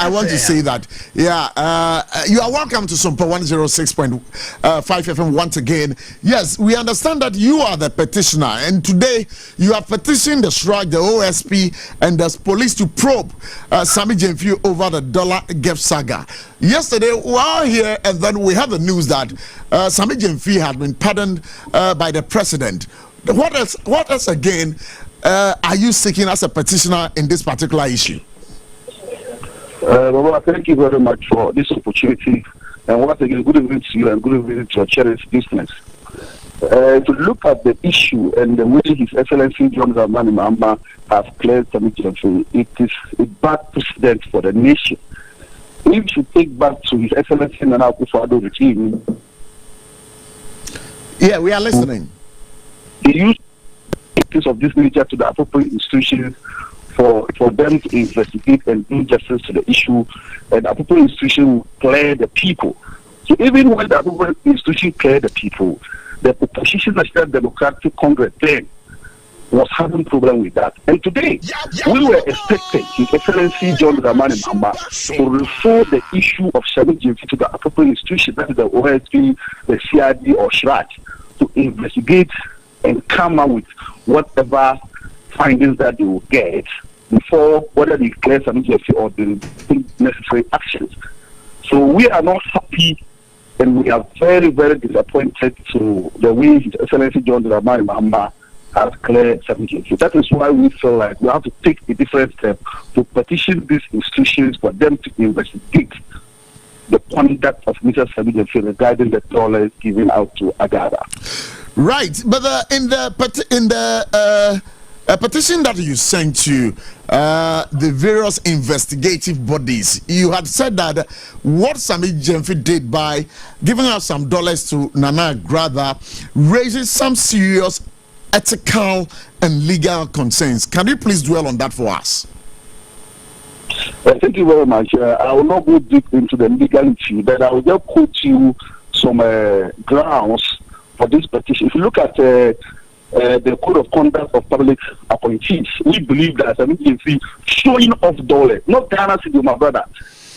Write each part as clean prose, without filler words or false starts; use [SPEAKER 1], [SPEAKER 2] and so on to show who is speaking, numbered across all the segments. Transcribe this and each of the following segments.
[SPEAKER 1] I want to say that, you are welcome to Sompa 106.5 FM once again. Yes, we understand that you are the petitioner, and today you are petitioning the SRAG, the OSP, and the police to probe Sammy Gyamfi over the dollar gift saga. Yesterday, we were here, and then we have the news that Sammy Gyamfi had been pardoned by the president. What else again are you seeking as a petitioner in this particular issue?
[SPEAKER 2] Baba, thank you very much for this opportunity. And once again, good evening to you and good evening to your cherished business. To look at the issue and the way His Excellency John Dramani Mahama has cleared Sammy Gyamfi, it is a bad precedent for the nation. If you take back to His Excellency Nana Akufo-Addo regime,
[SPEAKER 1] yeah, we are listening.
[SPEAKER 2] He used cases of this nature to the appropriate institutions for them to investigate and do justice to the issue, and the appropriate institution will clear the people. So even when the appropriate institution clear the people, the opposition National Democratic Congress then was having problem with that. And today, we were expecting His Excellency John Dramani Mahama to refer the issue of Sammy Gyamfi to the appropriate institution, that is the OSP, the CID or SRAG, to investigate and come up with whatever findings that they will get before whether they declare Sammy Gyamfi or they take necessary actions. So we are not happy and we are very, very disappointed to the way His Excellency John Dramani Mahama has cleared Sammy Gyamfi. That is why we feel like we have to take a different step to petition these institutions for them to investigate the conduct of Mr. Sammy Gyamfi regarding the dollars given out to Agada.
[SPEAKER 1] Right, but in the petition that you sent to the various investigative bodies, you had said that what Sammy Gyamfi did by giving out some dollars to Nana Agada raises some serious ethical and legal concerns. Can you please dwell on that for us?
[SPEAKER 2] Thank you very much. I will not go deep into the legal issue, but I will just quote you some grounds for this petition. If you look at the Code of Conduct of Public Appointees, we believe that Sammy Gyamfi showing off dollars, not Ghana City, my brother,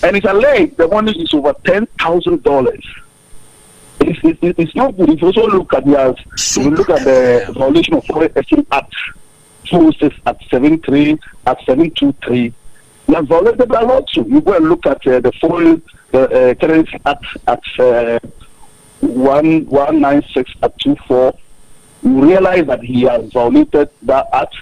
[SPEAKER 2] and it's alleged the money is over $10,000. It's not good. If you also look at the violation of Foreign Exchange Act 206 at 73 at 723, you have violated the law too. You go and look at the Foreign Currency Act at 196 at 24. You realize that he has violated that act,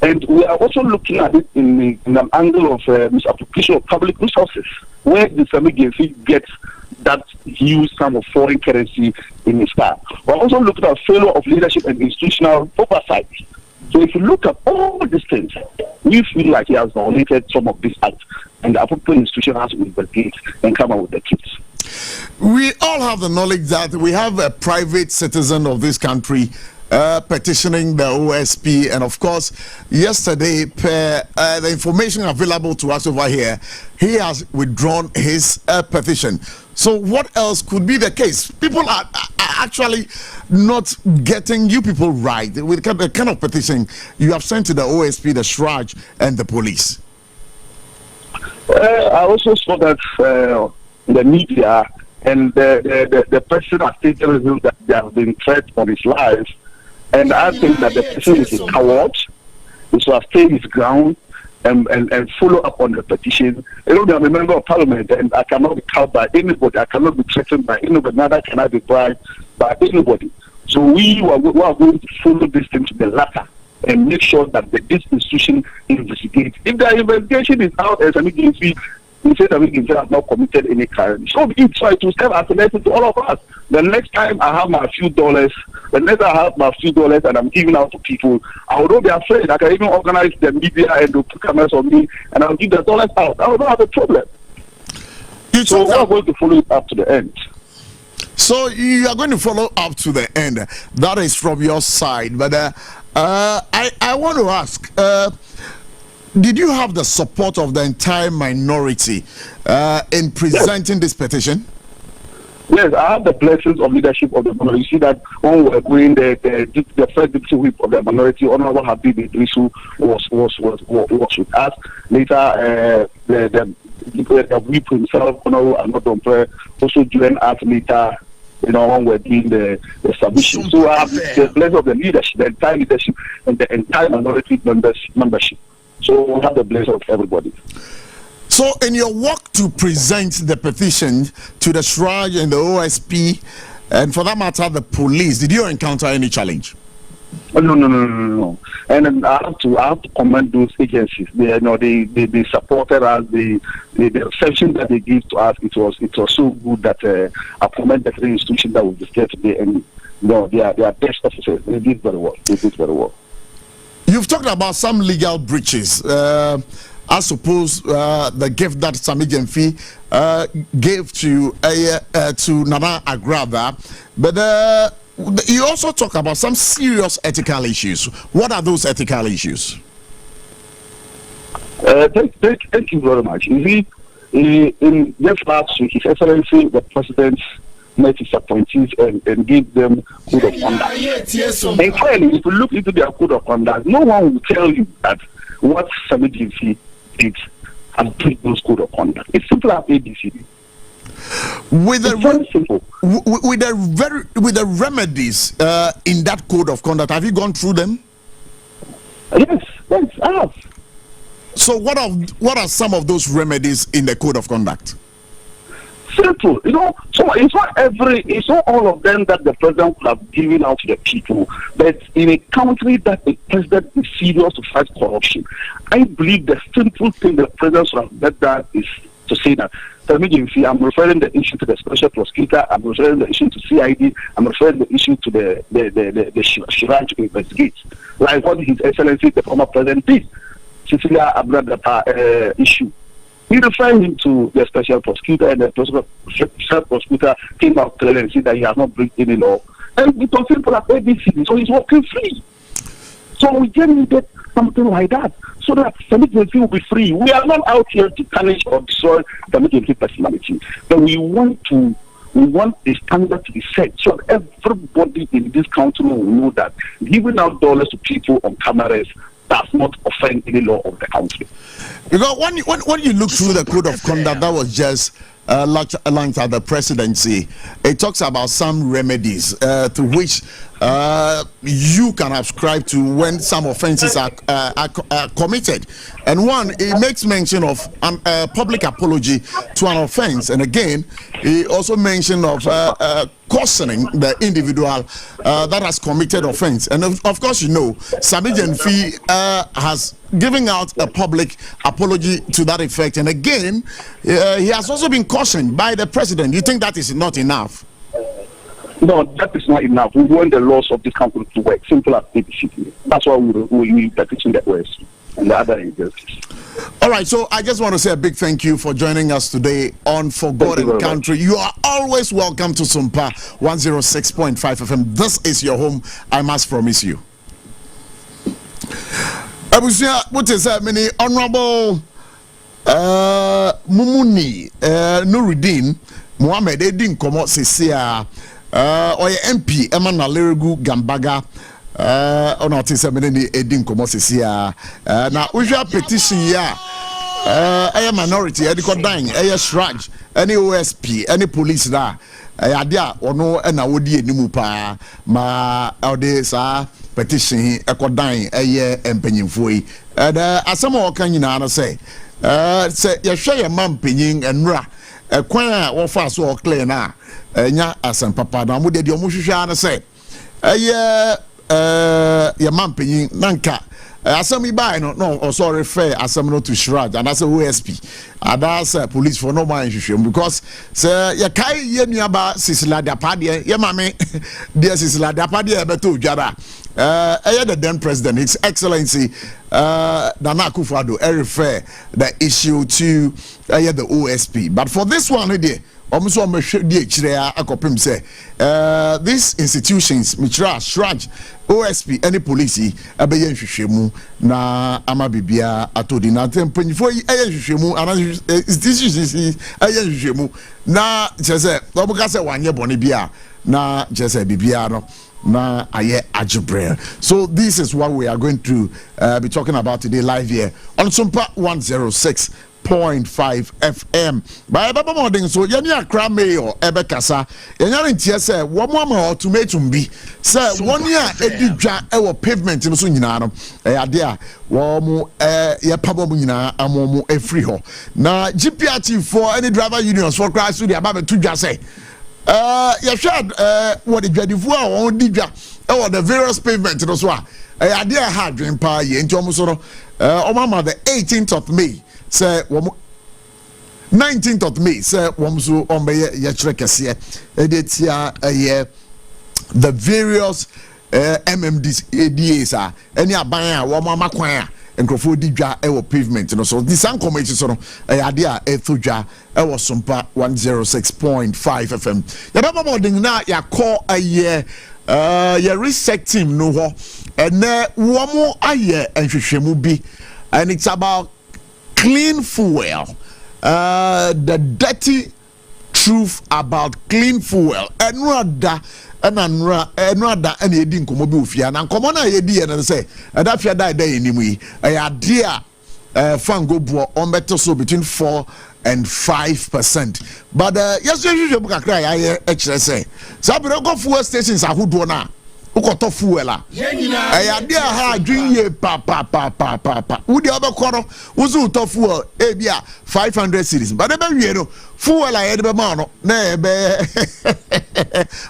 [SPEAKER 2] and we are also looking at it in an angle of misapplication of public resources, where the Sammy Gyamfi gets that huge sum of foreign currency in his car. We're also looking at failure of leadership and institutional oversight. So if you look at all these things, we feel like he has violated some of these acts, and the appropriate institution has to investigate and come up with the truth.
[SPEAKER 1] We all have the knowledge that we have a private citizen of this country petitioning the OSP, and of course, yesterday, the information available to us over here, he has withdrawn his petition. So, what else could be the case? People are actually not getting you people right with the kind of petition you have sent to the OSP, the SRAG, and the police.
[SPEAKER 2] I also saw that the media and the person has stated that there has been threat on his life, and I think that the person is a coward. He should have stayed his ground and follow up on the petition. You know, I'm a member of parliament, and I cannot be cowed by anybody. I cannot be threatened by anybody. Neither can I be bribed by anybody. So we are going to follow this thing to the latter and make sure that this institution investigates. If the investigation is out as Sammy Gyamfi, he said that we have not committed any crime. So he tried to serve as a lesson to all of us. The next time I have my few dollars, and I'm giving out to people, I will not be afraid. I can even organize the media and do cameras on me, and I'll give the dollars out. I will not have a problem. So we are going to follow it up to the end.
[SPEAKER 1] So you are going to follow up to the end. That is from your side. But I want to ask, did you have the support of the entire minority in presenting this petition?
[SPEAKER 2] Yes, I have the blessings of leadership of the minority. You see that when we were going, the first deputy whip of the minority, Honorable Habib Idrisu, was with us. Later, people that have whipped himself, and also join us later, when we're doing the submission. So I have the blessing of the leadership, the entire leadership, and the entire minority membership. So we have the blessing of everybody.
[SPEAKER 1] So in your work to present the petition to the Shraj and the OSP, and for that matter, the police, did you encounter any challenge?
[SPEAKER 2] Oh, no. And I have to commend those agencies. They supported us. The reception that they gave to us, it was so good that I commend the three institutions that we discussed today, and they are best officers. They did very well.
[SPEAKER 1] You've talked about some legal breaches. I suppose the gift that Sami Jemfi gave to Nana Agrada, but you also talk about some serious ethical issues. What are those ethical issues?
[SPEAKER 2] Thank you very much. You see, in just last week, His Excellency the President met his appointees and gave them code of conduct. And clearly, if you look into their code of conduct, no one will tell you that what Sami Jemfi did has breached those code of conduct. It's simple as ABC. With
[SPEAKER 1] the remedies in that code of conduct, have you gone through them?
[SPEAKER 2] Yes, I have.
[SPEAKER 1] So what are some of those remedies in the code of conduct?
[SPEAKER 2] Simple, so it's not all of them that the president could have given out to the people, but in a country that the president is serious to fight corruption, I believe the simple thing the president should have done is to say that, I'm referring the issue to the special prosecutor, I'm referring the issue to CID, I'm referring the issue to the Shiraj to investigate, like what His Excellency the former president did, Cecilia Abradapa issue. He referred him to the special prosecutor, and the special prosecutor came out clearly and said that he has not breached any law. And we talk simple at ABC, so he's working free. So we just needed something like that, so that Sami Jemfi will be free. We are not out here to punish or destroy Sami Jemfi personality, but we want a standard to be set so that everybody in this country will know that giving out dollars to people on cameras does not offend any law of the country.
[SPEAKER 1] Because when you look through the code of conduct that was just launched at the presidency, it talks about some remedies to which you can ascribe to when some offenses are committed. And one, it makes mention of a public apology to an offense. And again, he also mentioned of cautioning the individual that has committed offense. And of course, Sami Jemfi has given out a public apology to that effect. And again, he has also been cautioned by the president. You think that is not enough?
[SPEAKER 2] No, that is not enough. We want the laws of this country to work. Simple as ABC. That's why we petition the West and the other agencies.
[SPEAKER 1] All right, so I just want to say a big thank you for joining us today on For God and Country. You are always welcome to Sompa 106.5 FM. This is your home, I must promise you. Abochie, what is happening? Honorable Mumuni Nuruddin Mohammed Edin Komo Sisia Oye MP Emmanuel Leregu Gambaga ono tise mene Edin Komo Sisia na usual petition ya a minority any kodan a Shraj any OSP any police da ade a ono na wodi enimu pa ma ode sa petition ekodan eye empanyimfo yi asem o kan nyina na say say ye hwe ye mampanyin enra kwan a wo fa so o clear na nya asem papa na mo de o mo hwehwa na say ye mampanyin nanka asem ibai no sorry fair asem no to Shraj and as a OSP and as police for no man hwehwem because say ye kai ye nuaba Sisila Dapade ye mame dear Sisila Dapade e beto dwara the then president, His Excellency Nana Akufo-Addo, refer the issue to the OSP. But for this one, these institutions, Mitra, Shraj, OSP, any police, na amabibia atodi na tempanyfo and institutions na jese obuka se wanye bone bia na jese bibia no na aye ajibrel. So this is what we are going to be talking about today live here on Sompa 106.5 106.5 FM. By Baba Moding, so Yania Crameo, Ebekasa, Yanin say, one more ultimatum be, sir, 1 year, Edija, our pavement in Sunyanum, idea, Wamu, ya Pabomina, Amomu, a freeho. Now, GPRT for any driver unions for Christ to the Ababa to just say, you should, what the Jadivoa or Dija, or the various pavement in Oswa. Idea had dream pie into Omusoro, Omama, the 18th of May. Say 19th of May, say Womsu Ombe Yachrekasiye, Editia a year, the various MMDs, ADAs, any abaya, Wama Makwaya, and Crofo Dija, our pavement, and so this uncommon idea, a Thuja, our Sompa 106.5 FM. Yababa Moding na ya call a year, ya reset team no ho, and Wamo a year, and Shishimubi, and it's about clean fuel, the dirty truth about clean fuel, and rather, and any didn't come over here. And come on, I did and say, and that you died there anyway. I idea, fango bro on better so between 4 and 5%. But yes, you book a cry. I actually say, so go fuel stations are who do now. Ukoto fuela. I idea ha drink ye pa. Udi other corner uzu to fuel ebia 500 cities. But ebe fuel I ebe mano na ebe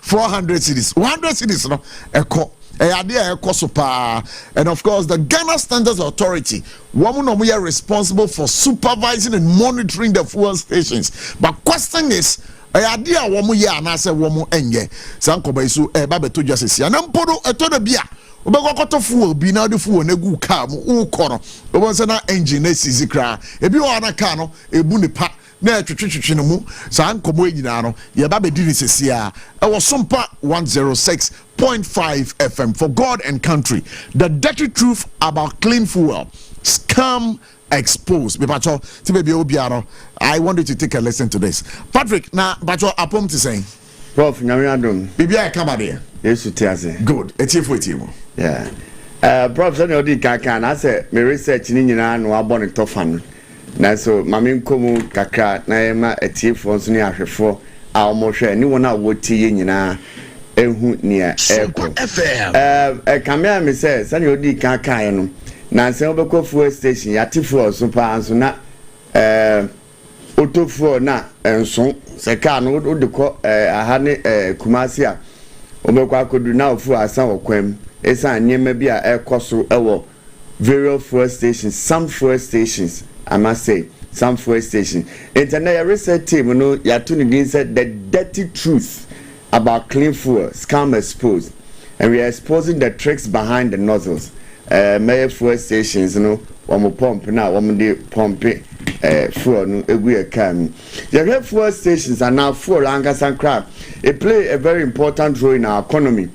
[SPEAKER 1] 400 cities. 100 cities no eko. Idea eko super. And of course the Ghana Standards Authority woman no are responsible for supervising and monitoring the fuel stations. But question is idea womu ya na se womu enye sankoba isu ba beto justice ya na mpodo eto da bia obekokoto fuel bi na de fuel na gu car mu ukoro obonse na engine na sizikra ebi o na car no ebu ne pa na twetwetwe no mu sankomo enyina no ye ba bediri sesia e wo Sompa 106.5 FM for God and country, the dirty truth about clean fuel, scam exposed. I want you to take a listen to this. Patrick, now, but you're upon to say,
[SPEAKER 3] Prof, Namiadum,
[SPEAKER 1] Bibia, come out here.
[SPEAKER 3] Yes, to tell you.
[SPEAKER 1] Good, it's here for you.
[SPEAKER 3] Yeah. Prof, I know the Kakan. I said, my research in India no abon to fan. Now, so, Mammy Kumu Kaka, Naima, a tea for Sonia for our motion, anyone out would tea in Yana, who near FM. A camera me says, and you did Kakan. Na se obekọ fuel station yati fuel so pa so na auto fuel na enso se car no de ko aha ne Kumasi a obekọ akodu na ofu asan okwam esa nyema bi a ekoso ewo various fuel stations, some fuel stations, I must say some fuel stations. Internet research team no yatu ni said the dirty truth about clean fuel, scam exposed, and we are exposing the tricks behind the nozzles. Mayor fuel stations no one pump now one dey pump fuel no egu ekam. The fuel stations are now fuel and crab. It play a very important role in our economy.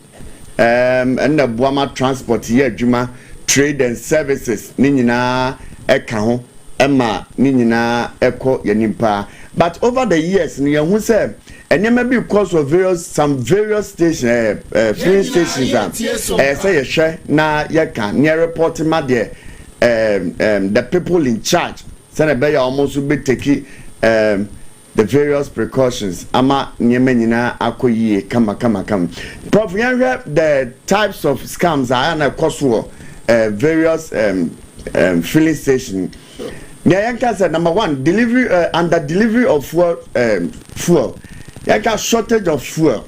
[SPEAKER 3] And the Buama transport here juma trade and services ni nyina eka ho ema ni nyina eko yanimpa. But over the years ni hu say and there may be because of some various stations, filling stations, say you share na you can near reporting ma there, the people in charge. Say they almost will be taking the various precautions. Ama nyemena akoyi kama. Prof, you have the types of scams are na cost various filling stations. Nyanka said number 1, delivery under delivery of fuel. Like a shortage of fuel.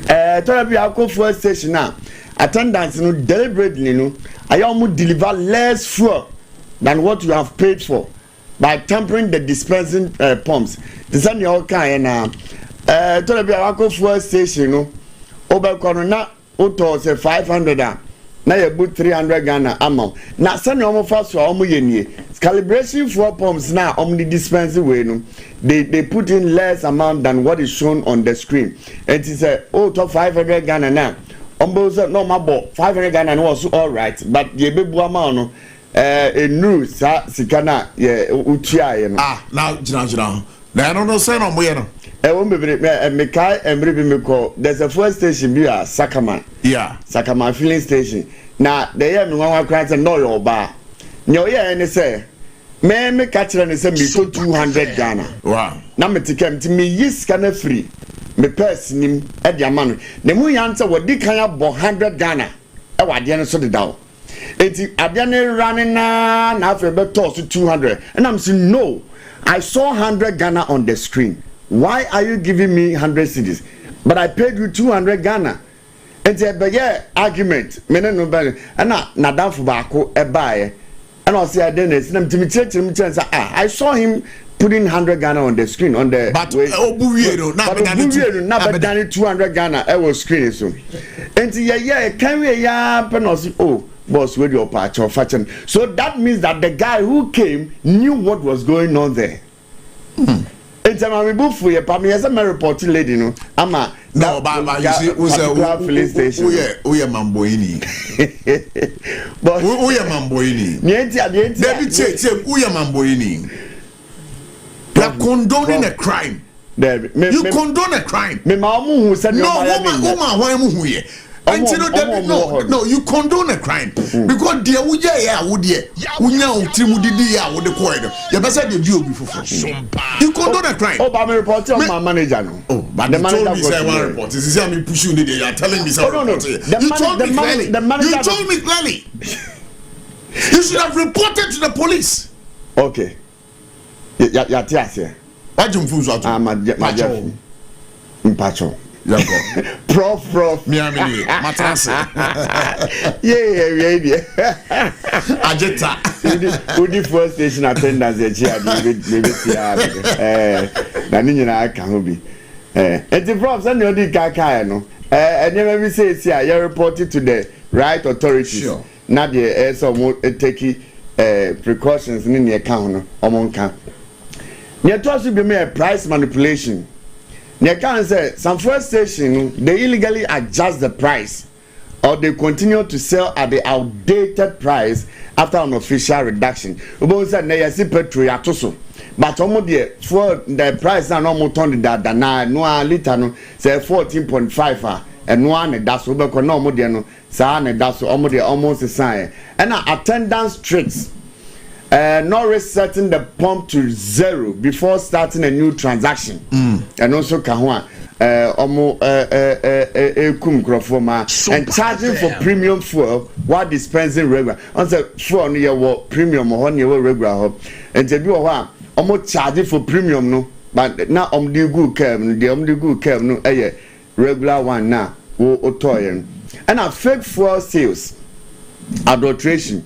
[SPEAKER 3] Therapy alcohol fuel station now. Attendants no deliberately no. I almost deliver less fuel than what you have paid for by tampering the dispensing pumps. This is your kind now. Therapy alcohol fuel station no. Over corona auto say 500. Now you put 300 Ghana amount. Now send you almost fast for almost yenye. Calibration for pumps now the dispensing way no. They put in less amount than what is shown on the screen. And it say top 500 Ghana now. Almost no mabo 500 Ghana was all right, but the baby amount no a new sikana yeah utia no.
[SPEAKER 1] Now jina. Now I don't know say no mo no.
[SPEAKER 3] There's a fuel station here, Sakama.
[SPEAKER 1] Yeah.
[SPEAKER 3] Sakama filling station. Now, the year me one cry say no your bar. Nyo ye any say me catch and say me to 200 Ghana.
[SPEAKER 1] Wow.
[SPEAKER 3] Na me tikem ti me yes kana free. Me purse nim e dia ma no. Ne mu yanta wodi kan ya bo 100 Ghana. E wade no so de dawo. Enti ade na running na afa be toss 200. And I'm saying no. I saw 100 Ghana on the screen. Why are you giving me 100 cedis? But I paid you 200 Ghana. And the argument, me no be na dan for baako e baaye. And I say I didn't say I saw him putting 100 Ghana on the screen on the
[SPEAKER 1] but obuwiero
[SPEAKER 3] na be done 200 Ghana e was screen so. And can we penos oh boss with your patch or fashion. So that means that the guy who came knew what was going on there. It's a remove for your family as a reporting lady, no. Ama
[SPEAKER 1] no, but you see, who's a
[SPEAKER 3] filling station?
[SPEAKER 1] Oh, yeah, Mamboini.
[SPEAKER 3] But
[SPEAKER 1] oh, yeah, Mamboini. David said, oh, yeah, Mamboini. You are condoning a crime. You condone a crime.
[SPEAKER 3] Me mamu who said
[SPEAKER 1] no, woman, no, you condone a crime because dear would ya would ye unya utimudidi ya would the corridor. You better the deal before. You condone a crime.
[SPEAKER 3] Oh, but I'm reporting on my manager.
[SPEAKER 1] Oh, but the manager said one report. This is me pushing the day. You are telling me something. You told me clearly. You should have reported to the police.
[SPEAKER 3] Okay. Yeah, yeah.
[SPEAKER 1] What you feel?
[SPEAKER 3] I'm a Pacho. Prof.
[SPEAKER 1] Me matras.
[SPEAKER 3] Yeah.
[SPEAKER 1] Ajeta.
[SPEAKER 3] Who the first station attendants maybe na ni na aka ho bi. And the prof say no di kaka no. And never say you reported to the right authorities.
[SPEAKER 1] Sure.
[SPEAKER 3] Na the some take precautions ni ne ka ho no omonka. Ne to so be me price manipulation. They can say some first station they illegally adjust the price or they continue to sell at the outdated price after an official reduction. We say na yesi petrol atoso but omo dey for the price na no turn that na no liter no say 14.5 and no na that so be ko na omo dey no sa na that so omo dey almost sign and attendance tricks not resetting the pump to 0 before starting a new transaction. And also kahwa kum krofoma and charging for premium fuel while dispensing regular. On the fuel near premium or near regular and to be almost charging for premium no but now the good cam the good cam no regular one now otoyen and a fake fuel sales adulteration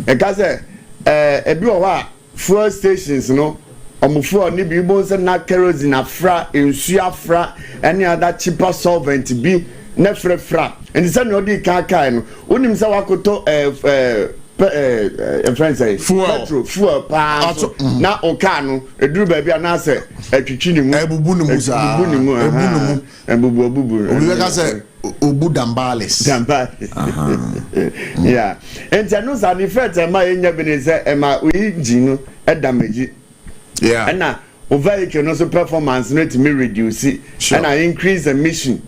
[SPEAKER 3] and cause ebi owa fuel stations no omufuel ni bi bo se na kerosene afra ensu afra any other cheaper solvent bi na fra and say no di kan no onim se wakoto friends say fuel pa na oka no eduru ba bia na se atwitwi ni mu
[SPEAKER 1] ebubu ni mu sa ebubu obi ka se obu dambales
[SPEAKER 3] yeah and no sa the first ma enya be say ma engine no damage
[SPEAKER 1] yeah
[SPEAKER 3] and na o vehicle no so performance no to me reduce and I increase emission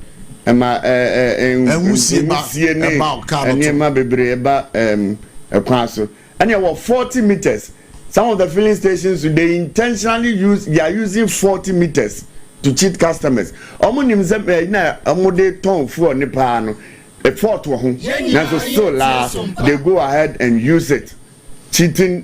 [SPEAKER 3] ma
[SPEAKER 1] emusie
[SPEAKER 3] ma bebre ba ekwaso and you 40 meters. Some of the filling stations they intentionally are using 40 meters to cheat customers. Omo nim ze na omo de ton fuel ni pa no e fort wo ho na so they go ahead and use it cheating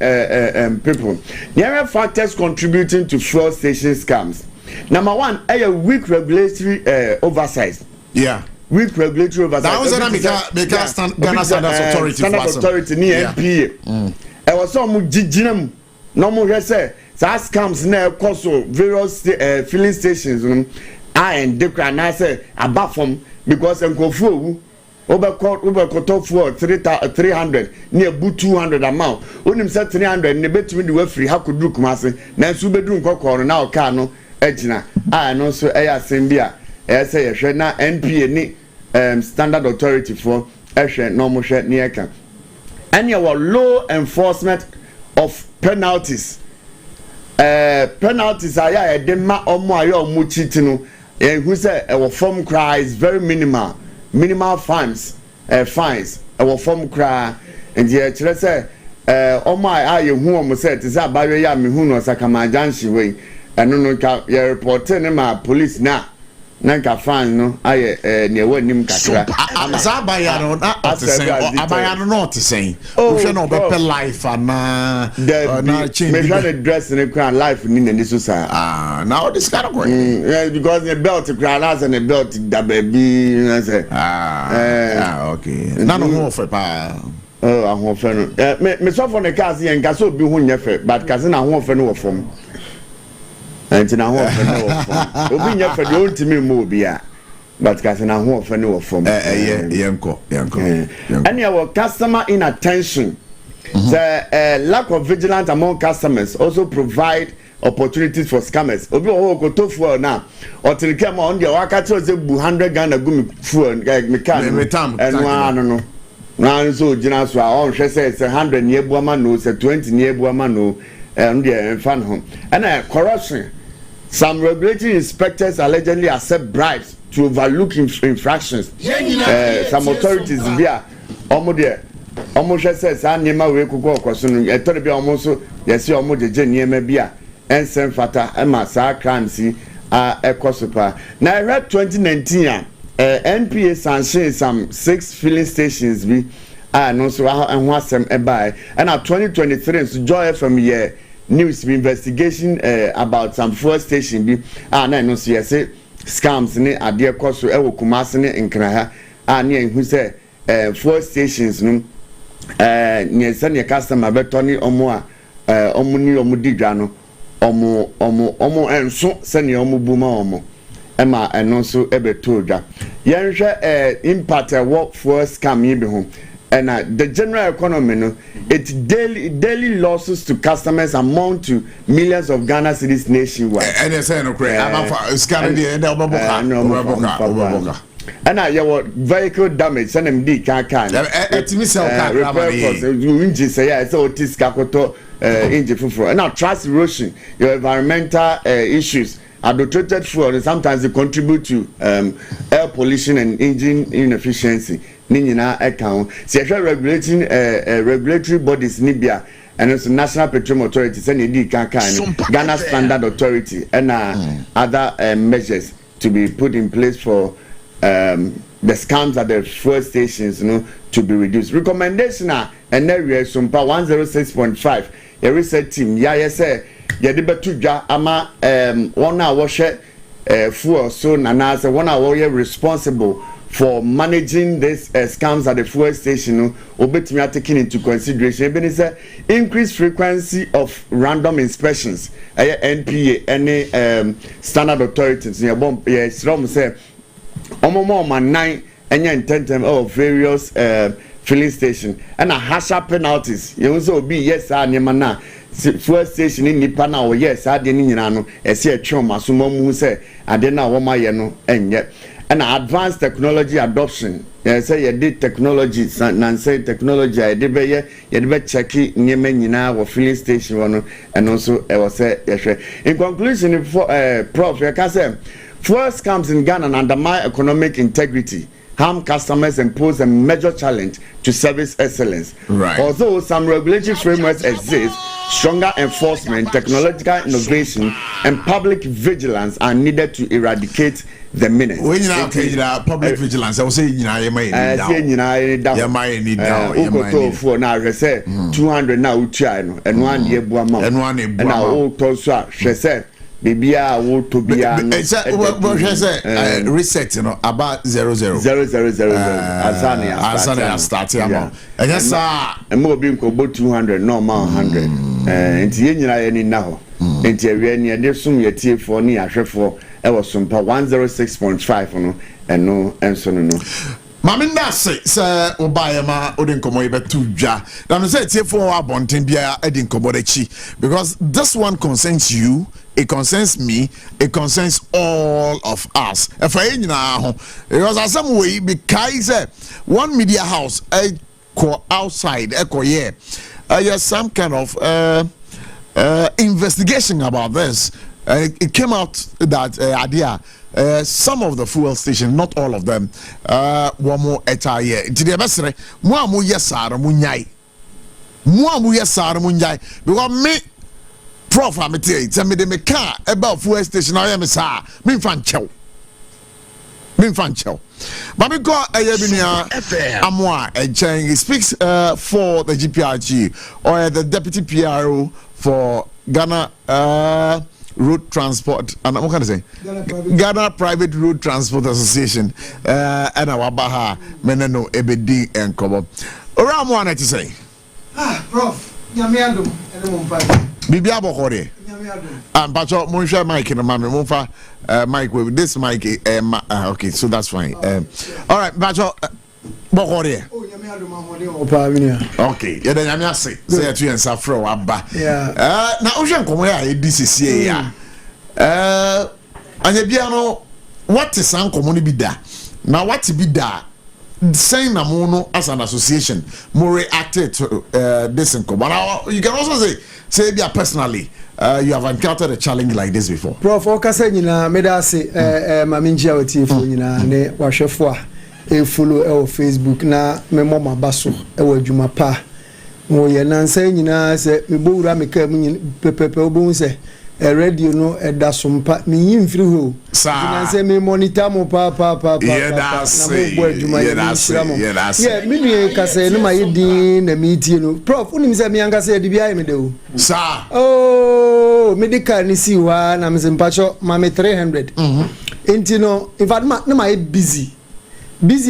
[SPEAKER 3] people. There are factors contributing to fuel station scams. Number 1, a weak regulatory oversight.
[SPEAKER 1] Yeah.
[SPEAKER 3] Weak regulatory oversight.
[SPEAKER 1] That was Ghana Standards Authority
[SPEAKER 3] ni NPA. E was some jijinam no mo hwe say sa scams na ekoso various filling stations and dekra na say abafom because enkofu owu obekọ for 300 near 200 amount onim say 300 ne betumi de wa free hakodu kumase na nso beduru nkokoro na oka no agina no so asem bia say yehwe na NPA ni standard authority for ehwe no mo hwe ne eka and your low enforcement of penalties penalties are edema omo ayo omo chiti no who say our form cry is very minimal fines fines our form cry and the chere say omo a ye hu omo set is abawe ya me hu no sakama janshi we eno no ka ye report ne ma police na nka fan no aye ne wanim kakra
[SPEAKER 1] za abaya no na otisen abaya no not saying we should no be life na change
[SPEAKER 3] me try to dress in a life ni na so sa
[SPEAKER 1] now this kind of work
[SPEAKER 3] because the belt crown and the belt da baby na say
[SPEAKER 1] okay na no ho fe pa
[SPEAKER 3] ahun fe no me so for the cars yen ka so bi hu nya fe but cars na ahun fe no wo fom enti na ahun fe no wo fom obi nya fe de ontimi mu obi a but cars na ahun fe no wo fom
[SPEAKER 1] yenko
[SPEAKER 3] and our customer inattention the lack of vigilance among customers also provide opportunities for scammers obi o ko to fuel na otirike ma on dia waka ti o se bu 100 Ghana gumi fuel me can enu anu no na so gina so a on hwe say 100 ne ebu ama no say 20 ne ebu ama no on dia fan ho and corruption. Some regulatory inspectors allegedly accept bribes to overlook infractions. Some authorities there almost says anima we kuko kwaso no e tori bia almost yes almost je niema bia ensem fata e ma sa crimes ekosopa na red 2019 NPA sanctioned some 6 filling stations bi no so ho asem e bai and 2023 so joy from here news investigation about some fuel station bi na no so yes scams ni ade ekoso e wo Kumasi ni Nkran ha na ehu say fuel stations no nyesa ne customer betoni omo a omo ni omo digwa no omo enso se ne omo buma omo ema eno so ebeto dwa yenhwe impact what fuel scam yi be ho and the general economy no it daily losses to customers amount to millions of Ghana cedis nationwide
[SPEAKER 1] and they say no credit am for scam dey and oboboka
[SPEAKER 3] and your vehicle damage and MD can
[SPEAKER 1] etimi sell car
[SPEAKER 3] engine say yeah so otis kakoto engine fufu and now trust erosion your environmental issues adulterated fuel and sometimes they contribute to air pollution and engine inefficiency ni nyina account say regulatory bodies nibia and also National Petroleum Authority send the Ghana Standard Authority and other measures to be put in place for the scams at the fuel stations to be reduced. Recommendation and area Sompa 106.5 a research team say betu dwa ama one hour share fuel so na say 1 hour responsible for managing this scams at the fuel station obetumi taking into consideration even say increased frequency of random inspections NPA any standard authorities strom say omomo man 9 enya intentem of various filling station and a harsher penalties you so be yes anima na fuel station in nipa na o yes ade ni nyina no ese atwom masomo mu say ade na wo ma ye no enye and advanced technology adoption say you did technology and say technology I did be check nyema nyina wo filling station one and also e was say in conclusion Prof you can say fuel scams in Ghana undermine economic integrity, harm customers, and pose a major challenge to service excellence.
[SPEAKER 1] Right.
[SPEAKER 3] Although some regulatory frameworks exist, stronger enforcement, technological innovation, and public vigilance are needed to eradicate the menace.
[SPEAKER 1] When you now public vigilance, I will say you may need down.
[SPEAKER 3] For now, I say 200 now, and 1 year Buama, and 1 year and now also she said. Bibia wo to bia no
[SPEAKER 1] reset about 00
[SPEAKER 3] azania
[SPEAKER 1] start am and yes sir
[SPEAKER 3] em obi nko bo 200 normal 100 enti ye nyina ye ni na ho enti awie ni de sum ye tie fo ni ahwefo e wo Sompa 106.5 no eno enso no
[SPEAKER 1] Maminda say obaye ma odin komo ye betu dwa na no say tie fo abonten bia edin komo dachi because this one concerns you. It concerns me, it concerns all of us. If I because as some way because one media house outside yes some kind of investigation about this. It came out that idea some of the fuel stations, not all of them, were more attire. Yes, Mo amu yes sir munjai because me Prof amete tell me the car about fuel station I am sir me fan chow. But because Amwa he speaks for the GPRG or the deputy PRO for Ghana Road Transport and what can I say? Ghana Private Road Transport Association and our Baha Meneno Ebedi and Kobo. Around one to say.
[SPEAKER 4] Prof, Yamiandum and
[SPEAKER 1] Bibi Abochie. Pacho Monsha Mike and Mamma Mofa Mike with this mic okay, so that's fine. All right, Pacho Bochie. Okay, yeah, then I'm say to and Safro Abba. Yeah. Now Ocean come here this is here. And you what is an community be there? Now what to be there? Saying Namono as an association more reacted to this income. But you can also say personally, you have encountered a challenge like this before.
[SPEAKER 4] Prof, okasa nyina medase maminjia wetifo nyina ne wahwefo a follow e Facebook na memo mabaso e wadwuma pa. Mo ye nansa nyina se mebowura meka mu pepepe obon se radio no da Sompa me yimfiri ho nansa me monitor mo pa
[SPEAKER 1] yeah that's
[SPEAKER 4] yeah me nue kase no mayedin na meeting no Prof unim se me ankasa de bia me de o
[SPEAKER 1] sir
[SPEAKER 4] oh medical ni si wa na me sempacho mame 300 enti no in fact na my busy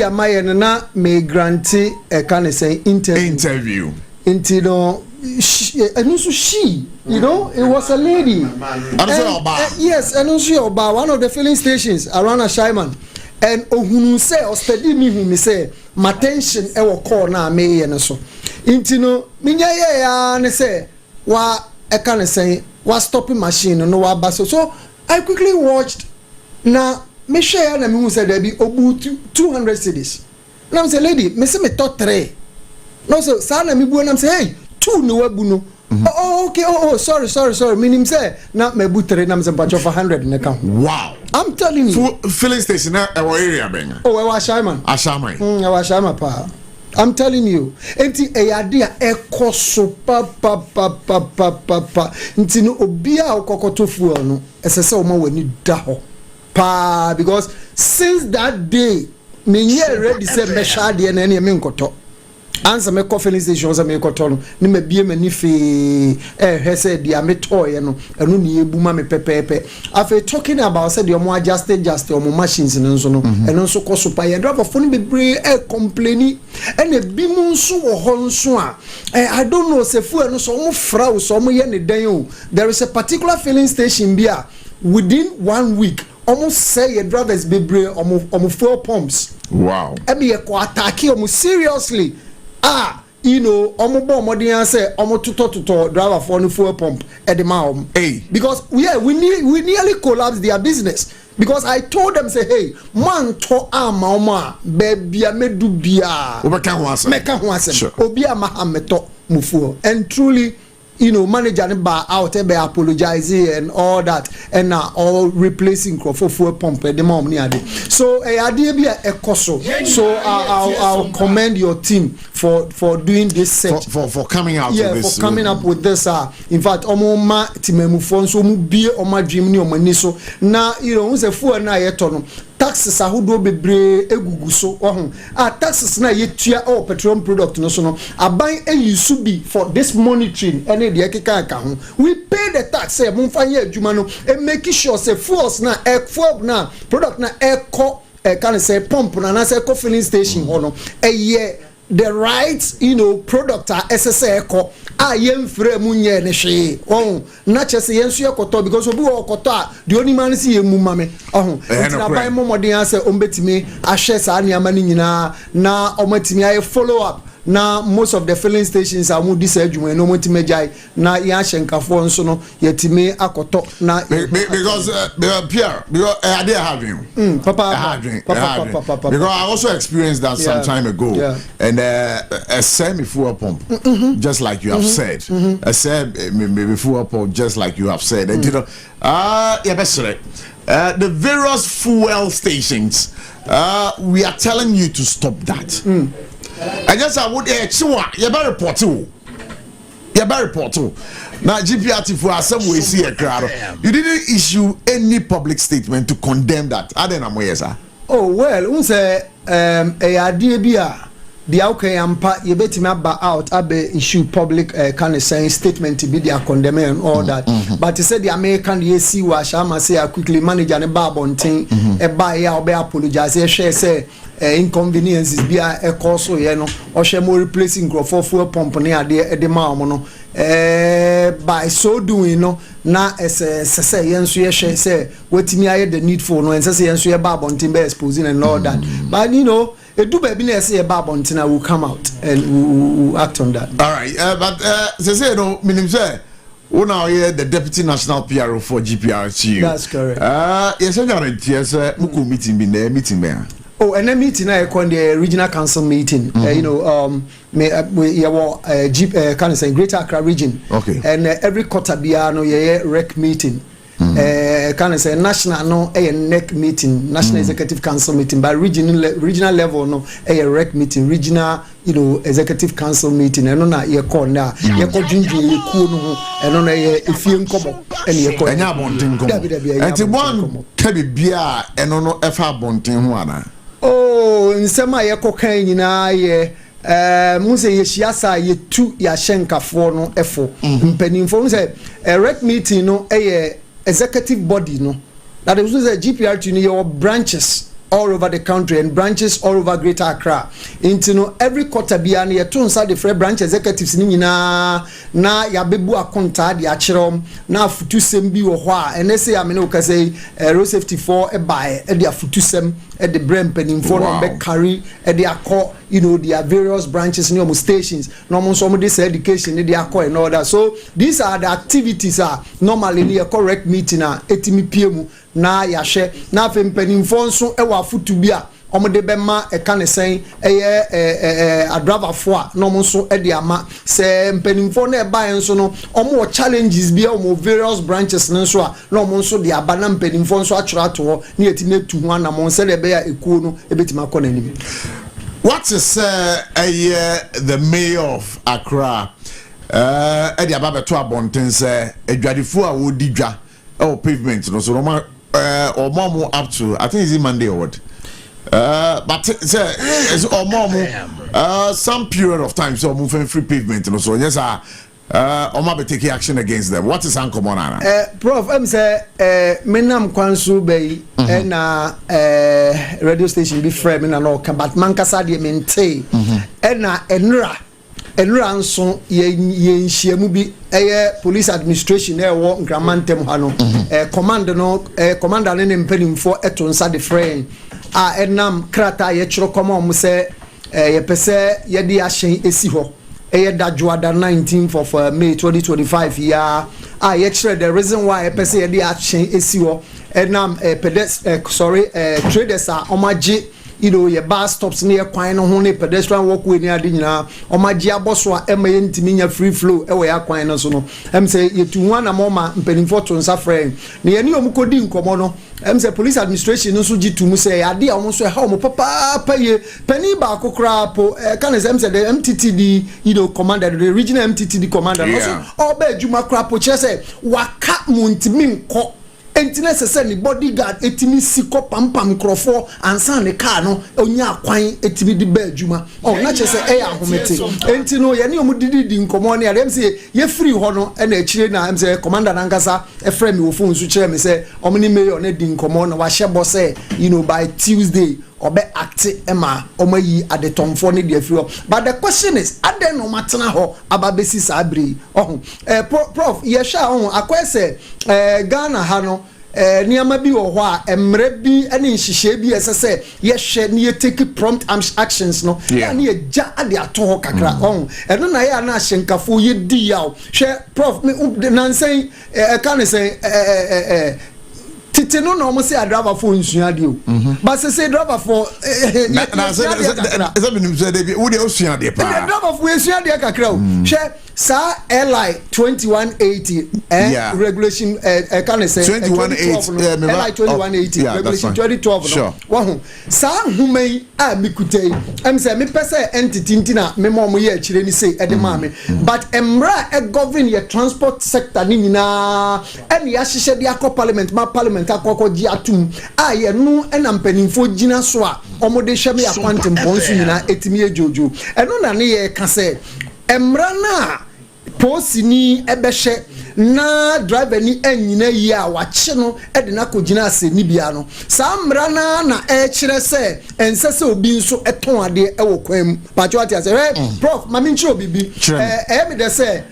[SPEAKER 4] amaye na me grante e kan say interview enti no and also she, you know, it was a lady. Yes, and also about one of the filling stations around a Shaiman. And Ohunu say, or steady me say, my tension ever call now me and so. Intino, minya and say, wa I can't say, was stopping machine no wa basso. So I quickly watched. Now, me share and me said there be obu 200 cities. Now I'm say, lady, me say me top 3. No, so sana me bu and I'm say, hey. Two no wabuno. Oh, okay. Oh, sorry. Meaning say not me butere na mse batch of 100 in account.
[SPEAKER 1] Wow.
[SPEAKER 4] I'm telling you.
[SPEAKER 1] Filling station our area benga.
[SPEAKER 4] Oh, I was Shaiman.
[SPEAKER 1] I
[SPEAKER 4] was Shaiman pa. I'm telling you. Enti eyadea ekoso pa. Nti no obia okokoto fuel no. Esese o ma wani da ho. Pa because since that day me ye ready say me sha de na me nkoto. Answer me coffee station was a me cotton, ni me be me nifi hese dia me toy no enu ni ebuma me pepepe. After talking about said your more just or more machines and so no and also cost pa ya driver phone be bring complaining and a bimun so ho nso a I don't know say fu no so mo fra so mo ye ne dan o. There is a particular filling station bia within 1 week almost say your drivers be bring almost 4 pumps. Wow. E be ko attack you seriously. You know, omo modern say omo tuto driver for the fuel pump at the mouth. Hey, because we nearly collapsed their business because I told them say, hey, man to ama baby medu bia. Meka ho asem. Obi ama ameto mufuo. And truly, you know, manager ne ba out be apologizing and all that and now all replacing for fuel pump at the mom ni ade. So idea be a koso. So I'll commend your team for doing this set
[SPEAKER 1] for coming out with this.
[SPEAKER 4] For coming up with this in fact omo ma timemu fo so mu bie oma dream ni oma ni so na you know say fuel na yeto no taxes ahodo bebre egugu so taxes na yetua petroleum product no so no aban eyisu bi for this monitoring any de keka ho we pay the tax say mo fa ye adwuma no and make sure say fuels na fuel na product na eco can say pump na say eco filling station ho no the right you know product SSA eco yem free munye ne hwe na chese yensu ekoto because obi wo okoto the only man see emu mame na buy momodin ase ombetimi ahwe sa ne amani nyina na omatimi aye follow up na most of the filling stations are mu this adwuma no montime jai na ya hyenkafo nso no yetimi akoto na
[SPEAKER 1] because Pierre because I did have him papa because I also experienced that some time ago and a semi fuel pump just like you have said a semi fuel pump just like you have said and you know the various fuel stations we are telling you to stop that. I just I would you better report you. Yeah, very important. Now, GPRT for some way see a crowd. You didn't issue any public statement to condemn that. I don't know, sir.
[SPEAKER 4] Oh well, we say a idea the okay ampa you bet me out abe issue public kind of saying statement to be their condemning and all that. But he said the American EC was I say quickly manage and a barbonting a buy or be apologize say inconveniences be a course or share more replacing growth for fuel pump near the mamono. By so doing na as say yensu say wetimi aye the need for no and say yensu e barbonting be exposing and all that. But a do baby say a barbonting will come out and will act on that.
[SPEAKER 1] All right, but say no meaning say now here the deputy national PRO for GPRTU.
[SPEAKER 4] That's correct.
[SPEAKER 1] Yes, I muku meeting be there meeting there.
[SPEAKER 4] Oh, and a meeting I call the regional council meeting. We kind of say Greater Accra region.
[SPEAKER 1] Okay.
[SPEAKER 4] And every quarter biano rec meeting. Kind of say national a NEC meeting, national executive council meeting, by regional level a rec meeting, regional executive council meeting. And on a year call now, you call Ginger, you cool, and on a if you come and you call.
[SPEAKER 1] And one can be and on FR Bontin Juana.
[SPEAKER 4] Oh, in some year cocaine in Muse Yeshiasa ye two Yashenka for no effort. Penning for say a rec meeting a executive body that is a GPRT your branches all over the country and branches all over Greater Accra. Into every quarter biya ye two inside the branch executives na yabebu akonta di achirom na futusem bi wo hwa and they say amene o say road safety for e buy e dia futusem e the brain penin for no be carry e dia call their various branches in your stations no some this education they are and all that. So these are the activities normally a correct meeting etimi piemu na yahwe na fe mpanin fo nso e wa futu bia omode bema e kan sen a driver for no nso e de ama se mpanin fo na e ba nso no omo challenges bia omo various branches nso a no nso de aba na mpanin fo nso atwera to na etimi etu ho na mo se de be ya ekuo no e betima akọ nanim.
[SPEAKER 1] What is the mayor of Accra? Eddie Ababeto Abonten say Edwadifo a wodi dwa pavement no so or more up to I think is it Monday or what? But say or more some period of time so moving free pavement no so yes Oma be taking action against them. What is uncommon?
[SPEAKER 4] Prof, say menam kwansu be na radio station be frame na no kan but mankasa de mente na enra nso ye nhyiamu bi police administration wo nkramantem ha no commander ne mpanimfo eto nsa de friend enam krata ye chiro komom se ye pese ye de ahyen esi ho Dajuada 19th of May 2025 yeah. Actually the reason why I say the action is you and traders are omaji your bus stops near Quine on pedestrian walkway near Dina omaji aboswa ntiminya free flow ewe Quine so no say you to one amoma penning for to suffering near any omukodi nkomo say police administration no so jitu mu say ade a so how mo papa paye penny ba kokra po can say the MTTD commander the regional MTTD commander no so oba adwuma kra po che say waka mu ntimi nko entine sese ni bodyguard etimi siko pampam krofo ansa ne car no onya akwan etimi di ba adwuma na che se ahomete enti no ye ne omudidi nkomo ne adem se ye free ho no na akire na am se commander nankasa e frame wo phone so kire me se omni mayor na di nkomo na wa hye say by Tuesday obe act ema omayi adetomfo ne de afiro. But the question is aden no matena ho ababesi sabri prof ye sha akwese Ghana ha no niama bi wo ho a emre bi ane nhihye bi esese ye hwe ne ye take prompt actions no ane ye ja ade ato ho kakra eno na ye na hyenkafo ye di yaw hwe prof nansen kan say tete no na almost say a driver for insua de o but say driver for
[SPEAKER 1] na say me say dey wo dey osua de pa
[SPEAKER 4] driver for insua de kakra o hwe sa LI 2180 regulation can I say
[SPEAKER 1] 2180
[SPEAKER 4] LI 2180 regulation 2012 no wo sa humai a mikutai am say me pese entity ntina me mo ye akire ni say e de ma me but emra e govern your transport sector ni nyina e ya hihye de akọ parliament ma parliament akọkọ gi atum a ye no e na mpanimfo gina so a omode hwe me akwantem ponsu nyina etimi ejojo e no na ne ye ka say emra na posini ebehye na driver ni anyina yi a wache no e de na kogina ase ni bia no sa mra na e kire se ense se obi nso eton ade e wo kwam pacho ati ase prof mami nchi obibi me de se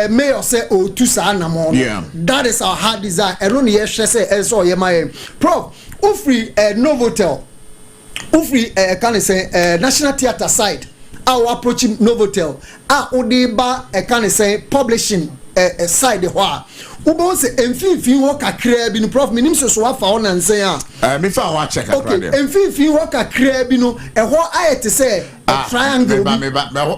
[SPEAKER 4] mayor say o tu sa na mo that is our hard desire e no ne ye hwe se e so ye maye prof ufri Novotel ufri can say National Theatre side our approaching Novotel Odeba can say publishing side ho a ubo se emfimfin ho kakra bi no prof minim so afa ho nan sen a
[SPEAKER 1] me fa ho check kakra
[SPEAKER 4] dem emfimfin ho kakra bi no ho ayete say a triangle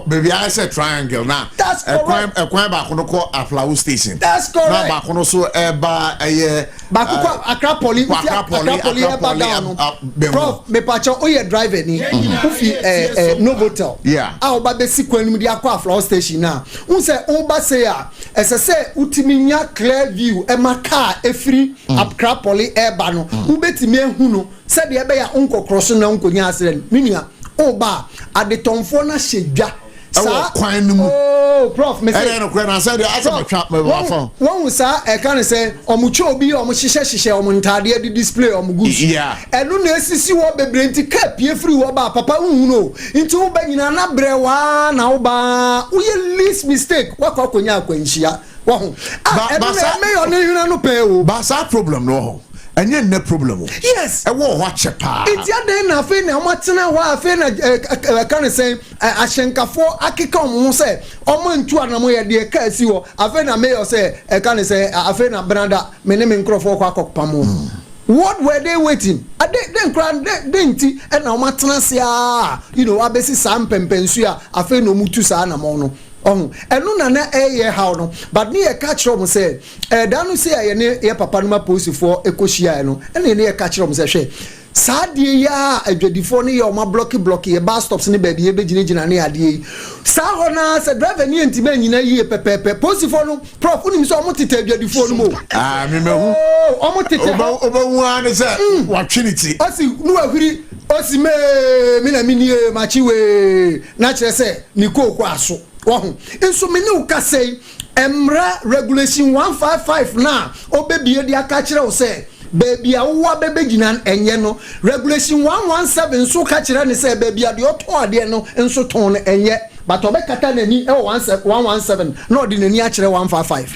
[SPEAKER 1] baby I say triangle now ekwan ba kono ko Aflawo station
[SPEAKER 4] that's correct
[SPEAKER 1] na ba kono so ba
[SPEAKER 4] ba ko Accra Poly ba down prof me pacho oye driver ni ufi Novotel ba be sikwanum di akwa Aflawo station na un say un ba say a se utiminya clear view e maka efri Accra Poly ba no ubetimi ehu no se de be ya unkokroso na unkonya asere minia oba adetonfo na hyeja sa
[SPEAKER 1] kwan no mu
[SPEAKER 4] prof me say
[SPEAKER 1] no kwan na say asema twa me wa phone
[SPEAKER 4] won sa e kan say omuche obi omu hyehyehye omu ntade di display omu gusu enu na esisi wo bebrenti ka pie free wo ba papa unhuno nti wo ba nyina na brewa na wo ba wo ye least mistake wakọ konya akwanhia wo ho enu na me yo ne huna no pe o
[SPEAKER 1] ba sa problem no ho enye ne problem
[SPEAKER 4] yes
[SPEAKER 1] e wo ho chepa
[SPEAKER 4] iti aden na fe na matena ho afe na kan say ahyenkafo akeka omo say omo ntu anamo ye de ka asi ho afe na mayor say kan say afe na branda me ne me nkrofo kwa akopamo what were they waiting then cran then ti e na matena sia abesi sam pempensu a afe no mutu sa na mo no enu na eye how no but ne catch rom say danu say ye papa no ma posifo ekohia no ene ne catch rom say hwe saadie ya adwadifo ne ye o ma block ye bus stops ne ba bi ye begina ne ade sa ho na say driver ne ntima nyina yi pepepe posifo no prof unim so o mo tete adwadifo no mo
[SPEAKER 1] me mehu
[SPEAKER 4] o mo tete
[SPEAKER 1] obawu an say wa trinity
[SPEAKER 4] osi nu ahuri osi me na mini machiwe na kire say ni kokko aso nso me ne ukasei emra regulation 155 na obebie dia ka kire wo say baby a wo abebegina enye no regulation 117 nso ka kire ne say baby a de oton ade no nso ton no enye but obekata nani e 117 na odi nani a kire 155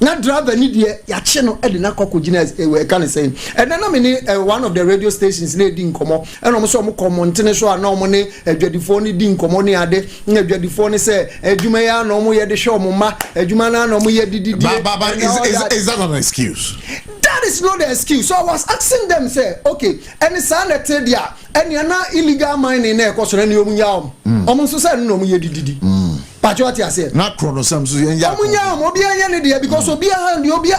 [SPEAKER 4] na driver ni de ya che no e de na kokogina e kan say and na me ni one of the radio stations na di nkomo e no mo so mo komontene so na mo ne adwadifo ni di nkomo ni ade na adwadifo ni say adwuma ya na mo ye de hwe mo ma adwuma na mo ye didi
[SPEAKER 1] is that an excuse?
[SPEAKER 4] That is not the excuse. So I was asking them say okay any sana te dia any na illegal mining na e ko so na ni omunya omo so say no mo ye didi pacho ati ase
[SPEAKER 1] na krono samso yen ya
[SPEAKER 4] omunya obi anya ne de because obi hand obi ya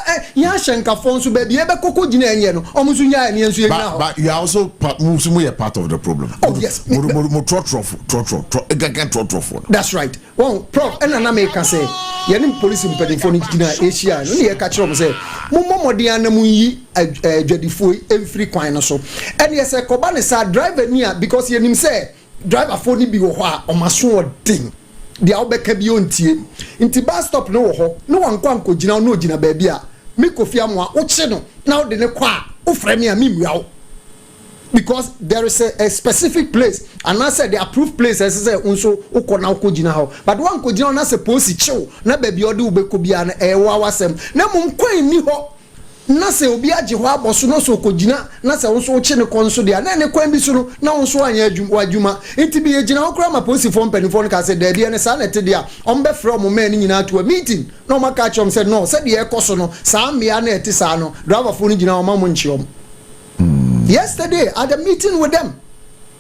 [SPEAKER 4] hyenka fon so ba bi e be kokko gina enye no omo so nya ne enso enya ho
[SPEAKER 1] but you are also part of the problem.
[SPEAKER 4] Oh yes
[SPEAKER 1] mo trotro
[SPEAKER 4] that's right one prof and na me can say yen police mpedifo ni gina asia no ne ye ka kire mo say mo momode anamu yi adwadifo every kwan no so and yes e koba ne sa driver ni because yenim say driver phone ni bi wo ho a omaso odin dia obeka bi ontie nti bus stop no wo ho no wankwa nkogina no ogina ba bia me kofia mo a wo che no na wo de ne kwa wo frɛ me a me mua because there is a specific place and I said the approved place as say unso ukona ukogina ho but one kogina na suppose chill na ba bia ode wo beko bia na e wa wasem na mum kwan ni ho na se obi agye ho aboso no so kogina na se wo so che ne kon so dia na ne kwan bi so no na wo so anya adwuma enti bi ye gina wo kra ma police fo mpanifo no ka se da bia ne sa na te dia on be frɛ mo man ni nyina to a meeting no ma ka chom said no said ye ekoso no sa mmea na eti sa no driver fo no gina o ma mo nchiom yesterday at the meeting with them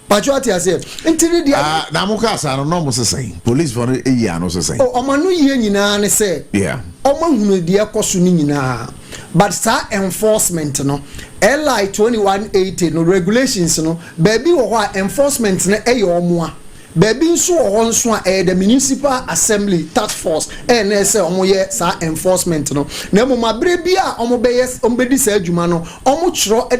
[SPEAKER 4] pachuati ase ntiri dia
[SPEAKER 1] na mo ka sa no mo sesai police for eyi ano sesai
[SPEAKER 4] o ma no ye nyina ne se
[SPEAKER 1] yeah
[SPEAKER 4] o ma hunu dia ekoso no nyina but sa enforcement no LI 2180 no regulations no baby wo ho enforcement no eye omo baby nso wo nso a the municipal assembly task force na say omo ye sa enforcement no na mo mabre bia omo be yes omo be di sa adwuma no omo chro e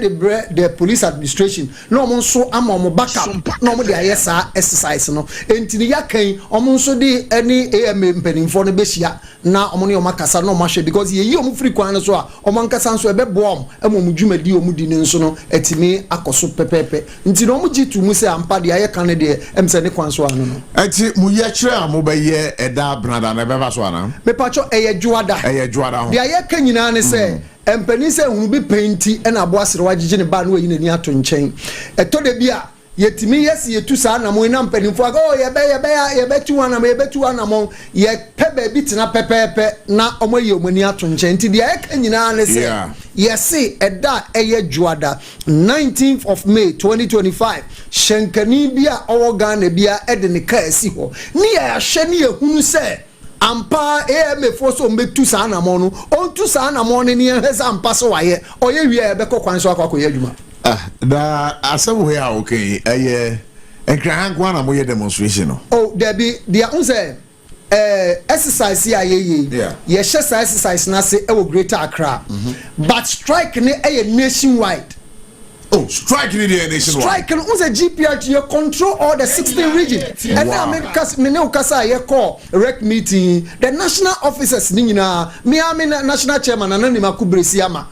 [SPEAKER 4] the police administration na omo nso ama omo backup na omo de aye sa exercise no entini yakan omo nso de any AM mpanimfo no be hia na omo ne omo kasa na omo hwe because ye yi omo free kwan no so a omo nkasa nso e be boom omo dwumadi omo di ne nso no etimi akoso pepepe ntini omo gitu mu se ampa de aye kan de emse ne so ano no
[SPEAKER 1] enti mu ye kire am be ye eda brada na be ba so ana
[SPEAKER 4] me pacho eye juada
[SPEAKER 1] ho
[SPEAKER 4] dia ye ka nyina ne se empani se hunu bi penti na abo asere wagege ne ba na oyi nani ato nchen eto de bia yetimi yesi yetu sa na mo na mpanimfo aga o ye be tu ana mo ye pe ba bi tina pepepe na omo ye omani ato nchen ti dia ye ka nyina ne se yesi eda eye juada 19th of May 2025 shenkani bia owo Ghana bia ede ne ka asi ho ni ya hye ne ehunu se ampa emefo so mbetu sa na mo no on tu sa na mo ne ne hesa ampa so waye oye wi e be kokwan so akwakoye adwuma
[SPEAKER 1] da asabu here okay enkran kwa na mo ye demonstration no
[SPEAKER 4] oh there be dia unse exercise ya ye share exercise na say e wo Greater Accra but strike ne nationwide.
[SPEAKER 1] Oh, strike in the nationwide.
[SPEAKER 4] Strike unse GPRT you control all the 16 regions. And now me ne ukasa ye call rec meeting the national officers ni nyina me national chairman anani makubresi ama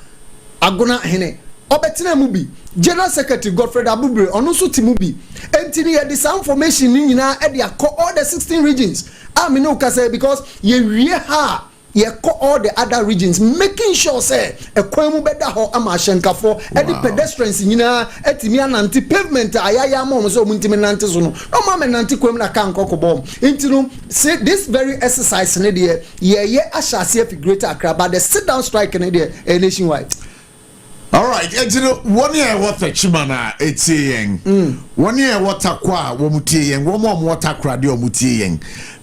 [SPEAKER 4] agona hene obetina mu bi general secretary Godfred Abubre onu so ti mu bi entini ye this information ni nyina e dey all the 16 regions me no kase because ye wie ha ye all the other regions making sure say ekwan mu beda ho ama hyenkafo e the pedestrians nyina etimi ananti pavement ayaya ma omo so muntimi nante so no no ma menanti kwam na kan kokobom intino say this very exercise ne dey ye ashase fi Greater Accra but the sit down strike ne dey nationwide.
[SPEAKER 1] All right, you know, 1 year what a chimana etiyen. 1 year what a qua womutiyen, one more water cradio mutiyen.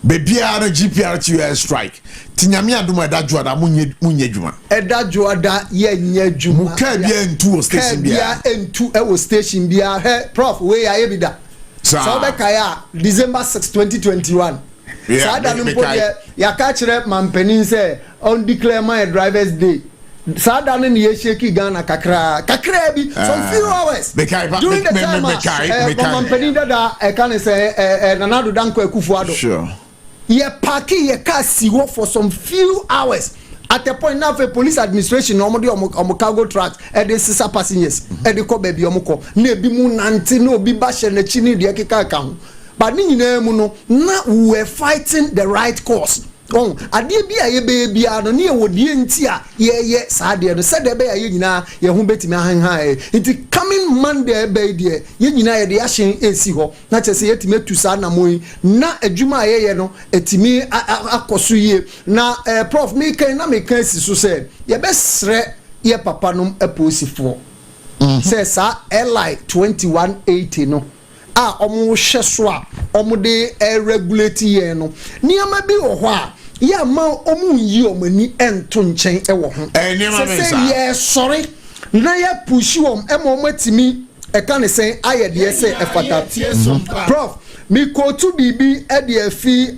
[SPEAKER 1] Baby are GPRT strike. Tinyamia duma da juada munye juma.
[SPEAKER 4] Eda juada ye juma.
[SPEAKER 1] Muka bia entu station bia.
[SPEAKER 4] Entu ewo station bia. Hey, Prof, we ya ebida. So kaya December 6, 2021. Sa da numpo ya ka kire mampanin say on declare my driver's day. Sada ne ye sheki Ghana kakra bi some few hours during the time mampeni dada can say Nanado Danko Akufo-Addo
[SPEAKER 1] sure
[SPEAKER 4] ye parki ye car siwo for some few hours at the point now for police administration no mo cargo trucks e dey sisa passengers e dey ko baby omko na ebi mu nante na obi ba hye na chini de keka ka ho but ni nyina mu no na we were fighting the right cause. Oh, ade bia ye baby ano ne wo die nti a ye saade no said be ye nyina ye ho betimi ahanha it coming Monday be die ye nyina ye de ahyen esi ho na chese ye timi atu sa na moyi na adwuma ye no etimi akoso ye na prof me kan na me kan si so say ye be sre ye papa nom aposifo say sa LI 2180 no omo hye so a omo de regulate ye no niam bi wo ho a ya ma omu yi omani ento nchen e wo ho say ye sorry na ya push wo e mo matimi e kan say ayede say e fata Prof mi ko to bibi e de afi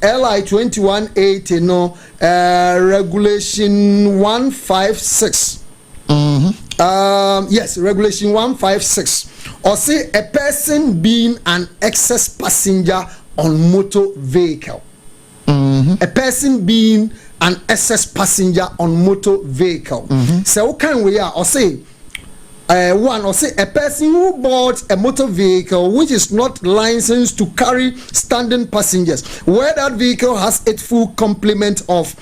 [SPEAKER 4] LI 2180 no regulation 156 yes, regulation 156 or say a person being an excess passenger on motor vehicle. A person being an excess passenger on motor vehicle. So can we are or say one or say a person who bought a motor vehicle which is not licensed to carry standing passengers where that vehicle has its full complement of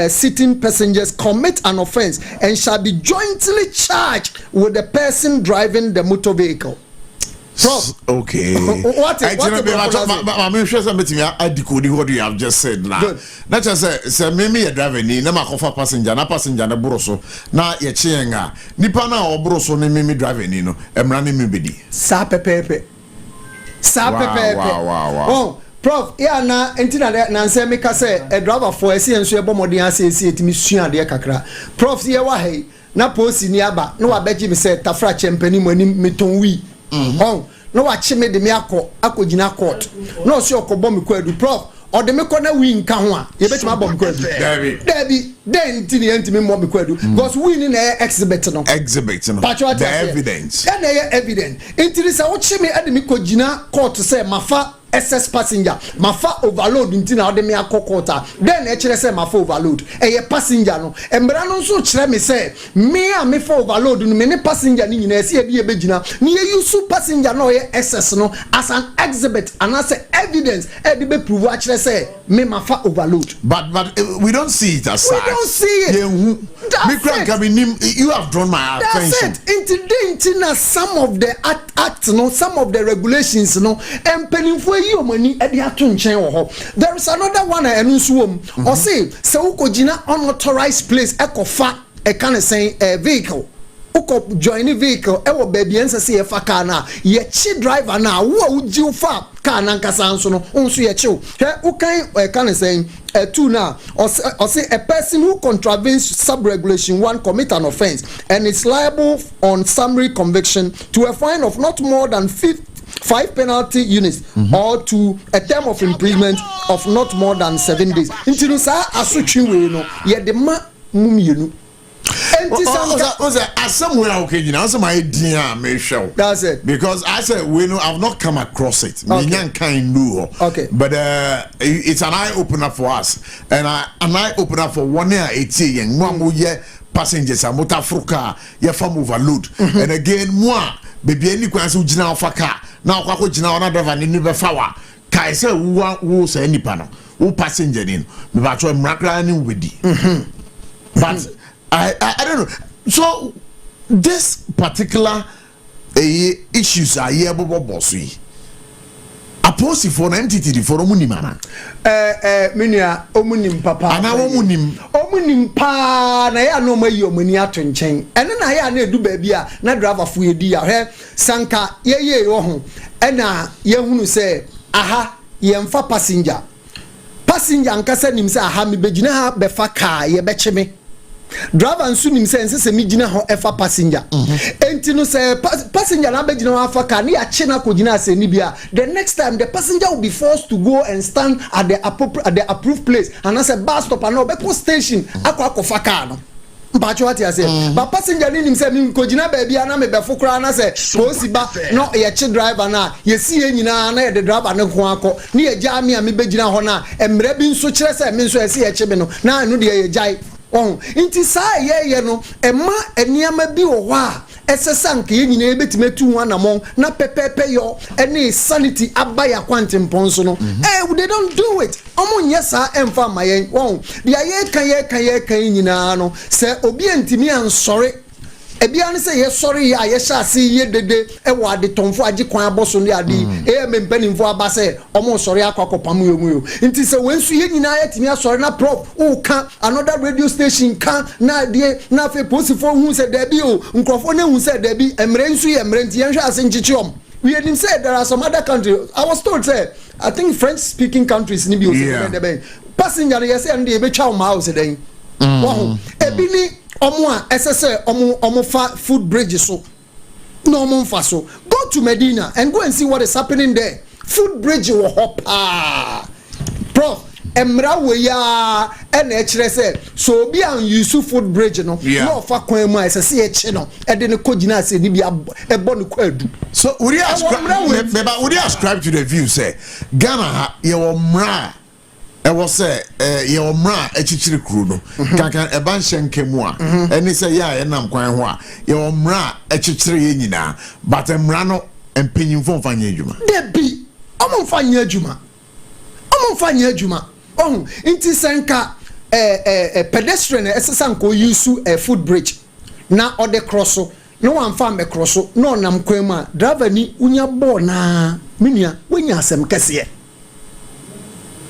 [SPEAKER 4] sitting passengers commit an offence and shall be jointly charged with the person driving the motor vehicle. Prof.
[SPEAKER 1] Okay. What you have just said now. Not just say maybe a driver ni na makofa passenger na broso na ye chienga nipa na o broso ni mimi driver ni no emra ni mibedi.
[SPEAKER 4] Sa pepepe.
[SPEAKER 1] Wow.
[SPEAKER 4] Oh, Prof, yeah na entina na nse meka say a driver for ese enso e bomodin ase etimi sua de kakra. Prof ye wa hey na posi ni aba na wa beji me say tafra chempani mo ani meton wi. No watch me de me akogina court no so okobo me kwadu Prof o de me ko na win ka ho a ye betima bom kwadu Debbie den tini entimi mo me kwadu because win na exhibit no
[SPEAKER 1] the evidence
[SPEAKER 4] na evidence entiri say wo chi me ade me kogina court say mafa excess passenger mafa overload ntina o de me akokota then e kire say mafa overload e passenger no embra no so kire me say me a me for overload no me ne passenger ni nyina se e bi e begina ni e use passenger no e excess no as an exhibit and as evidence e de be prove a kire say me mafa overload
[SPEAKER 1] but we don't see it as such.
[SPEAKER 4] We don't see it.
[SPEAKER 1] You have drawn my attention.
[SPEAKER 4] That's it. Into some of the act no some of the regulations no and penny for you money at the atun chain. There is another one and or say so ukojina unauthorized place ekofa a kind of saying a vehicle uko join vehicle e wo baby ense say e fa car na ye chi driver na wo uji fa car na nkasa nso no unso ye chi he ukan kind of saying two now or say a person who contravenes sub-regulation 1 commit an offence and is liable on summary conviction to a fine of not more than 5 penalty units or to a term of imprisonment of not more than 7 days. Into sa asutwi we no ye de ma mumienu.
[SPEAKER 1] Somewhere okay, you know, my dear show.
[SPEAKER 4] That's it.
[SPEAKER 1] Because I said we know I've not come across it.
[SPEAKER 4] Okay.
[SPEAKER 1] But it's an eye opener for us, and an eye opener for 1 year 80 and 1 year passengers and motor fruka ye farm overload. And again, moi, baby, any question ujina of a car. Now, what you know, another driver in the flower. Kai say who say any panel, who passenger in, but you're mrackling with you. But I don't know. So this particular issues are here bossy. Apostle for entity for omunimana.
[SPEAKER 4] Minia omunim papa.
[SPEAKER 1] Ana
[SPEAKER 4] omunim pa na ya no mayi omuni atonchen. Ene na ya na edu baabi a na driver fu edi ya he sanka ye wo ho. Ena ye hunu se aha ye mfa passenger nkasa nim se aha me begina ha be fa car ye be cheme. Driver nsu nim se mi gina ho efa passenger enti no se passenger na be gina ho afa car na ya che na ko gina ase ni bia the next time the passenger will be forced to go and stand at the approved place and as a bus stop and obeko station akwa car no mpacho what you say but passenger ni nim se mi ko gina ba bia na me be fokra na se posi ba no ye che driver na ye si e nyina na ye the driver ne ho akọ na ye gya me a me be gina ho na emre bi nso kire se me nso ye si ye che me no na anu de ye gya inti saa ye no ema eniama bi wo a esesanka ye nyina ebetimetu ho anamon na pepepe yo ene sanity abaya kwantempo so no they don't do it omunye saa emfa mayen de ye kan nyina no se obi antimi ansore ebia ne se ye sorry ya ye sha se ye dede e wo ade tonfo agi kwan aboso ne ade e mempanimfo aba se omo sorry akwakopamu yo nti se wensu ye nyina ye timi asore na Prof o ka another radio station ka na de na fe posifo hu se debi o nkrofo ne hu se debi emre nsu ye emre nti ye hwa ase nchichiom we didn't say there are some other countries. I was told say I think French speaking countries ni bi o passenger ye se ande e be twa o ma o se den ebi ni omo a esese omo fa food bridge so no omo fa so go to Medina and go and see what is happening there. Food bridge wo hopa Prof emra we ya ena e kire se so obi an use food bridge no no fa kwan mu esese e chi no e de ne kogina ase ni bi ebo ne kwadu.
[SPEAKER 1] So we ascribe to the view say Ghana ye wo mra e was say ye omra echichiri kru no kankan e ban hyenkemu a eni say ya ye nam kwan ho a ye omra echichiri ye nyina but emra no empenyimfo mfanye adwuma
[SPEAKER 4] debi omo mfanye adwuma inti senka pedestrian esesa nko use a footbridge na ode crosso no one farm be crosso no nam kwema driver ni unya bo na minia wenya asem kese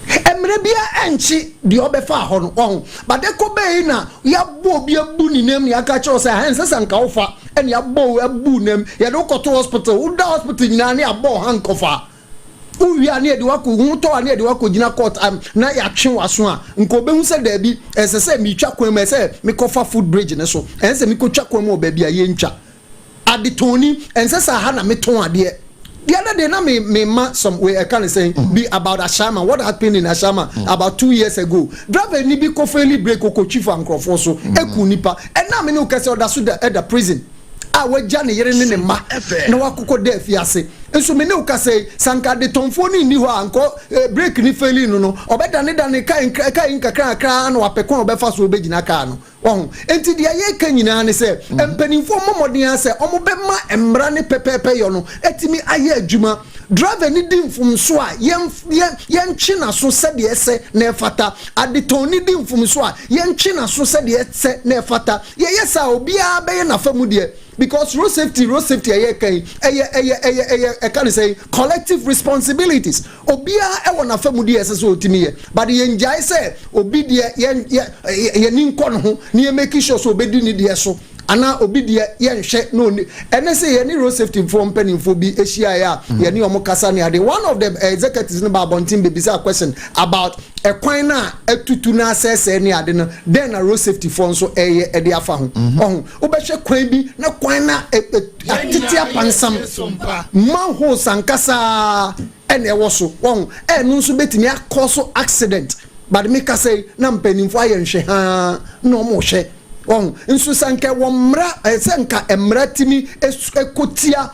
[SPEAKER 4] emre bia enchi de obefa ho no on but de ko be na ya bo bia bu ni nem ya ka cho say hensesa nka ofa ene ya bo abu nem ya do ko to hospital u da hospital nyina na ya bo hankofa uwia ne de wako hunto ane de wako gina court na ya twe waso a nko be hu se da bi esese mi twa kwan me se mi kofa foot bridge ne so ense mi ko twa kwan mo ba bia ye ntwa adetoni ense sa ha na me ton ade the other day na me ma some way I can say be about Ashama what happened in Ashama about 2 years ago driver ni bi ko fairly break ko chief ankrofo so eku nipa and na me no kase oda so at the prison a wagya ne yere ne ma na wakoko da afiase enso me ne ukase sanka de tonfo ni ho anko break ni fairly no obeda ne da ne kai nkakra na wapekon obefa so obegina ka no won enti dia ye ka nyina ne se empanimfo momodin ase omobema emra ne pepepe yo no etimi aye adwuma driver ni dimfum so a yen china so se de ese na efata adeton ni dimfum so a yen china so se de ese na efata ye yesa obi a be na famu de because road safety aye kan I can say collective responsibilities obia e wona famu de ese so otimi ye but yen jai say obi de ye ni nkon ho ni e make sure so obedi ni de so ana obi de ye nhwe no ene say ye ni road safety from penifo bi ehia ya ye ni omo kasa ni ade one of the executives no ba bontin be bisa question about a kwan na atutu na asese ni ade no then na road safety for so eye e de afa ho obehwe kwan bi na kwan na atiti apansam manho sankasa ene wo so enu nso betimi akoso accident but me ka say na mpanimfo aye nhwe ha no mo hwe nso sanka womra sanka emratimi ekotia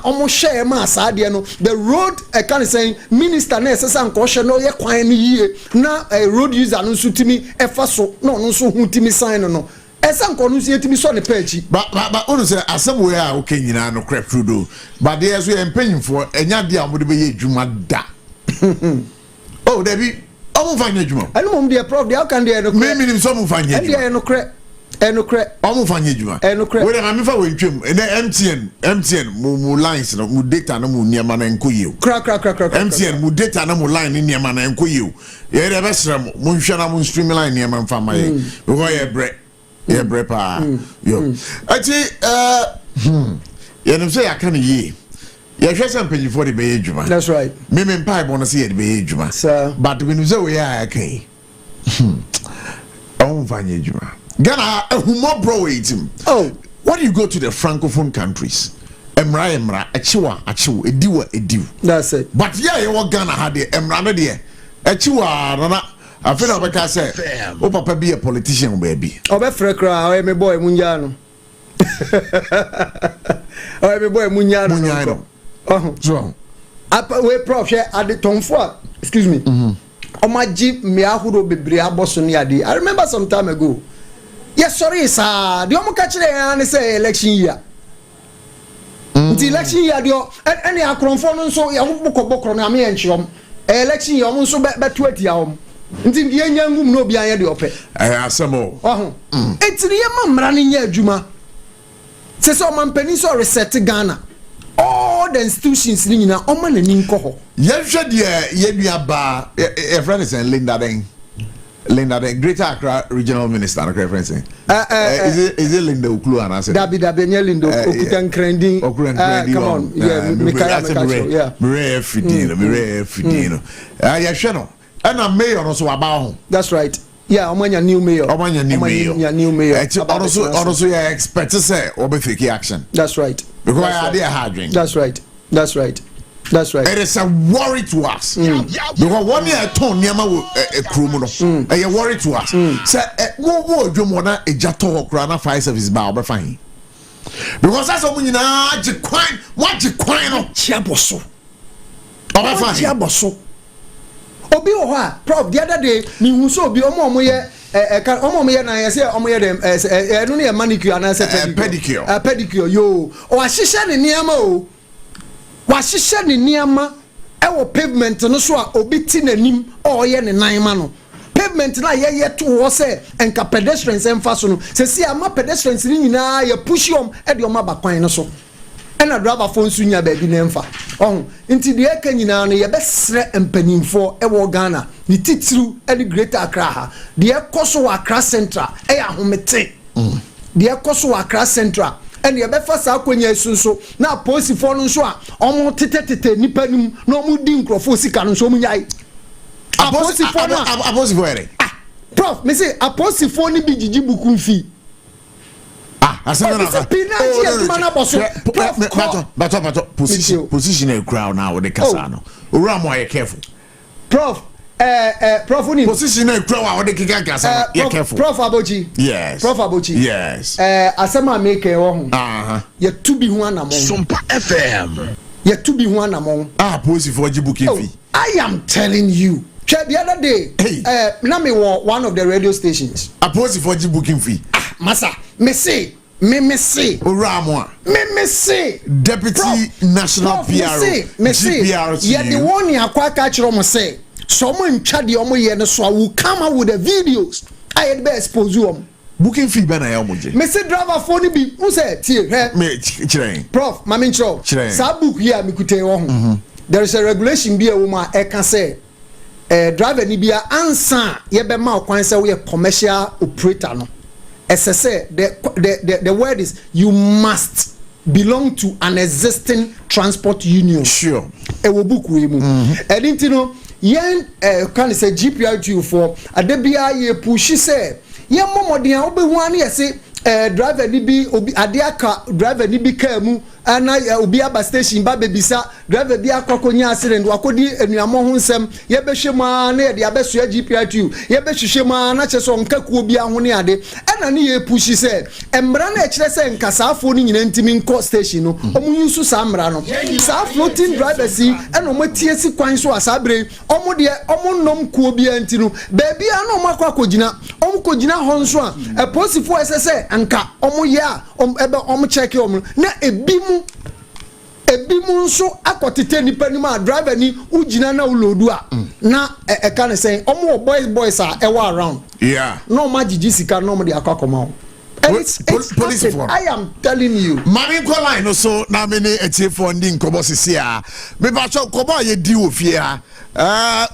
[SPEAKER 4] omo hwe ma asade no the road can say minister na sanka hwe no ye kwan ni yie na road user no nso timi efa so no nso hu timi sign no sanka no nso timi so ne pachi
[SPEAKER 1] ba onu say asebwe a okay nyina no crap trudo but there so empanyimfo enya de amode be ye dwuma da oh debi omo fanya dwuma
[SPEAKER 4] anu mom de prof de how can they no
[SPEAKER 1] crap me so mo fanya dwuma
[SPEAKER 4] de no crap enokre
[SPEAKER 1] omo fanya djuma
[SPEAKER 4] enokre
[SPEAKER 1] we na me fa we ntwem MTN mu lines no mu data no mu niema na enkoye
[SPEAKER 4] kra
[SPEAKER 1] MTN mu data na mu line ni niema na enkoye ye de be sra mu nhwe na mu streamline niema mfa maye because ye bre pa yo ati ye nem say akane ye ye hwe sam page for the be djuma
[SPEAKER 4] that's right
[SPEAKER 1] me mpa ibon say ye de be djuma but we know say we are akan omo fanya djuma Ghana, humo bro waiting.
[SPEAKER 4] Oh,
[SPEAKER 1] when you go to the francophone countries, emra, achiwa, ediwa.
[SPEAKER 4] That's it.
[SPEAKER 1] But yeah, you want Ghana had the emra there. Achiwa, nana. I feel like I say, oh papa be a politician, baby.
[SPEAKER 4] Oh, be frekra, oh me boy Munjano. Oh me boy Munjano. Oh,
[SPEAKER 1] so.
[SPEAKER 4] We prof share at the tonfo. Excuse me. Omaji me ahudo bebre aboso ni ade. I remember some time ago. Yes, sorry, sir. The omo catch the say election year. The election year, any akronfo no so ya bokobokro na me enchiom. Election year omo so be 20 ya omo. Nti ye nyangum no bia ye de ope.
[SPEAKER 1] Asemo.
[SPEAKER 4] Etiri ye mamra ne nya adwuma. Se so mampani so reset Ghana. All the institutions ni nyina omo na ni nko ho.
[SPEAKER 1] Ye hwe de ye dua ba e friend is Linda, the Greater Accra Regional Minister, reference. Is it Linda Uklu and I said?
[SPEAKER 4] Dabi Linda Okutan Krending. Come on, yeah,
[SPEAKER 1] Mire Fidino. Yeah, Shano. And I'm mayor also about.
[SPEAKER 4] That's right. Yeah, Omanya new mayor. New mayor.
[SPEAKER 1] Also, you expect to say Obefiki action.
[SPEAKER 4] That's right.
[SPEAKER 1] Because I had a hard drink.
[SPEAKER 4] That's right. It
[SPEAKER 1] is a worry to us. Because 1 year I told Niama a criminal. A worry to us. Say, what do you want a jato crana fire service bar fine? Because that's what you know. What you crying on Chiaboso? Chiaboso.
[SPEAKER 4] Obi oha, Prof, the other day, me who so be omo ye na ye say omo ye dem no na manicure and
[SPEAKER 1] pedicure.
[SPEAKER 4] Pedicure yo. O ahihye ne niama o. Wahihye ne niama e wo pavement no so a obi ti nanim o ye ne nan ma no pavement na ye to wo say enka pedestrians emfa so no se si ama pedestrians ni nyina ye push yom e de oma ba kwan no so ena driver phone su nya ba bi na emfa nti de eka nyina no ye besre empanimfo e wo Ghana ni titiru e di Greater Accra ha de ekoso wa Accra Central e ya homete de ekoso wa Accra Central and you befa sa akonya esunso na posifo no nso a omo tetetete nipa nim na omo di nkrofo sika no nso omo nyai aposifo no
[SPEAKER 1] aposifo ere
[SPEAKER 4] prof me say aposifo ni bi jiji buku mfi
[SPEAKER 1] asana na
[SPEAKER 4] pinaji aduma na boso
[SPEAKER 1] but position a crowd now with the casano ora mo are careful
[SPEAKER 4] prof Prof ni
[SPEAKER 1] position a crowd with the casano you careful
[SPEAKER 4] Prof Abochie
[SPEAKER 1] yes
[SPEAKER 4] Prof Abochie
[SPEAKER 1] yes
[SPEAKER 4] asema make wo ho ye tu bi ho anamon
[SPEAKER 1] Sompa FM
[SPEAKER 4] ye tu bi ho anamon
[SPEAKER 1] posifo jibuki fi
[SPEAKER 4] I am telling you the other day na me one of the radio stations
[SPEAKER 1] posifo jibuki fi
[SPEAKER 4] masa me say
[SPEAKER 1] Oramwa
[SPEAKER 4] me say
[SPEAKER 1] Deputy Prof, National PRO
[SPEAKER 4] me say yeah the one ya kwa ka kire mo say someone ntwa de omo ye no so will come out with the videos I had be expose you
[SPEAKER 1] booking fee be na ya omoje
[SPEAKER 4] me say driver phone bi who say tie
[SPEAKER 1] me kire
[SPEAKER 4] Prof mama ncho sa book here me kute wo ho there is a regulation bi e wo ma e ka say driver ni bia ansa ye be ma kwan say we commercial operator no as I say the word is you must belong to an existing transport union
[SPEAKER 1] sure
[SPEAKER 4] e wo book we mu edinti no yen can say GPRTU for adebia ye push say ye momodin a obehu an ye say driver ni bi obi ade aka driver ni bi ka mu ana obi aba station ba bebisa driver bi akokonya accident wakodi enuamo ho nsem ye behwe ma na ye de abeso GPRTU ye behwehwe ma na cheso nka ku obi aho ne ade ana ne ye push say emra na ekire say nkasafo ni nyina ntimi nko station no omu yusu sa mra no sa floating driver si ana omo tie si kwan so asabre omo de omo nom ku obi anti no baby ana omo akogina omo kogina ho nso a posifo ss anka omo ya ebe omo check omo na ebimu nso akotete nipa ni ma driver ni ugina na ulodu a na e kan say omo boys are e wa around
[SPEAKER 1] yeah
[SPEAKER 4] no ma jiji sika no mo de akakoma police for I am telling you
[SPEAKER 1] mami ko line no so na me ne etie for ndi nkobo sisi a me ba cho kobo ye di ofie a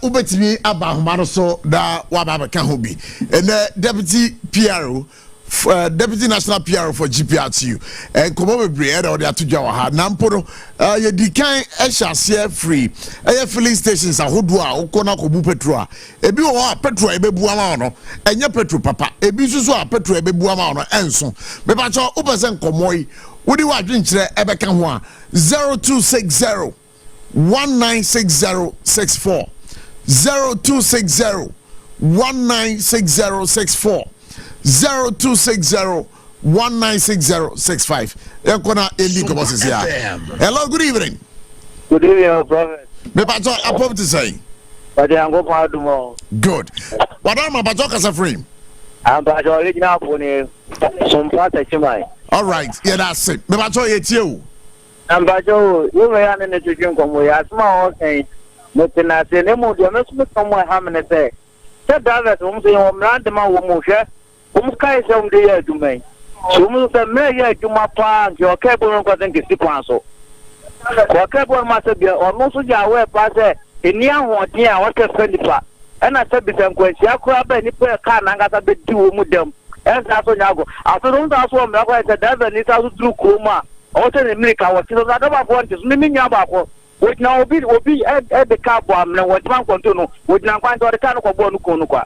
[SPEAKER 1] ubetimi aba homa no so da wa ba ka ho bi and deputy PRO Deputy National PRO for GPRTU and come over bread or the atuja ha namporo ye dikan ehase free filling stations ahodua okona kobu petrol ebi wo petrol ebebu ama no enye petrol papa ebi susu a petrol ebebu ama no enso me ba cho upesen komoy wodi wa dwenkyere ebeka ho a 0260 196064 0260 196064 0260-1960-65. Hello, good evening.
[SPEAKER 5] Good evening, Prophet.
[SPEAKER 1] Me pato apop to say.
[SPEAKER 5] But I'm going to do more.
[SPEAKER 1] Good. What am I pato kasa frame?
[SPEAKER 5] I'm pato original phone. Sompa 106.5.
[SPEAKER 1] All right, yeah, that's it. Me pato you.
[SPEAKER 5] I'm pato. You may have an education come with a small thing. But then I say, "Nemo, you must be somewhere having a say." Said that I'm saying, "Random woman." Kai some day to me. So Mr. Mayor to my plan, your cable on cotton is the council. Or cable must be almost a way pass in young one year, what a friendly part. And I said, Become question, I could have been a car and got a bit too with them. As I saw Yago. After don't ask one, I said, that's an Italy through Kuma. Also in America, I don't want to mimic Yabako. Which now will be at the car bomb, and what one continue, which now find out the kind of Bonukonuka.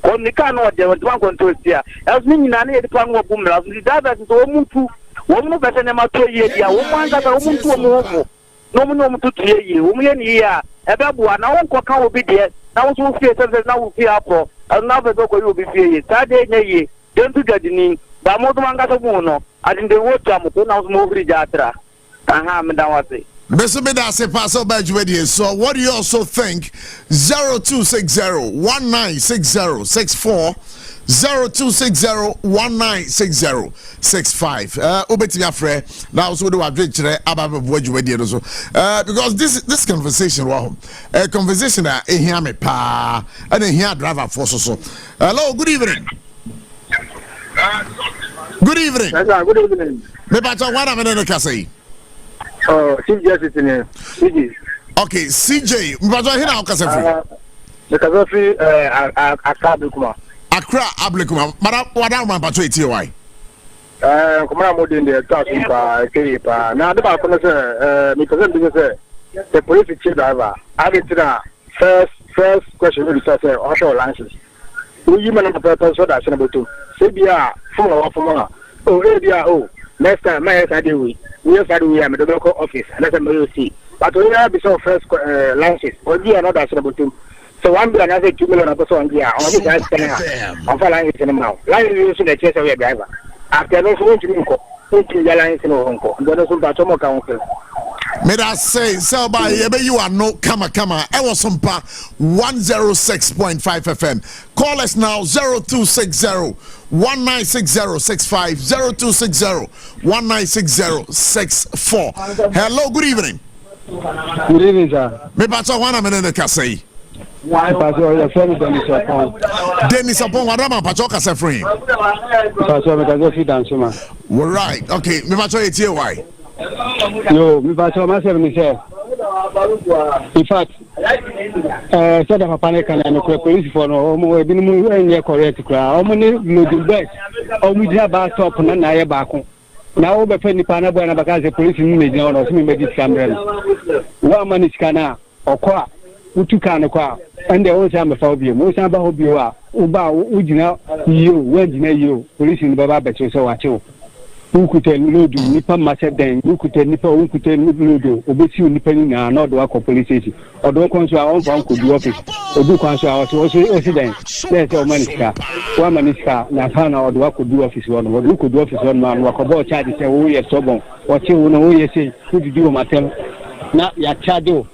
[SPEAKER 5] On the car, no, there was one control here. As meaning, I need to plan what woman has the data is almost 2 1 better than my 2 years. One got almost 2 more. No, to 3 years. Woman here, about one, I won't call will be there. Now, so fear something now will fear up. Another dog will be fear. Saturday, don't do that in but more than got a mono. I think the water, now move the jatra.
[SPEAKER 1] Mr. Medase Paso Badge, so what do you also think? 0260-1960-64 0260-1960-65. Obeti afre now so do adwe kire ababa boadwumadie no so. Because this conversation conversation ehia me pa and ehia driver for so. Hello, good evening. Good evening.
[SPEAKER 5] Good evening.
[SPEAKER 1] Me ba to wana me no kasai.
[SPEAKER 5] CJ sitting here. CJ.
[SPEAKER 1] Okay, CJ, me ba to hina o kasa free.
[SPEAKER 5] The kasa free
[SPEAKER 1] Accra Ablikuma. Madam man pato eti why?
[SPEAKER 5] Kuma mo den de tax pa. Na de ba kono say me present be say the police chief driver. I get to first question we say offshore license. We man na person so that na beto. Say bia from our next time my head we am the local office and let me see. But we have be so first license. Or be another na beto. So 1 billion as a 2 million person here. On this guys can have line in now. Line is the chase away driver. After those who to the lines in Hong Then some Patomo Council.
[SPEAKER 1] May I say, so by you are no kama. I was Sompa 106.5 FM. Call us now 0260-1960-65 0260-1960-64. Hello, good evening.
[SPEAKER 5] Good evening, sir.
[SPEAKER 1] Me pato wana menene kasei.
[SPEAKER 5] Pastor, your friend Dennis Upon.
[SPEAKER 1] Dennis Upon, what am I pato kasa free?
[SPEAKER 5] Pastor, me can fit dance, man.
[SPEAKER 1] All right, okay. Me pato eti why?
[SPEAKER 5] Yo, me pastor, myself me say. In fact, said of a panic and a police for no more been correct crowd. How many loading best? Or we have a top and I back. Now, over penny panabana because the police in me or some medical camera. 1 man is cana or qua. Utukana kwa ande onse amefobia mo san ba hobio a uba ujina yo wajina yo police ni baba beto so wache ukuta lodu nipa mache den ukuta nipa ukuta lodu obeti nipa ni na odo akọ police station odo konso a on fa nkodu office odu konso a o den let's say o manika wa manika na fa na odo akọdu office won odo akọdu office won ma no akọbo charge say wo ye sobon o che wo na wo ye say kudi o matem na ya charge o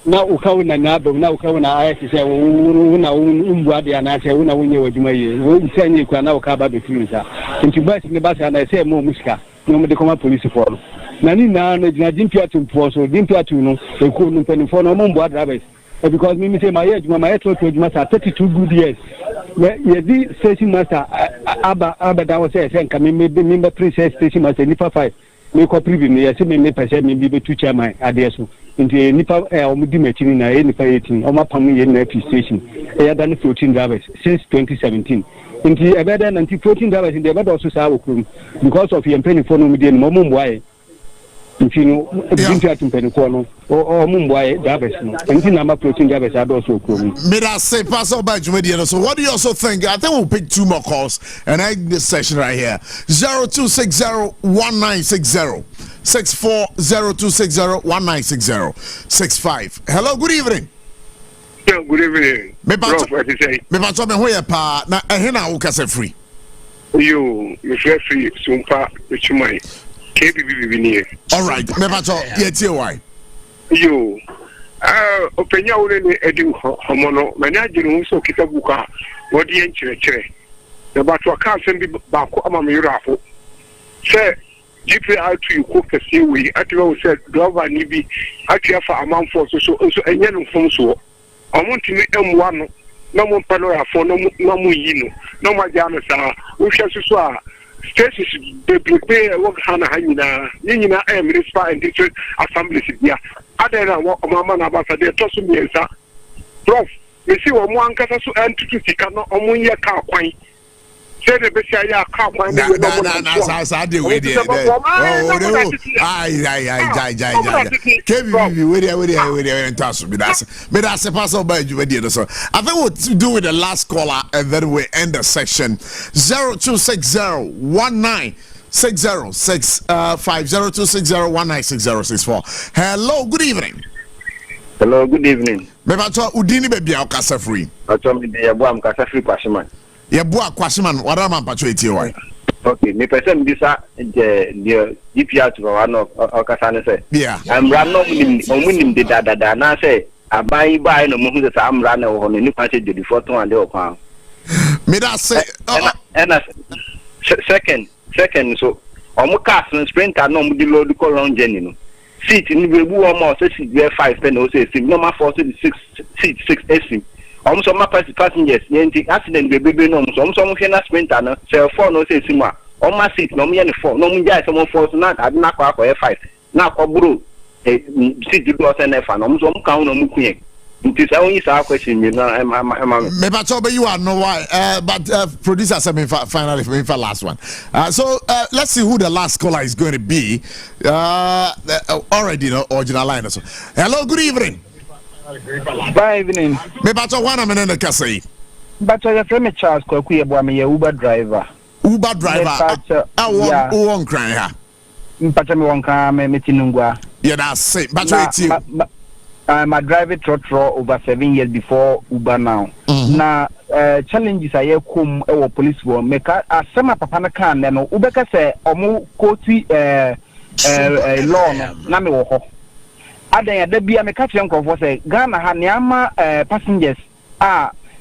[SPEAKER 5] na ukauna na abo na ukauna ayati se una umbuade ana se una unye waduma ye wo nsanye kwa na ukaba be firinsa nti basi ne basi ana se mo musika no mo de koma police for na ni na na jina jimpia tumpo so jimpia tu no e ko no penifo no mo mbuade drivers because me say my age my to juma 32 good years ye di station master aba da wo se nka me pre station master ni 5 me ko preview me say me pese me bi betu chairman adeso nti nipa omudi machine na nipa 18 omapam ye na F station ya dan 14 drivers since 2017 nti ebeda 14 drivers in the bed also sa okrum because of your penny for no me dey no mo mboaye nti no bintu atumpeni ko no o mo mboaye drivers no nti na ma 14 drivers ado so okrum
[SPEAKER 1] me that say pass over Jumedi. So what do you also think? I think we'll pick 2 more calls and end this session right here. 0260-1960 640260-1960-65. Hello, good evening.
[SPEAKER 2] Yeah, good evening.
[SPEAKER 1] Prof, what you say? Me pato me hoye pa na ehina wo kase free.
[SPEAKER 2] Yo, me free Sompa Chumai. KBB ni.
[SPEAKER 1] All right, me pato ye tie why.
[SPEAKER 2] Yo. Openya wo ne edi homono, manya jinu so kitabuka. Wodi en chire. Na bato ka sembi ba ko ama me yurafo. Say GPI to you cook a sea way. Actually, said driver nibi. Actually, for a month for so and from so. I want to make M1. No more panel for no more yino. No more janasa. We shall so station they prepare work Hana Hanina. Nina M. Municipal and District Assembly. Yeah. I don't know what my man about the Tossum. Prof, you see what one catasu and to cannot omunya car quine. Say the best I can't find
[SPEAKER 1] no, I do with it. That's a pass over you. So I think what to do with the last caller and then we end the section 0260-1960-65 Hello, good evening.
[SPEAKER 5] Hello, good evening.
[SPEAKER 1] Me ba to udini be bia o kasa free.
[SPEAKER 5] I told me the am kasa free kwashiman.
[SPEAKER 1] Ye boa kwashiman wada man pacho etie why.
[SPEAKER 5] Okay, me person bisa the DPR to one of kasa ne say.
[SPEAKER 1] Yeah.
[SPEAKER 5] I'm ran no munim de da na say abai bai no mu say am ran no ho no ni pa say the photo and the okwan.
[SPEAKER 1] Me Me that say.
[SPEAKER 5] And second so. Omo cars no sprinter no mo di load ko long journey no. Seat ni be bu omo so seat be 5 pen o say sim. Normal 4 6 seat 6 AC. Omo so ma passengers yenti accident be no so mo hwe na sprinter no say 4 no say sim a. Omo seat no mo ye 4 no mo jai so mo 4 so na ade na kwa 5 na kwa bro seat do so na fa no mo so mo kan no mo kuyen. Nti say only say question me na
[SPEAKER 1] me but so you are no why but producer said me finally for last one. So let's see who the last caller is going to be. Already no original line so. Hello, good evening.
[SPEAKER 5] Good evening.
[SPEAKER 1] Me but so one minute the say.
[SPEAKER 5] But your friend Charles Kwaku Ebo am Uber driver.
[SPEAKER 1] Uber driver. I won't cry here.
[SPEAKER 5] Mpata me wonka me metinungwa.
[SPEAKER 1] Yeah, that's it. But wait you.
[SPEAKER 5] My driving trotro over 7 years before Uber now. Na challenges I come our police will make a summer papa na can no Uber ka say omo koti law na me wo ho. Adan ya bia me ka kire nkofo say Ghana ha ne ama passengers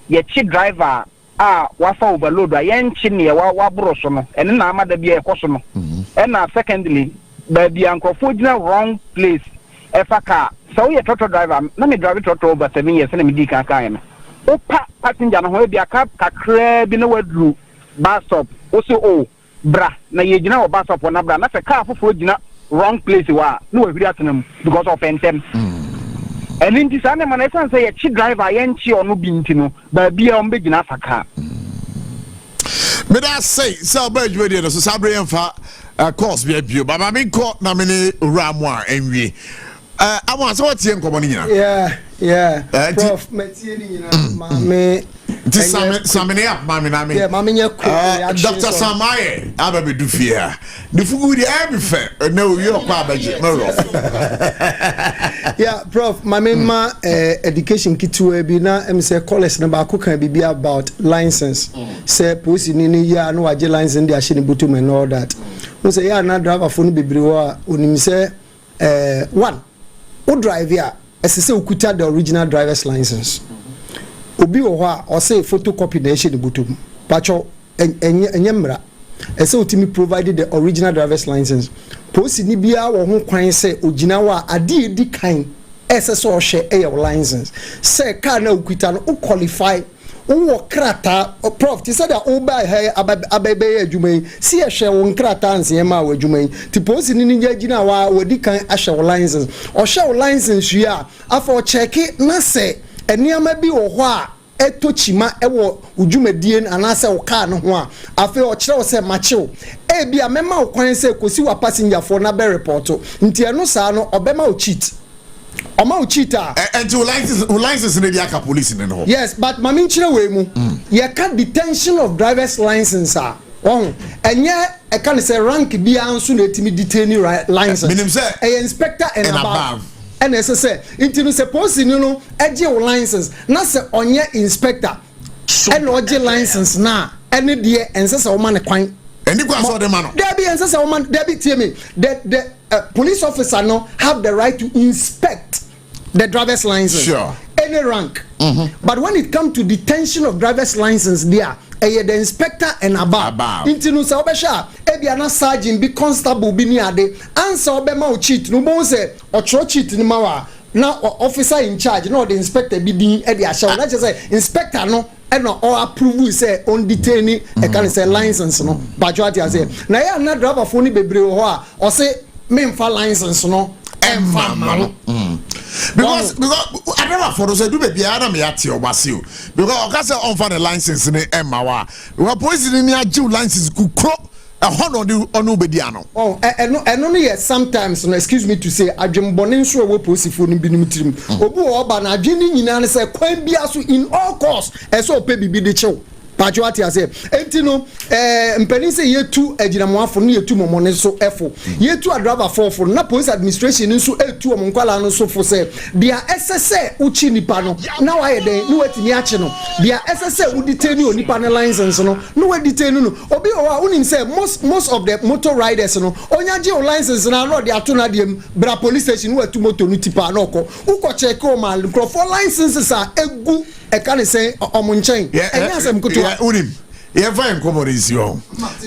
[SPEAKER 5] ye chi driver wafa overload a yenchi ne wa bro so no ene na ama da bia ekoso no. And secondly ba bia nkofo gina wrong place efaka. So you trotro driver, na me drive trotro over 7 years na me di kan kan. O passenger no ho bia ka kakra bi na wadru bus stop. O so bra na ye gina o bus stop na bra na se car fofo gina wrong place wa na we hiri atenam because of entem. And in this animal na san say ye chi driver ye nchi onu bi ntino ba bia o mbe gina saka.
[SPEAKER 1] Me that say so ba dwede no so sabre emfa course bi abio ba ma me ko na me ne ramwa enwie. I want to see
[SPEAKER 4] Prof, Mame,
[SPEAKER 1] yeah, Dr. Samaye, I will do fear. The food every fair, no, you're budget,
[SPEAKER 4] yeah, Prof, my education kit to be now, say college number can be about license. Say, pussy in a year, no, I license in the Ashini Butum and all that. We say, yeah, not drive a phone be brewer, when say, one. O drive here, as I say, ukuta the original driver's license. Obi oha or say photocopy the issue the butum. Pacho enyemra. As so to me provided the original driver's license. Posi ni bia wo ho kwan say oginawa ade di kan SSO share a license. Say car na ukuta no qualify. Wo krata Prof ti said that o buy here abebe adwumai si e hwe wo krata anse ma wo adwumai ti posi ni nya gina wa wodi kan ahwe license o hwe license hia afọ check na se eniama bi wo ho a etochima ewo udwumadie anase wo car no ho a afi o kire wo se machiw e bia mema wo kwan se kosi wa passenger for na be report nti eno saa no obema o cheat Oma uchita
[SPEAKER 1] and to license in the police in the
[SPEAKER 4] yes, but mamin chire we mu ye can detention of driver's license and yeah I can say rank bi anso na etimi detain license
[SPEAKER 1] minim say
[SPEAKER 4] a inspector and above and as I say into suppose you know eje license na say onye inspector and oje license na ene de ense say o man kwan
[SPEAKER 1] eni kwa so de man
[SPEAKER 4] there be ense say o man there be tie me the police officer no have the right to inspect the driver's license.
[SPEAKER 1] Sure.
[SPEAKER 4] Any rank. But when it comes to detention of driver's license, there, the inspector and above. Intinu sa obesha, ebi ana sergeant be constable be ni ade. Answer obema o cheat. No mo say o tro cheat ni mawa. Now officer in charge, no the inspector be din e dey asha. Na just say inspector no e no or approve say on detain e can say license no. Bajwati say. Na ya na driver phone bebre ho a o say me mfa license no emfa ma
[SPEAKER 1] because I never for say do be ara me ati obasio because o ka say on fa the license ni emma wa we police ni agi license kukro ono be dia no
[SPEAKER 4] eno yes sometimes no excuse me to say adwembone nso we police fo no binim tirim obi o ba na adwene nyina ne say kwan bia so in all course eso pe bibi de chew Pajuati ase entino mpeni se yetu aginamoafo no yetu momone so efo yetu driver for na police administration nso etu omonkwala no so for say dia SSA uchi nipa no na wa yeden no watini ache no dia SSA uditeni onipa no license no we detain no obi o unim say most of the motor riders no onya je license na no dia to na dem bra police station watu motor no tipa no uko check o mal for licenses are egu e can say omunchen enya asem kutu
[SPEAKER 1] unim Yeah, fine commodities yo.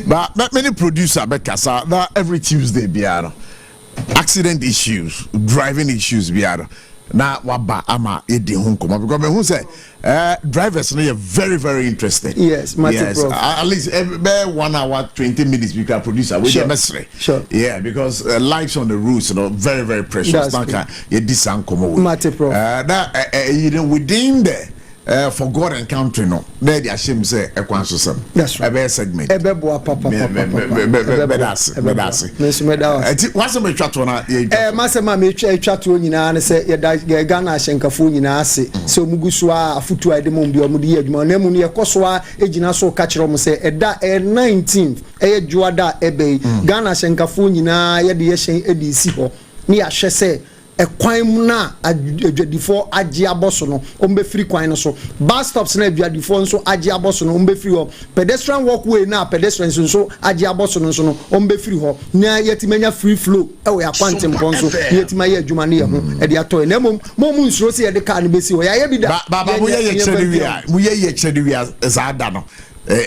[SPEAKER 1] But many producer bekasa that every Tuesday biara. Accident issues, driving issues biara. Na waba ama edi hunkoma because me who say drivers are very interested.
[SPEAKER 4] Yes,
[SPEAKER 1] yes. At least 1 hour 20 minutes we can produce a
[SPEAKER 4] sure.
[SPEAKER 1] Yeah, because lives on the roads, very precious. You
[SPEAKER 4] Mate Prof.
[SPEAKER 1] Within the for God and country no there the shame say ekwanso
[SPEAKER 4] that's right.
[SPEAKER 1] A segment
[SPEAKER 4] Ebeboa papa
[SPEAKER 1] bedase what's me twa to na
[SPEAKER 4] masema me twa to nyina ne se Ghana ahyenkafo nyina ase se omuguso a afutu a de mo bi omudi ye adwuma na mu ne yekoso a ejina so ka kire mo se eda 19th eye juada ebe Ghana ahyenkafo nyina ye de ye hyen edisi ho ne ya hwe se ekwan mu na adwadifo agye aboso no ombe free kwan no so bus stops na adwadifo nso agye aboso no ombe free ho pedestrian walkway na pedestrians nso agye aboso no so no ombe free ho na yetimanya free flow ewe akwante mpo nso yetima ye adwuma ne ye ho e de ato na mom nsuro se ye de car ne besi ho ya ye bi da
[SPEAKER 1] baba mo ye chede wi za da no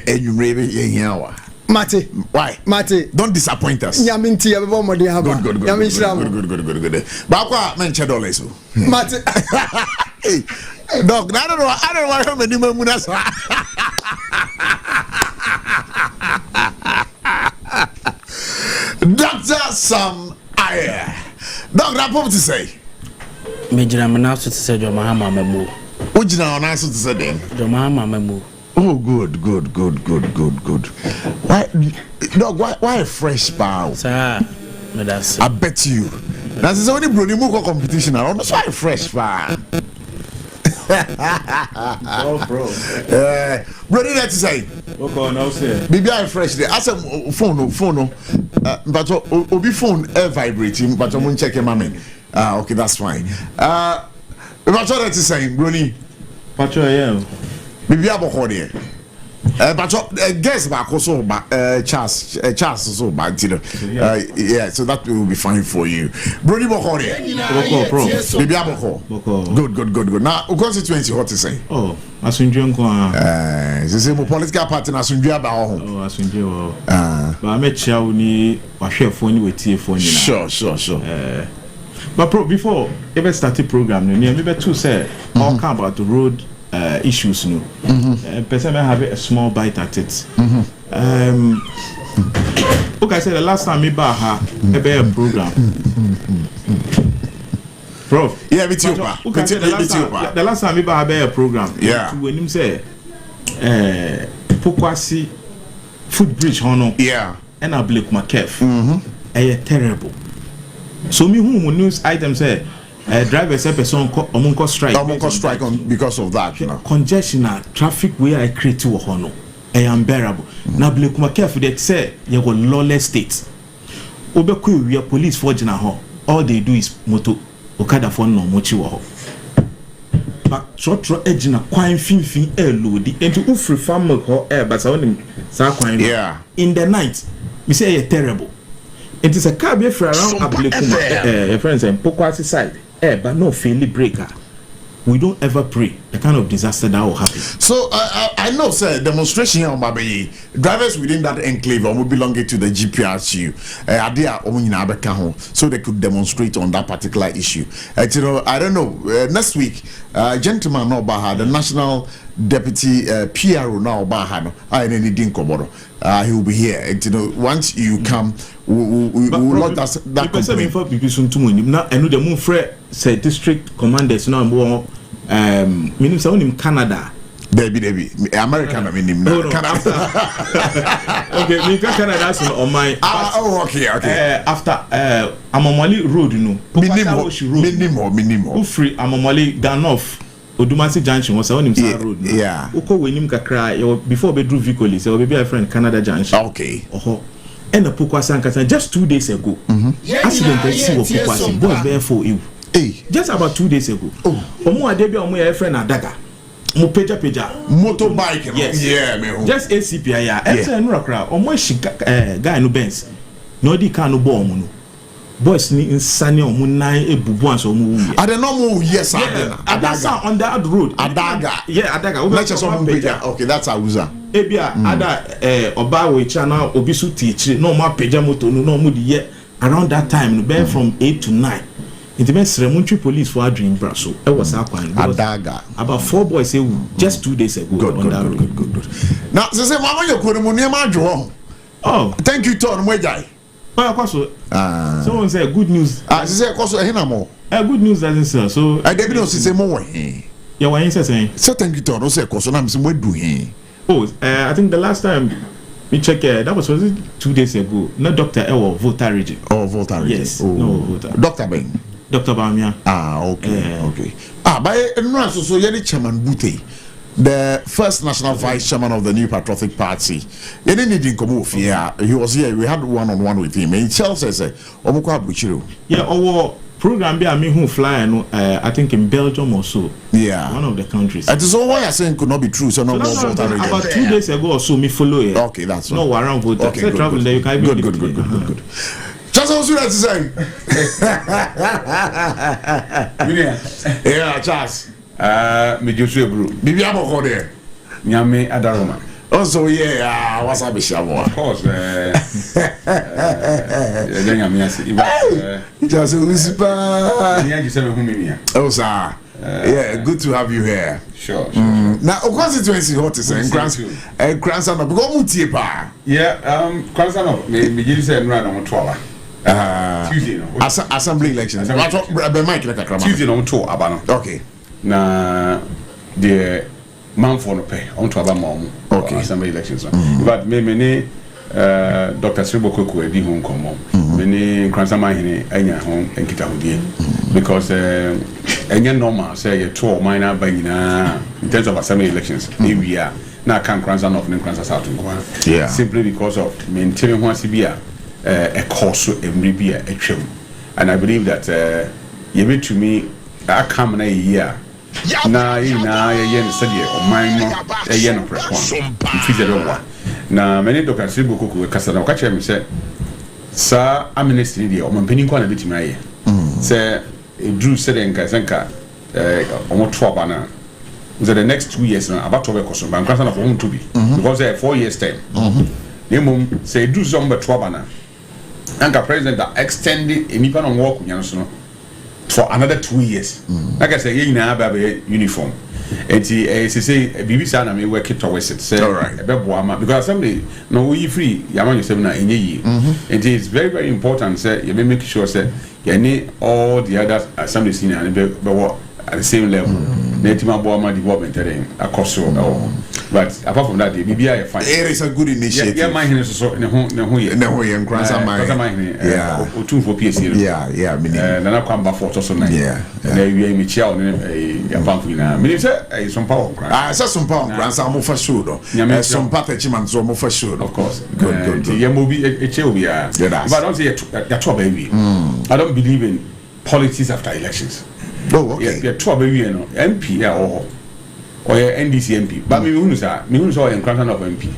[SPEAKER 1] enwumre ye hia wa
[SPEAKER 4] Mate.
[SPEAKER 1] Why?
[SPEAKER 4] Mate.
[SPEAKER 1] Don't disappoint us.
[SPEAKER 4] Nyaminti ebe mo de haba.
[SPEAKER 1] Good. Good. Bakwa menche dollars.
[SPEAKER 4] Mate.
[SPEAKER 1] Hey. Dog, I don't know how many mamunas. Dr. Sam Aye. Dog, that what to say?
[SPEAKER 6] Major Manasu to say Jomahama Memo.
[SPEAKER 1] What you know on answer to say then?
[SPEAKER 6] Jomahama Memo.
[SPEAKER 1] Oh, good. Why, dog? Why a fresh bow?
[SPEAKER 6] Sir,
[SPEAKER 1] I bet you. That's the only Brody Muko competition. I don't know why a fresh bow.
[SPEAKER 7] Bro.
[SPEAKER 1] Brody, let's say.
[SPEAKER 7] Okay, now say.
[SPEAKER 1] Baby, I fresh there. I said phone. But obi phone vibrating. But I'm gonna check your mommy. Okay, that's fine. But let's say, Brody.
[SPEAKER 7] Pacho, yeah.
[SPEAKER 1] Bibi Abochie there. But guess back also Charles so bad, yeah, so that will be fine for you. Brody Abochie. Bibi Abochie. Good. Now, constituency what to say?
[SPEAKER 7] Oh, Asunju nko
[SPEAKER 1] this is political party na Asunju aba ho.
[SPEAKER 7] Oh, Asunju. But me chia ni wahwefo ni wetiefo nyina.
[SPEAKER 1] Sure.
[SPEAKER 7] But before ever started program, me be too say all about the road issues no. Person may have a small bite at it. Okay, I said the last time me ba ha a program. Prof.
[SPEAKER 1] Yeah, with you.
[SPEAKER 7] The last time me ba ha a program.
[SPEAKER 1] Yeah.
[SPEAKER 7] When him say Pokwasi footbridge hono.
[SPEAKER 1] Yeah.
[SPEAKER 7] And I Blake Makef. Terrible. So me who news item say drivers a person omunko strike
[SPEAKER 1] on because of that, you know.
[SPEAKER 7] Congestion traffic where I create to hono unbearable. Na Blake Makef they say you go lawless state. Obeku we police for jina ho. All they do is moto okada for no mochi wo ho. But trotro ejina kwan finfin load into ufri farm ho but sa kwan.
[SPEAKER 1] Yeah.
[SPEAKER 7] In the night me say terrible. It is a car be around Abochie friends and Pokwasi side. But no fairly breaker. We don't ever pray the kind of disaster that will happen.
[SPEAKER 1] So I know, sir, demonstration on Babayi drivers within that enclave will belong to the GPRCU. So they could demonstrate on that particular issue. I don't know. Next week, gentleman no Baha, the national deputy PRO now Baha, he will be here. And, once you come, we will not that complaint.
[SPEAKER 7] Now, I know the moon say district commanders now meaning someone Canada.
[SPEAKER 1] Debbie, American, I mean, Canada.
[SPEAKER 7] Okay, me Canada on my.
[SPEAKER 1] Okay.
[SPEAKER 7] After Amamali Road, you know,
[SPEAKER 1] minimum.
[SPEAKER 7] Free Amamali Ganoff. Odumasi Junction was on him road.
[SPEAKER 1] Yeah.
[SPEAKER 7] Uko wenim kakra before bedru vehicle say baby a friend Canada Junction.
[SPEAKER 1] Okay.
[SPEAKER 7] And the Pokwasi Ankasa just 2 days ago. Accident I see Pokwasi boys there for you. Just about 2 days ago. Omo adebi omo ya friend Adaga. Mo peja
[SPEAKER 1] motorbike.
[SPEAKER 7] Yes.
[SPEAKER 1] Yeah, me.
[SPEAKER 7] Just ACPI ya. Ese no kra omo shi guy no Benz. No di car no bo omo no. Boys ni insane omo nine ebubu anso omo wu.
[SPEAKER 1] I don't know
[SPEAKER 7] Adaga on that road.
[SPEAKER 1] Adaga.
[SPEAKER 7] Yeah, Adaga.
[SPEAKER 1] Let's just okay, that's Awuza.
[SPEAKER 7] ebia ada oba we chana obi su teach no ma pagya moto no mo di ye around that time no be from 8 to 9 it means Remuntri police for dream braso e was akwan
[SPEAKER 1] adaga
[SPEAKER 7] about 4 boys say just 2 days ago
[SPEAKER 1] good. Now say mama you ko mu niam adwo oh thank you Tom Mwejai
[SPEAKER 7] of course someone say good news
[SPEAKER 1] say koso ehinamo
[SPEAKER 7] good news doesn't sell so
[SPEAKER 1] I dey no say mo we
[SPEAKER 7] yeah why you say
[SPEAKER 1] thank you Tom no say koso na me say mo do he
[SPEAKER 7] I think the last time we check that was it 2 days ago no doctor Volta region
[SPEAKER 1] Volta region
[SPEAKER 7] yes no Volta
[SPEAKER 1] Dr. Ben
[SPEAKER 7] Dr. Bamia
[SPEAKER 1] okay by no so yeli chairman Bute the first national vice chairman of the New Patriotic Party he was here we had one-on-one with him he tells us omukwa Abochie
[SPEAKER 7] our program be me who fly no I think in Belgium or so one of the countries
[SPEAKER 1] it is all why I saying could not be true so no more
[SPEAKER 7] about 2 days ago or so me follow it
[SPEAKER 1] okay that's
[SPEAKER 7] no around Volta okay, travel there you can
[SPEAKER 1] good just also that say yeah Charles
[SPEAKER 8] me Joshua bro
[SPEAKER 1] bibi aboko there
[SPEAKER 8] nyame adaroma
[SPEAKER 1] also yeah what's up Bishamo
[SPEAKER 8] of course nyame ase
[SPEAKER 1] just whisper
[SPEAKER 8] nya just me humia
[SPEAKER 1] oh sir yeah good to have you here
[SPEAKER 8] sure
[SPEAKER 1] now constituency hot is and grandson because mutie pa
[SPEAKER 8] grandson of me just say no na motoa Tuesday no
[SPEAKER 1] assembly elections be Mike like a
[SPEAKER 8] Tuesday no motoa aba no
[SPEAKER 1] okay
[SPEAKER 8] na the man for no pay on to aba mom assembly elections but me Dr. Siboko edi ho nkomo me ni Kransama hene anya ho enkita hodie because enye normal say you to minor ba nyina in terms of assembly elections we are na kan Kransama of Kransama South
[SPEAKER 1] yeah
[SPEAKER 8] simply because of maintaining ho asibia a course every be a twem and I believe that you be to me I come na year na ye ne sede o man no ye no prekon fi zero wa na many Dr. Siboko ko kasa na ka chere me say sa amnesty dey o man panin kwa na betimi aye say Drew said enka senka o mo to aba na the next 2 years na about to be koso ban kwasa na for him to be because 4 years time nemum say Drew so mbe to aba na anka president that extended enipa no work nya so no for another 2 years. Like I say, you know, have a uniform. And say, Bibi Sana may work it towards it. Say, all right, because somebody no we free, Yaman yourself in ye. It is very, very important, say, you may make sure, say, you need all the other assembly senior and be at the same level. Native Boama development across but apart from that, the BBI fine.
[SPEAKER 1] It is a good initiative.
[SPEAKER 8] Yeah, my hand is so in the home,
[SPEAKER 1] and grandson,
[SPEAKER 8] yeah, 2 for PSC.
[SPEAKER 1] Yeah,
[SPEAKER 8] then I come back for so nice.
[SPEAKER 1] Yeah,
[SPEAKER 8] we are Michelle and Pampina. Minister, some power.
[SPEAKER 1] I saw some power, grandson, for sure. Some Patachimans, so for sure.
[SPEAKER 8] Of course,
[SPEAKER 1] good.
[SPEAKER 8] Yeah, movie, a chill, we are. But I don't say that's what baby. I don't believe in politics after elections.
[SPEAKER 1] Oh, okay.
[SPEAKER 8] Yeah, trouble, you know, MP or NDC MP. But me who say I'm grandson of MP.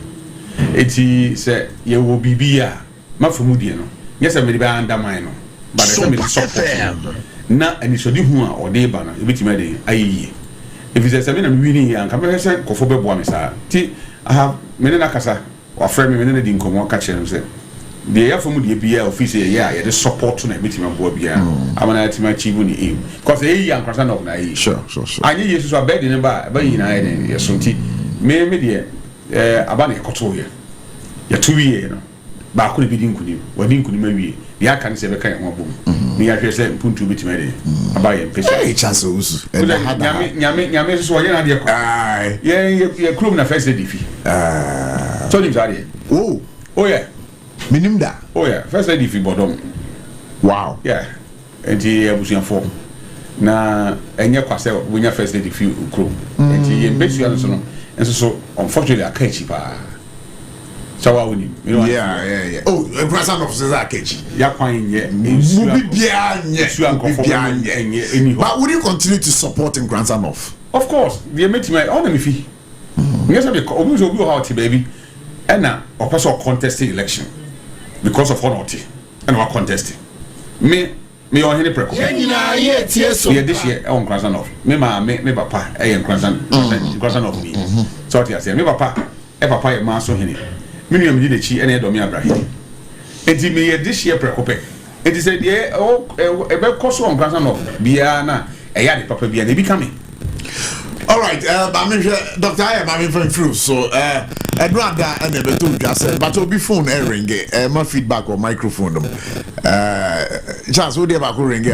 [SPEAKER 8] It say you will be here. Ma from Mudiano. Yes, I may be undermine. But I say support. Na and it's who or they banner. If it's made aye. If it's a 7 and winning and come say kofobe boa sir. Ti I have many nakasa or friend me many didn't come catch them say. The from the BA office the support to meet him boy bia amana to achieve ni aim because young person of na
[SPEAKER 1] sure
[SPEAKER 8] and you so bed in ba na yes unti me de abana ekoto ye ya 2 year no ba ko bi din kunim wadi kunim awie ya kan se be kan ho bom me ya hwese mpuntu bi timade aba ye pesa
[SPEAKER 1] hey chance usu
[SPEAKER 8] nyame so ye na de ko ye krum na first edifi so ni zari
[SPEAKER 1] oh
[SPEAKER 8] yeah
[SPEAKER 1] Minimda.
[SPEAKER 8] Oh yeah, first lady fi bodom.
[SPEAKER 1] Wow.
[SPEAKER 8] Yeah. Enti abusuafo. Na enye kwase we nya first lady fi ukro. Enti ye mbesu ano so no. Enso so unfortunately akachi pa. Sawa woni.
[SPEAKER 1] Yeah. Oh, grandson of Cesar Akachi.
[SPEAKER 8] Ya kwan ye.
[SPEAKER 1] Mubi bia nye. But would you continue to support in grandson of?
[SPEAKER 8] Of course. The mate me all them fi. Yes, I be obi how ti baby. And now a person contesting election. Because of honorty and our contesting. Me on any precaution. Yeah, this year on grandson of me papa, grandson of me. So I say, me papa, papa ye ma so hene me nua me di chi ene do me abrahim enti me ye this year prekope enti say de e be koso on kwasa no bia na e ya de papa bia na bi kame.
[SPEAKER 1] All right, Dr. I am having through. So, I'd rather I never told you, but I'll be phone ring my feedback or microphone. Just would have a ring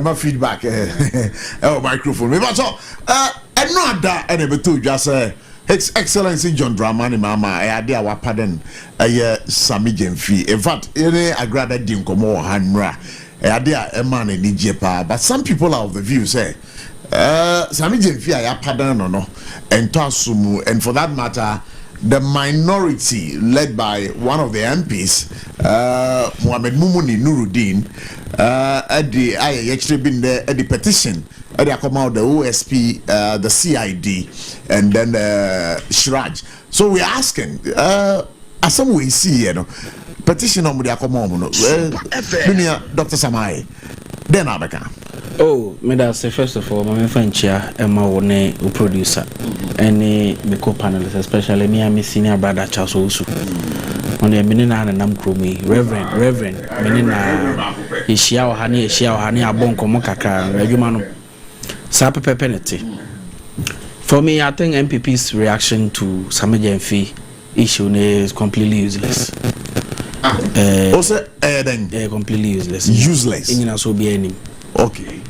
[SPEAKER 1] my feedback or microphone. But so, I'd rather I never told you, His Excellency John Dramani Mama, I had our pardon Sami Jemfi. In fact, I rather didn't come more Hanra. I had a man in Nigeria, but some people are of the view say. Sami Jemfi ya pardon no and Tasumu, and for that matter the minority led by one of the MPs Mohamed Mumuni Nuruddin at the I actually been there at the petition at the come out the OSP the CID and then Shraj. So we're asking as some we see petition on the come on Dr. Samai then Abeka.
[SPEAKER 6] Oh, me da say first of all, my friend Chia, Emma Wone, who producer, and me co-panelists, especially me and my senior brother Charles Osu. On the Menina and Nam Krumi, Reverend, Menina, Ishia Hani, Abonko Mokaka, Regumano, Sapa penalty. For me, I think MPP's reaction to Sami Jemfi issue is completely useless.
[SPEAKER 1] Also,
[SPEAKER 6] completely useless.
[SPEAKER 1] Useless.
[SPEAKER 6] Okay.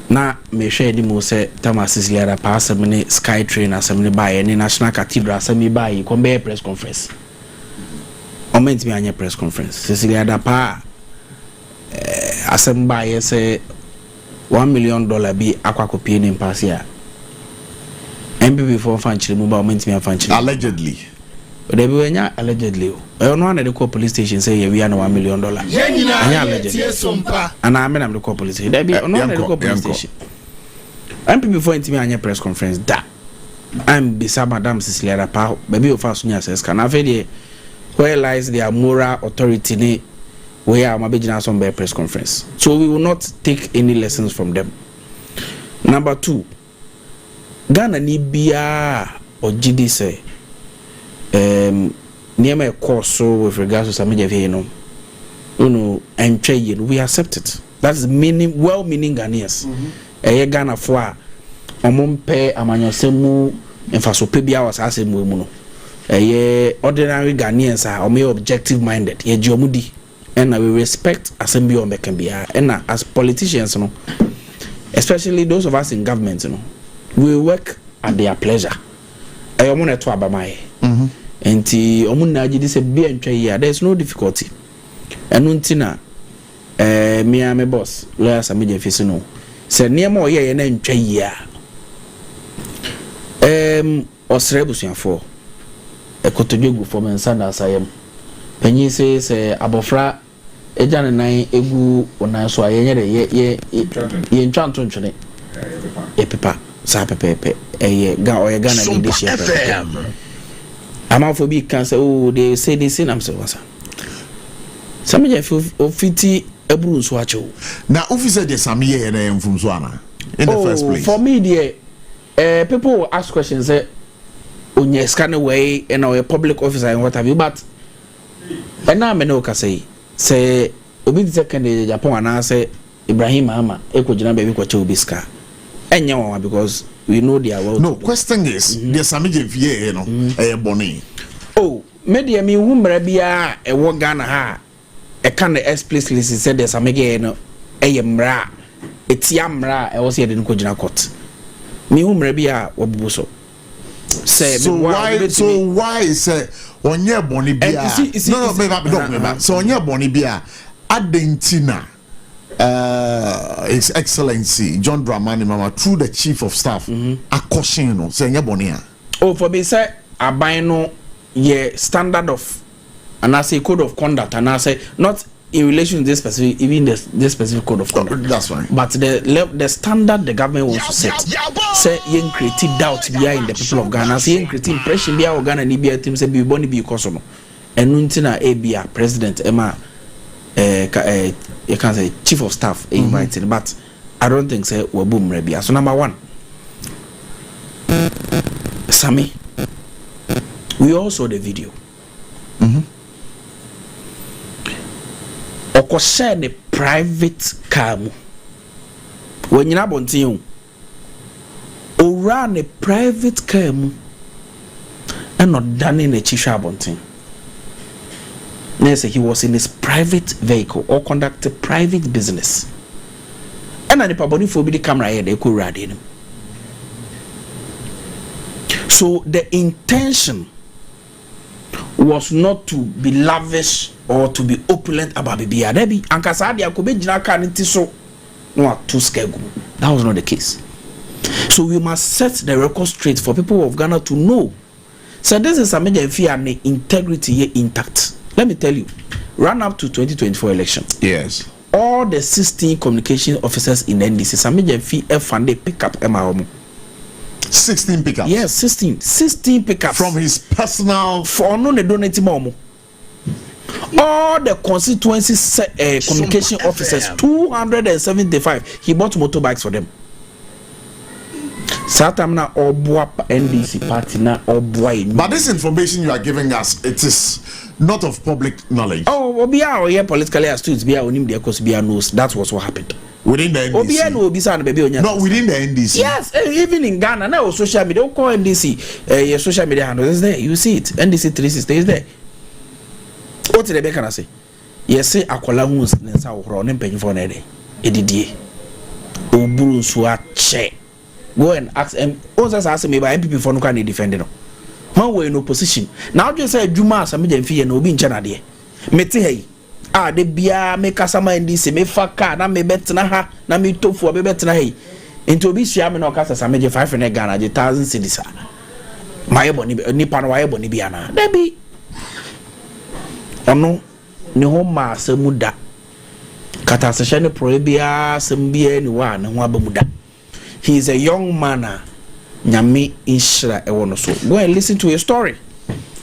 [SPEAKER 6] Na me share di mo say Thomas Siciliada pa asem ne Sky Train asem ne bae ne National Cathedral asem mi bae ko be press conference. Moment me anya press conference. Siciliada pa asem bae say $1 million bi akwakopie ne mpase a. MPP for fanchire mu ba moment me fanchire.
[SPEAKER 1] Allegedly.
[SPEAKER 6] They be wenya allegedly. I don't know the call police station say we are $1 million. Anya allegedly. And I am the call police station. They be no the call police station. MPP for intimi anya press conference da. I'm beside Madam Cecilia Pa. Baby of us nya says can have where lies their moral authority ni where am abegina some be press conference. So we will not take any lessons from them. Number 2. Ghana ni bia or GD say near my course so with regards to Sami Jemfi and we accept it. That's meaning well-meaning Ghanaians. Ghana for omompe amanyosemu emfasope bia wasasemu mu no. Ordinary Ghanaians are or objective minded. Ye jomudi and we respect assembly or mekambia. And as politicians especially those of us in government we work at their pleasure. Ayomone to abamaye. Enti omunna agidi se bia ntwa yi there is no difficulty enu ntina me boss lawyer Sami Jemfi no se niam o ye na ntwa yi osre busuafo ekotodwegu for mensa na asayem panyi se abofra ejane nan egu onan so ayenye de ye ntwanto ntwene pepa sa pepepe ga o ye Ghana leadership Amafo bi can say they say this in amso wasa. Sami Jemfi ofiti ebru nso acho.
[SPEAKER 1] Na officer de Sami ye na emfum so ana in the first place.
[SPEAKER 6] For me there people will ask questions say onye scan way and a public officer and what have you but and now me no ka say obi di second Japan na say Ibrahim Mahama ekojina be bi kwache obiska. Enya one because we know they are well.
[SPEAKER 1] No, question is the Sami Jemfi boni.
[SPEAKER 6] Oh, media me humra bia e wo Ghana ha e can explicitly said the Sami mra etia mra e wo se de ko gina court. Me humra bia wo bubu so.
[SPEAKER 1] So why say onye boni bia? No, so onye boni bia adentina His Excellency John Dramani Mama through the Chief of Staff a caution say bonia.
[SPEAKER 6] Oh, for me say abino ye standard of and I say code of conduct and I say not in relation to this specific even this specific code of conduct.
[SPEAKER 1] That's fine.
[SPEAKER 6] But the standard the government wants to set say yen create doubt behind the people of Ghana, say yen create impression behind Ghana ni be team say be boni be koso no. Enuntina ebia President Emma you can say Chief of Staff invited, but I don't think say we boom rebia. So number 1, Sami We all saw the video. Share the private car when you are you or run a private car and not done in a chisha bunting. He was in his private vehicle or conducted private business. And the public for the camera here they could ride in him. So the intention was not to be lavish or to be opulent about baby adebi ankasa dia ko be jina ka nti so no too scared. That was not the case. So we must set the record straight for people of Ghana to know. So this is a major fear and the integrity here intact. Let me tell you, run up to 2024 election.
[SPEAKER 1] Yes.
[SPEAKER 6] All the 16 communication officers in NDC, some major fee and they pick up MRM.
[SPEAKER 1] 16 pickups.
[SPEAKER 6] Yes, 16 pickups
[SPEAKER 1] from his personal.
[SPEAKER 6] For no, they donate more. All the constituency communication officers, 275. He bought motorbikes for them. Satamna or NDC party na or boy.
[SPEAKER 1] But this information you are giving us, it is not of public knowledge.
[SPEAKER 6] Oh, Obia or politically astute, Bia onim de Bia knows that was what happened.
[SPEAKER 1] Within the NDC.
[SPEAKER 6] Obia no Bisa baby on.
[SPEAKER 1] Not within the NDC.
[SPEAKER 6] Yes, even in Ghana now social media. Don't call NDC. Your social media handle is there. You see it. NDC 360 is there. What did they can I say? Yes, say akola hu nsa ohoro ne mpanyifo na ede. Edidie. Oburu so a che. Go and ask him. Once ask me by MPP for no can defend no. When we in opposition. Now just say Juma asame jamfie na obi nche na de. Meti hey. Ah de bia me kasama NDC me faka na me betena ha na me tofu be betena hey. Into obi hia me na okasa same je 500 Ghana je 1000 cedis. Mayebo ni pa no wayebo ni bia na. Da bi ono ne ho ma asamuda kata seshe ne probia sembia ni wa ne ho abamuda. He is a young man nyame inshira ewo no so. Go and listen to his story.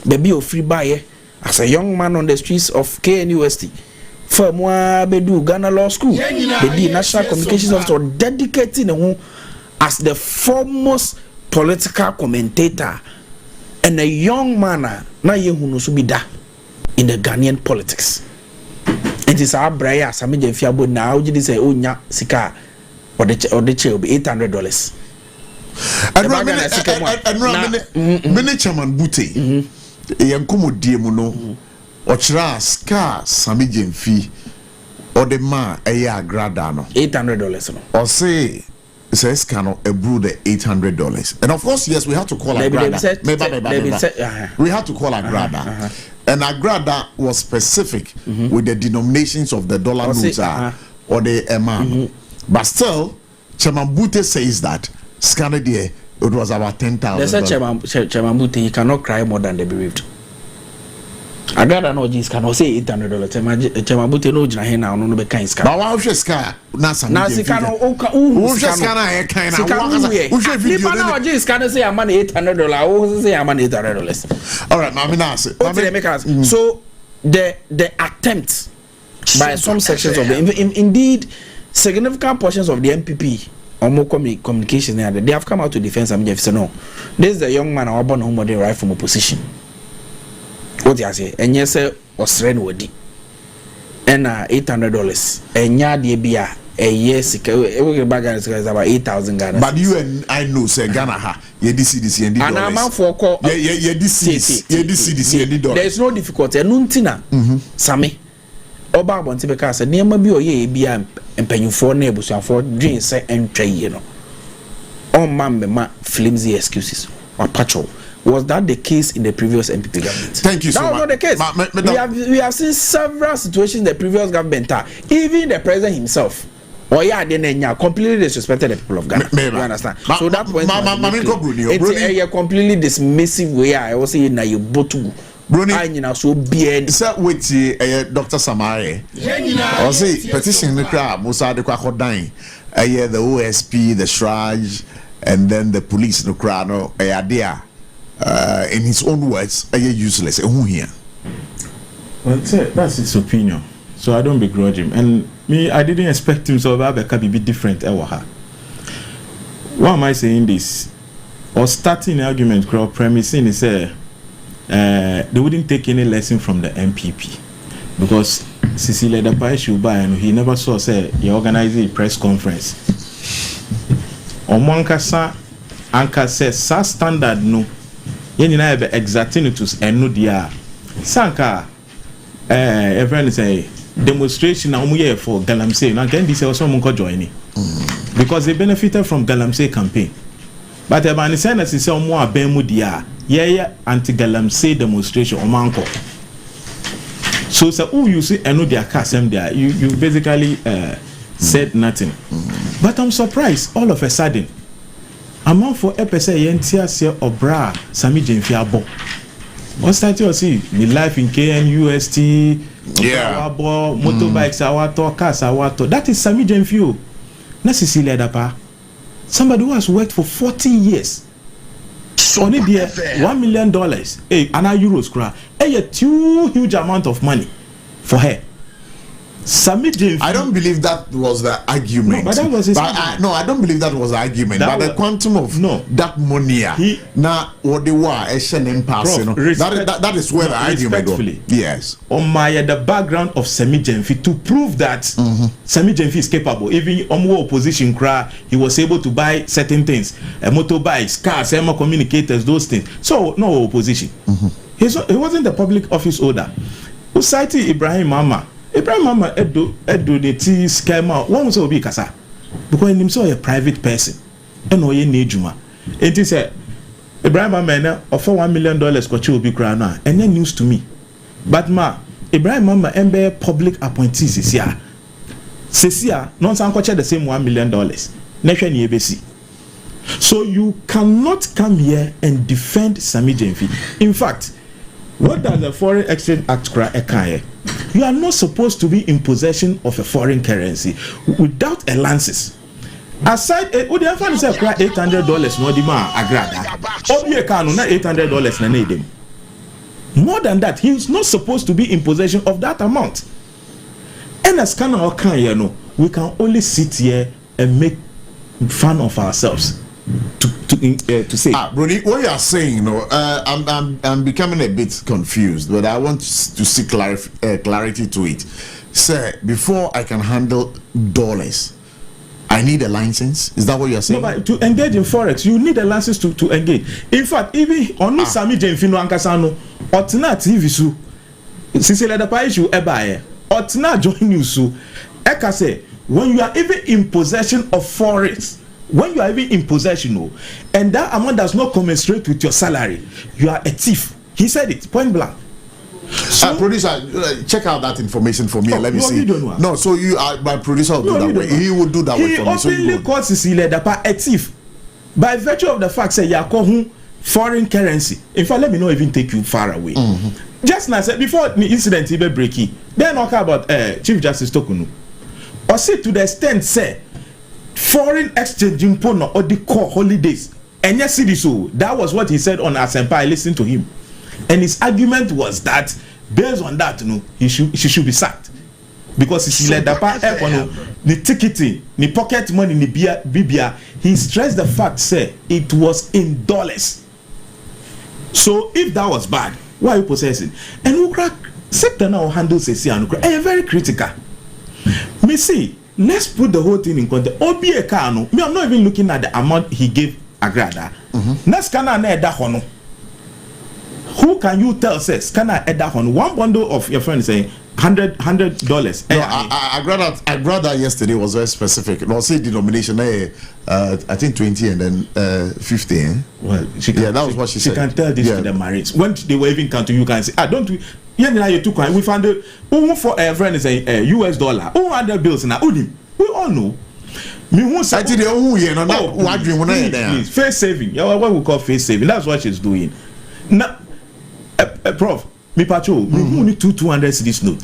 [SPEAKER 6] Baby o free buy as a young man on the streets of KNUST for moi bedu Ghana Law School. The National Communications Officer dedicating him as the foremost political commentator and a young man na yehunu so bi da in the Ghanaian politics. It is our braya sameje fiabo na ojidi say onya sika or the chair will be $800.
[SPEAKER 1] And many chairman Bute yankumo diemu no ochra ska sameje mfi or the man eya agrada no
[SPEAKER 6] $800 no
[SPEAKER 1] or say says cano a brew the $800. And of course yes we have to call agrada. We have to call agrada. And agrada was specific with the denominations of the dollar notes or the amount. But still, Chairman Bute says that scanner there it was about $10,000.
[SPEAKER 6] They said Chairman Bute he cannot cry more than the bereaved. Agrada no just cannot say $800. Chairman Bute no jina he na no be kind scan.
[SPEAKER 1] But why should scan na some?
[SPEAKER 6] Na scan o
[SPEAKER 1] scanner e kind na
[SPEAKER 6] who should video na just scan say am $800 who say am $800.
[SPEAKER 1] All right, mama na say.
[SPEAKER 6] So the attempt by some sections of the indeed significant portions of the MPP or more communication they have come out to defend some Jeff. No, this is a young man who born home right from opposition. What you say? And yes, Australian wodi. And $800. And ya de bia a yes, every bag is about 8,000 Ghana.
[SPEAKER 1] But you and I know say Ghana ha ye DCDC and
[SPEAKER 6] and I'm for call
[SPEAKER 1] ye DCDC and $.
[SPEAKER 6] There is no difficulty. Nuntina Sami. Oba bonti beka say niam bi oye bia mpanyufo na ebusuafo dream say entwa ye no. On ma flimsy excuses or patrol. Was that the case in the previous MPP government?
[SPEAKER 1] Thank you so much.
[SPEAKER 6] That was not the case. We have seen several situations in the previous government. Even the president himself, completely disrespected the people of Ghana. You understand? So that point, it's a completely dismissive way. I was saying that you botu. I so bien.
[SPEAKER 1] Sir, with Dr. Samare. I say petition the crowd. Musa de Kwakodain. The OSP, the Shraj, and then the police. The crowd. In his own words, are useless. Who here?
[SPEAKER 7] Well, that's his opinion. So I don't begrudge him. And me, I didn't expect him to be different. Why am I saying this? Or starting an argument, premising is they wouldn't take any lesson from the MPP because Cecilia Dapai Shuba and he never saw say he organized a press conference. Omankasa anka says sa standard no yen na be exactinitus eno dia sanka everyone say demonstration na omuye for Galamsey na can this also monko join because they benefited from Galamsey campaign but ebani say na say omo aben mu dia ye anti Galamsey demonstration omanko so who you see eno dia kasem there you basically said nothing but I'm surprised all of a sudden among for epese yentia se obra Sami Jemfi abo what start you see the life in KNUST abo motorbikes awato cars awato that is Sami Jemfi na Cecilia Dapa somebody who has worked for 40 years only there $1 million and euros cra a too huge amount of money for her. Sami Jemfi. I
[SPEAKER 1] don't believe that was the argument.
[SPEAKER 7] No, but that was his argument.
[SPEAKER 1] I don't believe that was the argument.
[SPEAKER 7] That
[SPEAKER 1] but the quantum of that money, now what they were, that is where the argument was. Yes.
[SPEAKER 7] On the background of Sami Jemfi to prove that Sami Jemfi is capable. Even on opposition cry, he was able to buy certain things, motorbikes, cars, communicators, those things. So no opposition. He wasn't the public office holder. Usaiti Ibrahim Mama edo the T scammer one was obi kasa because him so a private person and oye na ejuma enti say Ibrahim Mama na offer $1 million ko che obi kra na enye news to me but Ibrahim Mama embe public appointees sesia non san ko che the same $1 million na hwe ne ebesi. So you cannot come here and defend Sami Jemfi. In fact, what does the Foreign Exchange Act cry? You are not supposed to be in possession of a foreign currency without a license. Aside, would you ever say $800 more demand agrada? Obie kanu na $800 na need him. More than that, he is not supposed to be in possession of that amount. And as can we can only sit here and make fun of ourselves. To say,
[SPEAKER 1] Brody, what you are saying, I'm becoming a bit confused, but I want to see clarity to it. Sir, before I can handle dollars, I need a license. Is that what you are saying?
[SPEAKER 7] No, but to engage in forex, you need a license to engage. In fact, even on Sami Jemfi no ankasano, otina TV su, Cecilia Dapa issue ebaye, otina join you su, eka say when you are even in possession of forex. When you are even in possession, and that amount does not commensurate with your salary, you are a thief. He said it point blank.
[SPEAKER 1] So, producer, check out that information for me. Let me see. No, so you are my producer will do that way. He will do that way for me.
[SPEAKER 7] He openly calls Cecilia Dapa a thief by virtue of the fact that you are calling foreign currency. In fact, let me not even take you far away. Just now, before the incident even breaking, then talk about Chief Justice Tokunu. Or say to the extent say. Foreign exchange impono or the core holidays and yes so that was what he said on Asempa. I listened to him and his argument was that based on that she should be sacked because he led the ticketing the pocket money the bibia. He stressed the fact say it was in dollars. So if that was bad, why are you possessing? And Ukra sector now handles a very critical. Me see. Let's put the whole thing in context. Obie Kano, me, I'm not even looking at the amount he gave Agrada. Next kana na eda hono. Who can you tell says kana eda hono? One bundle of your friend saying $100.
[SPEAKER 1] No, Agrada yesterday was very specific. It was a denomination, I think 20 and then 50. Eh?
[SPEAKER 7] Well,
[SPEAKER 1] that was what she said.
[SPEAKER 7] She can tell this to the marrieds. When they were even counting, you can say, don't we? We found who for a friend is a US dollar. Who had the bills now? We all know. Please, face saving. What we call face saving. That's what she's doing. Now, Prof, me patrol, me only 200 cedis note.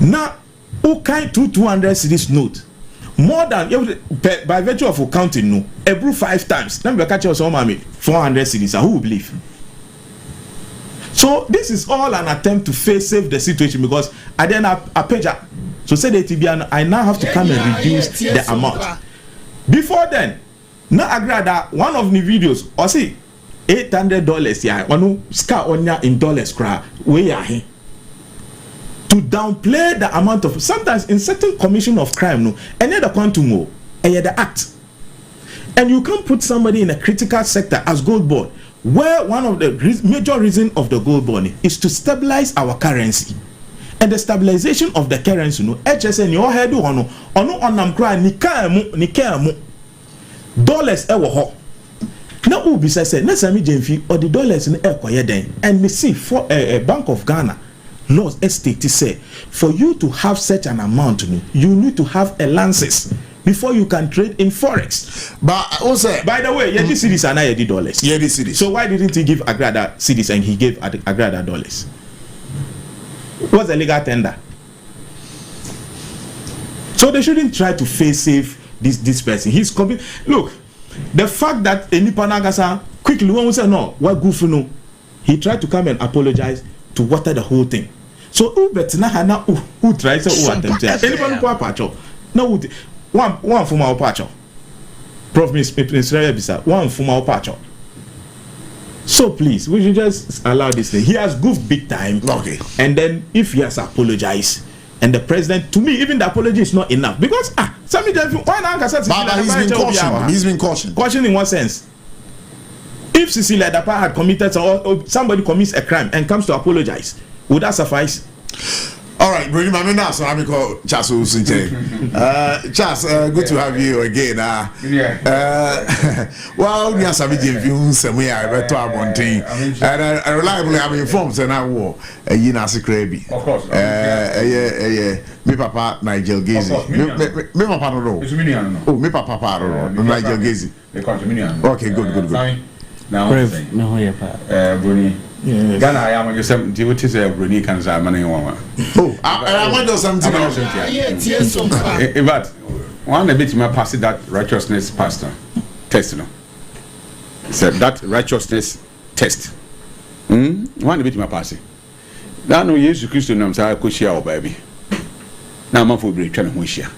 [SPEAKER 7] Now, who kind 200 cedis note? More than by virtue of counting, no, every 5 times. Then we catch us all, 400 cedis. Who will believe? So this is all an attempt to save the situation because I then a pager. So say that I now have to come and reduce the amount. Before then, now agree that one of the videos or see $800 yeah onu ska onya in dollars cra we ya he to downplay the amount of sometimes in certain commission of crime no any the quantum mo the act and you can't put somebody in a critical sector as gold board where one of the major reason of the gold bond is to stabilize our currency and the stabilization of the currency no HSN your head ono onam cry ni kamu dollars ewo ho na ubi say na sami Jemfi or the dollars in ekoye den and me see for a Bank of Ghana laws estate say for you to have such an amount you need to have a license before you can trade in forex.
[SPEAKER 1] But also,
[SPEAKER 7] by the way, Yedi cities are now Yedi dollars.
[SPEAKER 1] Yedi cities.
[SPEAKER 7] So why didn't he give Agrada cities and he gave Agrada dollars? What's the legal tender? So they shouldn't try to face save this person. He's coming. Look, the fact that Enipanagasa quickly won't say no, what goofy he tried to come and apologize to water the whole thing. So who tries to attempt anyone who pacho no one from our pacho Prof Bisa one from our pacho. So please we should just allow this thing. He has goofed big time.
[SPEAKER 1] Okay.
[SPEAKER 7] And then if he has apologized and the president, to me even the apology is not enough because somebody why not
[SPEAKER 1] he's been cautioned.
[SPEAKER 7] Cautioned in what sense? If Cecilia Dapa had committed or somebody commits a crime and comes to apologize, would that suffice?
[SPEAKER 1] All right, bring my now. So I'm called Charles Usunche. Charles, good to have you again. Well, we are some views and we are better abonting. And I reliably have informed and I war a Yinasi Krabi.
[SPEAKER 8] Of course.
[SPEAKER 1] Me papa Nigel Gazy. Me papa no. Oh, me papa Nigel Gazy. Okay, good.
[SPEAKER 8] Now, Bruni. Ghana, I am some devotees of Bruni Kansa money. Oh,
[SPEAKER 1] I want to do something else.
[SPEAKER 8] But one a bit my pass that righteousness pastor test. Said that righteousness test. One a bit my pass. Now, no, Jesus Christ, no, I could share, baby. Now, my food break, trying to share.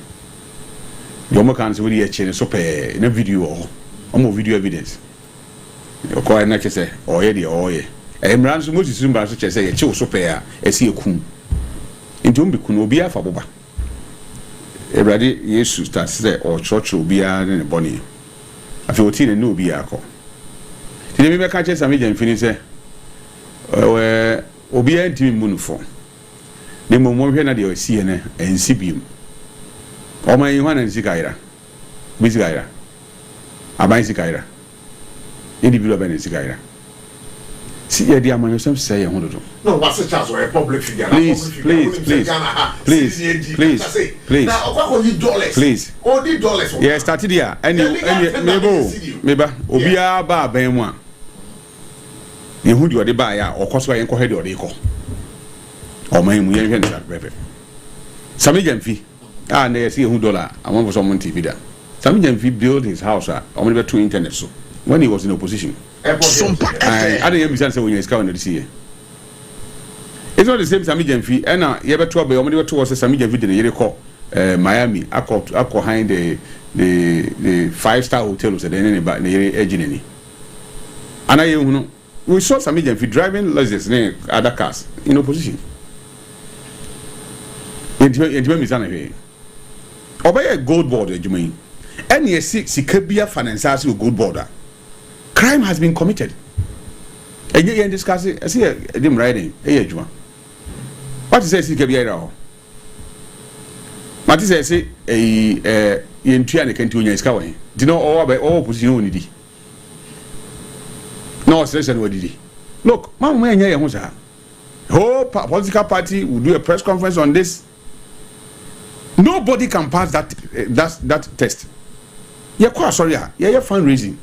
[SPEAKER 8] Your mechanics will be a chain, so pay in a video or more video evidence. You're quite not to say, oh, yeah. And Ransom was soon by such as a chill so pay a sea coon. Into Bicuno be a faboba. A ready yes to start say or church will be a bonny. I feel teen and no be a call. Did you catch us a medium finish? Obia and Tim Munufo. The moment when I do CN and CBU. Or my one and Zikaira. Bizgaira. A bicycaira. Individual Benesigaira. See, dear man, you say, I want to do.
[SPEAKER 1] No, what's the chance or a public figure?
[SPEAKER 8] Please.
[SPEAKER 1] Now,
[SPEAKER 8] please.
[SPEAKER 1] Only dollars.
[SPEAKER 8] Yeah, started here. And maybe, Obia Bar Benwa. You who do the buyer or cost by inquiry or they call. Or my we that breve. Some fee. And they see who $1. I want for someone TV there. Some fee build his house only 2 internet so. When he was in opposition, I didn't understand when he was coming to see you. It's not the same Sami Jemfi, and you ever told me only towards the Sami Jemfi in the call Miami. I call behind the 5-star hotels at the edge in any. And I know we saw Sami Jemfi driving Lexus other cars in opposition. Into Mizana. Obey a gold border, you mean? And you see, Sikabia finances with gold border. Crime has been committed. And you discuss it. I see them writing. What is this? What is this? In Triana can do is going. Do you know all by all position? No, session. What did he? Look, Mamma, whole political party will do a press conference on this. Nobody can pass that test. You're quite sorry. You're fundraising.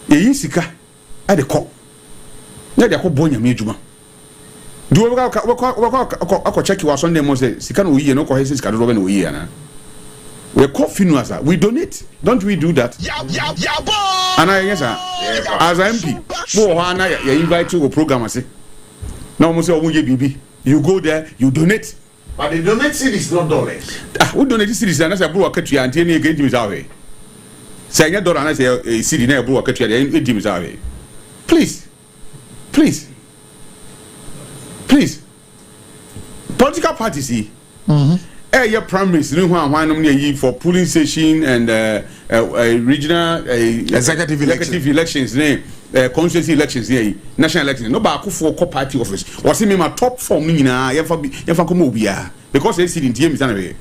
[SPEAKER 8] Ye sika at the call. Let the whole bonya majuma. Do you check your Sunday Moses? Sikan we no cohesive Cadovan we yana. We're coffee nuasa. We donate. Don't we do that? And I guess as MP, you invite to a program. I say, no, Monsieur BB. You go there, you donate.
[SPEAKER 1] But the donate cities not dollars.
[SPEAKER 8] Who donate cities and as a brewer country and any against his away. Say $1 and I say a city near Brewer country and Jimmy's away. Please. Political parties here. Your primaries, for polling station and regional
[SPEAKER 1] executive
[SPEAKER 8] elections, constituency elections, national elections. No back for party office. Was me my top form because they see in TM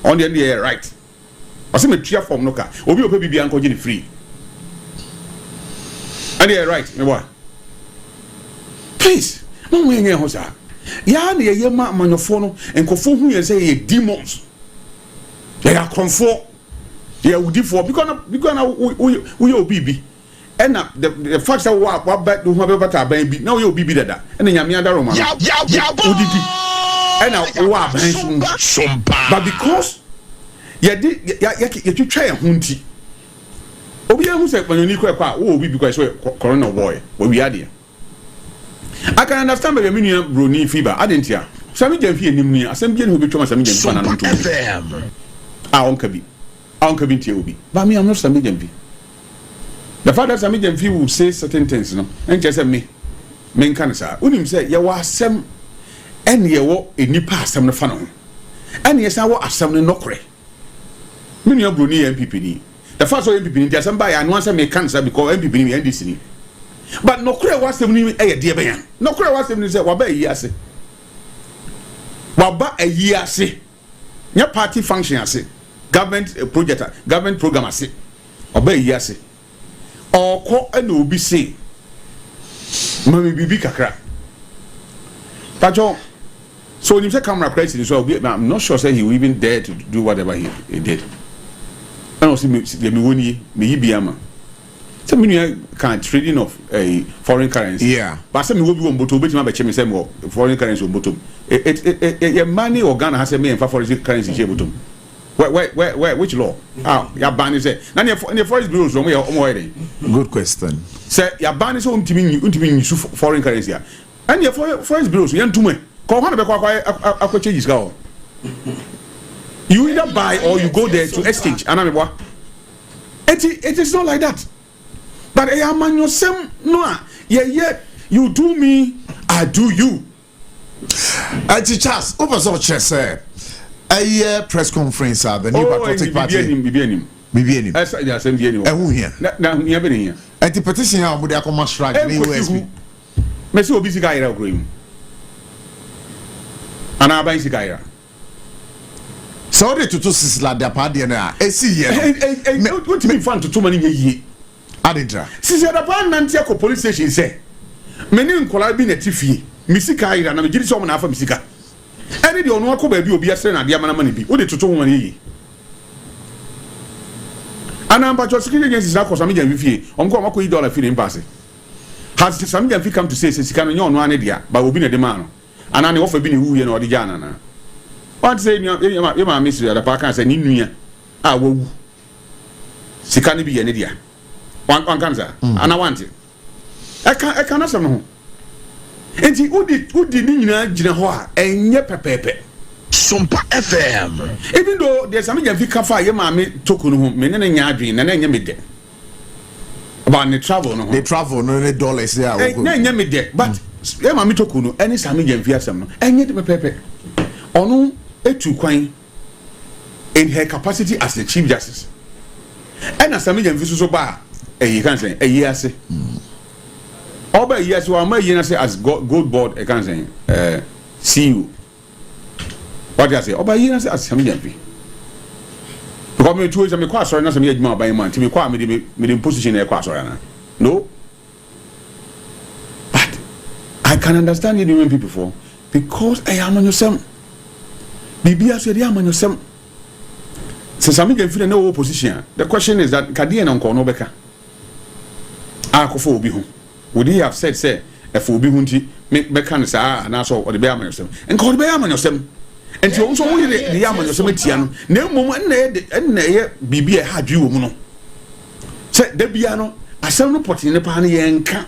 [SPEAKER 8] on the end right. Was me three form no car. Obi ope bibi anko gini free. And they right, me what? Please, no we here hosa. Ya na ye ma manofo no enkofo hu ye say ye demons. They are comfort. They are udifo because we obibi. And the fact that what bet do have better ban bi. Now we obibi dada. And nyame adaro ma. Odidi. And now wa ban Sompa. But because ya twa ya hunti. Obi ya hu say panyoni kwa wo obibi kwa so corona boy. We are there. I can understand by the minion brony fever. I didn't hear. Sammy Jamfi and Nimni, a Sambian who become a Sammy Jamfi. I won't be. I won't be to Obi. But me, I'm not Sammy Jamfi. The father Sammy Jamfi will say certain things, no, and just me. Men cancer. Unim said, you are some and ye walk in Nipa some the funnel. And yes, I walk some no cray. Minion brony and PPD. The first one PPD, there's somebody and once I make cancer because MPP and this. But no cray was the name a dear man. No cray was the name say Waba Yase. Waba a year say. Your party function as government project, government program as obey Yase. Or call and will be say. Mammy Bibi Kakra. Pacho. So when you say camera president, so I'm not sure say he will even dare to do whatever he did. I don't see me be ama. Some can trading of a foreign currency.
[SPEAKER 1] Yeah.
[SPEAKER 8] But some will be on bottom, but my chairman said foreign currency on bottom. Money or Ghana has a million for foreign currency here bottom. Where, which law? Your ban is it. None of your forest bills from where
[SPEAKER 1] good question.
[SPEAKER 8] Sir, your ban is home to mean foreign currency. And your forest bills, you to me. Call one of the changes go. You either buy or you go there to exchange. And I'm what? It is not like that. But I am on yourself. No, yeah, you do me, I do you.
[SPEAKER 1] Charles, over so chess, a press conference, the new patriotic party. BBN.
[SPEAKER 8] Yes, and who here? Now, you have been here.
[SPEAKER 1] At the petition, I would have come strike the USB.
[SPEAKER 8] Messi will be the guy agreeing. And I buy the guy.
[SPEAKER 1] Sorry to Sisla the party and I see here.
[SPEAKER 8] And what to be fun to too many years.
[SPEAKER 1] Adintra.
[SPEAKER 8] Since the Nantiaco police station say, many in Colabin at Tiffy, Missika, and I'm getting someone after Missika. Any the Onwako baby will be a strain at the Yamanamani, what did to 2 money? And I'm but your security against his lack of some fee, on $1 feeling passing. Has some fee come to say, since you can know one idea, but will be a demand. And I offer being who you or the Jana. What say your miss at the park and say, Ninia, I will. She can't be an idiot. One cancer, and I want it. I cannot know. And he would Nina Jinahoa and Yepepe.
[SPEAKER 9] Sompa FM.
[SPEAKER 8] Even though there's some Vika fire, mammy took on home, men and Yadrin, and then Yamid. About the travel, no, they travel, no $dollars there. Then Yamid, but Yammy took on any Sammy Viasam, and yet Pepe. Onu etu Quine in her capacity as the Chief Justice. And as Sammy Visu bar. You can say a year say. Over years, so I may say as gold board, I can say, see you. What I say, over years as some yappy. Because me two is a quite sorry, not some yet more by a month to be quite made position a quite sorry. No, but I can understand you doing people for because I am on yourself. Bibi, I said, I am on yourself. Since I'm feel no opposition, the question is that Kadian on Cornobeka. Akofo obi hu would he have said say if obi hu nti me kan sa na so o de be amanyosem enko de be amanyosem enti o so wo de amanyosem tia no na mmom na ye bibi e ha dwi wo mu no se da bia no asem no potin ne pa na ye nka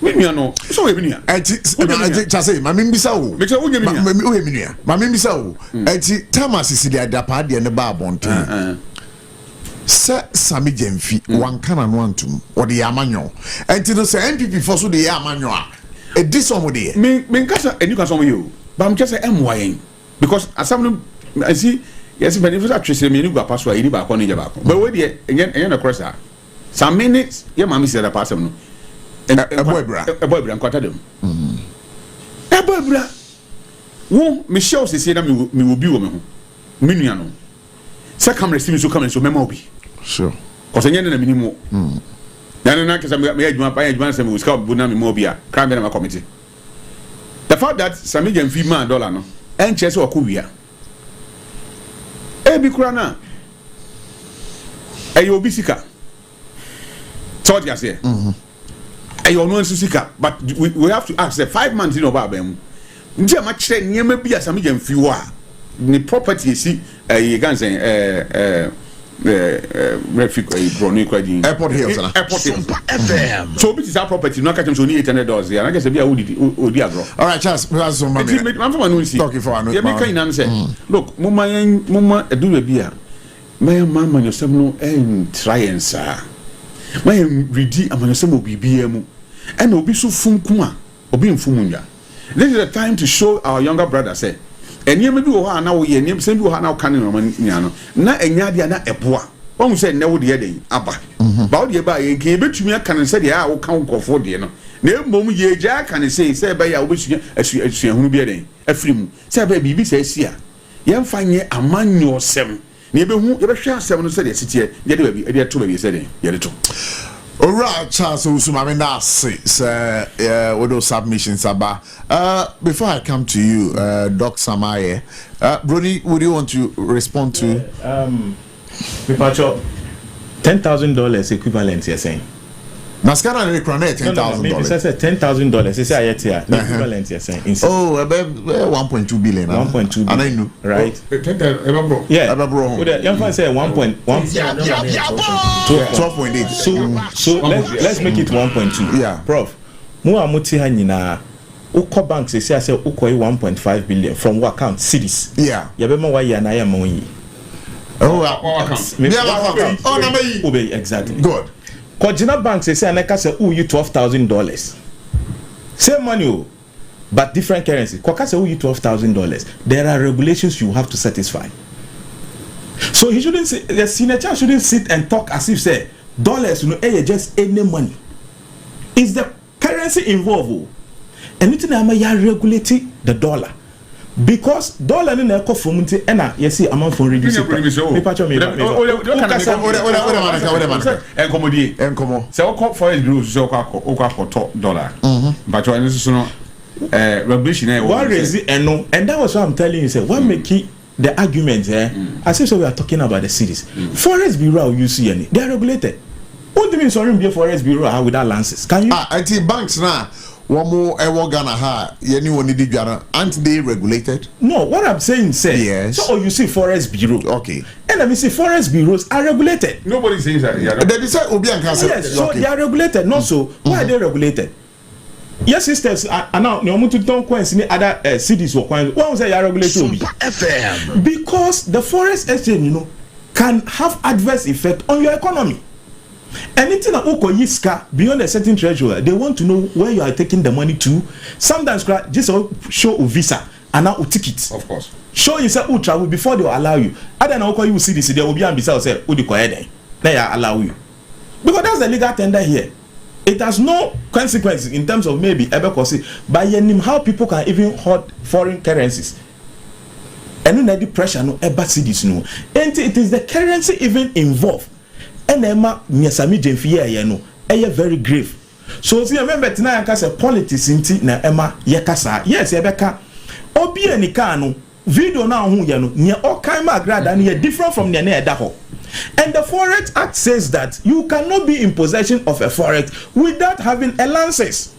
[SPEAKER 8] me nua no so we nua
[SPEAKER 1] enti chase ma mbisa wo
[SPEAKER 8] me che wo nyemi
[SPEAKER 1] nua me nua ma mbisa wo enti tamasisi de adapa de ne ba abonten Sir Sammy Jemfi, one can and one to or the Amanyo. And to say MPP for so the Amanyo. A disomody.
[SPEAKER 8] Me kasa and you can some you. But I'm just a MYN because as some I see yes, but if it's actually me, you go pass where you back on your back. But wait, again, across that. Some minutes, your mammy said a person. A boy, I'm quite them. A boy, bra. Who Michelle says, me will be woman. Miniano. Second receive so come so memory.
[SPEAKER 1] Sure.
[SPEAKER 8] Because I need a minimum. Then I can make my advance and we scout Bunami Mobia, crime in my committee. The fact that Sammy and $1 no and chess or Kubia. Ebi Kurana. Ayo Bisika. Thought you say. Ayo no Susika. But we have to ask the 5 months in Obabem. Nje ma kire nyema bi asami jamfi wa ni property si you can say refugee brony kwadi
[SPEAKER 1] airport hills
[SPEAKER 9] Sompa FM.
[SPEAKER 8] so bit is our property no catch so ni $800 there na guess be odi agro.
[SPEAKER 1] All right, Charles, that's some money.
[SPEAKER 8] I'm from Anusi
[SPEAKER 1] Talking for Anusi.
[SPEAKER 8] Yeah, me kan nan say look mama edu bi a my mama yourself no try and sir my ready amanyosem obibia mu and obi so funku a obi mfumu nja. This is the time to show our younger brother say eni maybe wo ha na wo ye eni sem bi wo ha na wo kan no nya no na enya dia na eboa won say na wo de den aba ba wo de ba ye nke betumi aka no say dia wo kan nkofo de no na emom ye gya aka no say ba ya wo besua asuahunu bi den afrimu say ba bibi say sia ye mfa nye amanyo sem na ye behu ye behwe asem no say de sitie ye de ba bi e de to ba bi say den ye de to.
[SPEAKER 1] Alright, Charles Usumamina says, what submissions about. Before I come to you, Doc Samaye, Brody, would you want to respond to?
[SPEAKER 7] $10,000 equivalent, you're saying?
[SPEAKER 1] Mascara and $10,000.
[SPEAKER 7] Maybe I said $10,000. It's equivalent, you're saying?
[SPEAKER 1] Oh, about 1.2 billion.
[SPEAKER 7] 1.2 billion.
[SPEAKER 1] And I know.
[SPEAKER 7] Right?
[SPEAKER 1] Yeah.
[SPEAKER 7] Young man said 1.1.
[SPEAKER 1] 12.8.
[SPEAKER 7] So let's make it 1.2.
[SPEAKER 1] Yeah.
[SPEAKER 7] Prof, Mua Muti Hanina, Uko Bank says, I said, Uko 1.5 billion from what account? Cities.
[SPEAKER 1] Yeah.
[SPEAKER 7] Yabema Waya Naya Moyi.
[SPEAKER 1] Oh,
[SPEAKER 7] exactly.
[SPEAKER 1] Good.
[SPEAKER 7] Kojina Bank says, I say, oh, you $12,000. Same money, but different currency. Koka say, oh, you $12,000. There are regulations you have to satisfy. So he shouldn't say, the senator shouldn't sit and talk as if say dollars, you know, just any money. It's the currency involved. Anything I may regulate the dollar. Because dollar in the community and you see amount for reduce it.
[SPEAKER 8] Regulation
[SPEAKER 7] and that was what I'm telling you. Say what make it the argument as if so we are talking about the cities. Forest Bureau you see any they are regulated. What do you mean sorry be Forest Bureau without lances? Can you
[SPEAKER 1] IT banks now one more Ghana ha aren't they regulated?
[SPEAKER 7] No, what I'm saying say
[SPEAKER 1] yes.
[SPEAKER 7] So you see Forest Bureau.
[SPEAKER 1] Okay.
[SPEAKER 7] And let me see Forest Bureaus are regulated.
[SPEAKER 8] Nobody says that. Yeah.
[SPEAKER 1] They decide
[SPEAKER 7] yes, so okay. They are regulated. Not so why are they regulated? Yes, sisters are now no to don't coincide other cities or why was they are regulated?
[SPEAKER 9] FM.
[SPEAKER 7] Because the forest exchange, you know, can have adverse effect on your economy. Anything that Okoyiska beyond a certain threshold, they want to know where you are taking the money to. Sometimes just show a visa and now a ticket.
[SPEAKER 8] Of course.
[SPEAKER 7] Show yourself who travel before they will allow you. I don't know how you see this. There will be ambassador say who they allow you. Because that's the legal tender here. It has no consequences in terms of maybe ever by how people can even hold foreign currencies. And no pressure no ever see this no. And it is the currency even involved. And Emma Nyasami Jemfiya no very grave. So see remember tonight I say politics inti na Emma yakasa. Yes, Ebeka. Obi enika no video na hu ye no nya okaima agrada na different from the na edaho. And the Forex Act says that you cannot be in possession of a forex without having a license.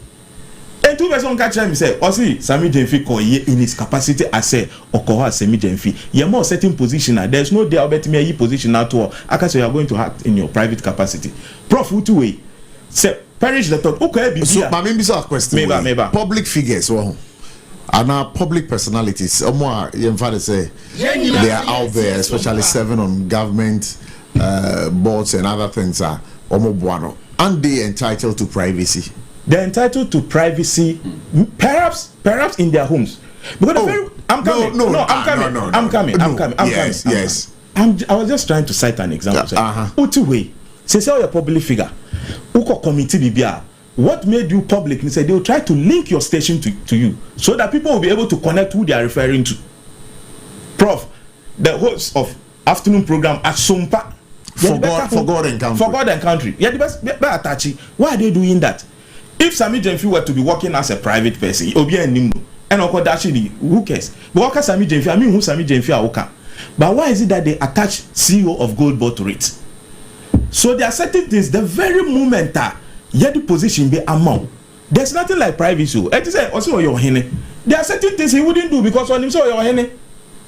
[SPEAKER 7] And two person catch him say, "Oh, see, Sami Jemfi in his capacity as a Okoha Sami Jemfi. You're more certain position. There's no doubt about me position at all. I can say you are going to act in your private capacity. Prof, two way. Say, perish the thought. Okay,
[SPEAKER 1] so my main question.
[SPEAKER 7] Maybe.
[SPEAKER 1] Public figures, well, and our public personalities. More, your father say they are out there, especially serving on government boards and other things are omobuano. Aren't they entitled to privacy?
[SPEAKER 7] They're entitled to privacy, perhaps in their homes. Because I'm coming. I'm coming.
[SPEAKER 1] Yes.
[SPEAKER 7] I was just trying to cite an example. Way. Say you're a public figure. Uko committee bibia. What made you public? They say they will try to link your station to you, so that people will be able to connect who they are referring to. Prof, the host of afternoon program at Sompa.
[SPEAKER 1] For God and country.
[SPEAKER 7] Yeah, the best Atachi. Why are they doing that? If Sami Jenfi were to be working as a private person, Obi and Nimno, and Okodashi, who cares? But Sami Jenfi, I mean who Sami Jenfi Aoka. But why is it that they attach CEO of Gold Board to it? So there are certain things, the very moment that yet the position be among. There's nothing like privacy. It is also your henny. There are certain things he wouldn't do because on him so your henny.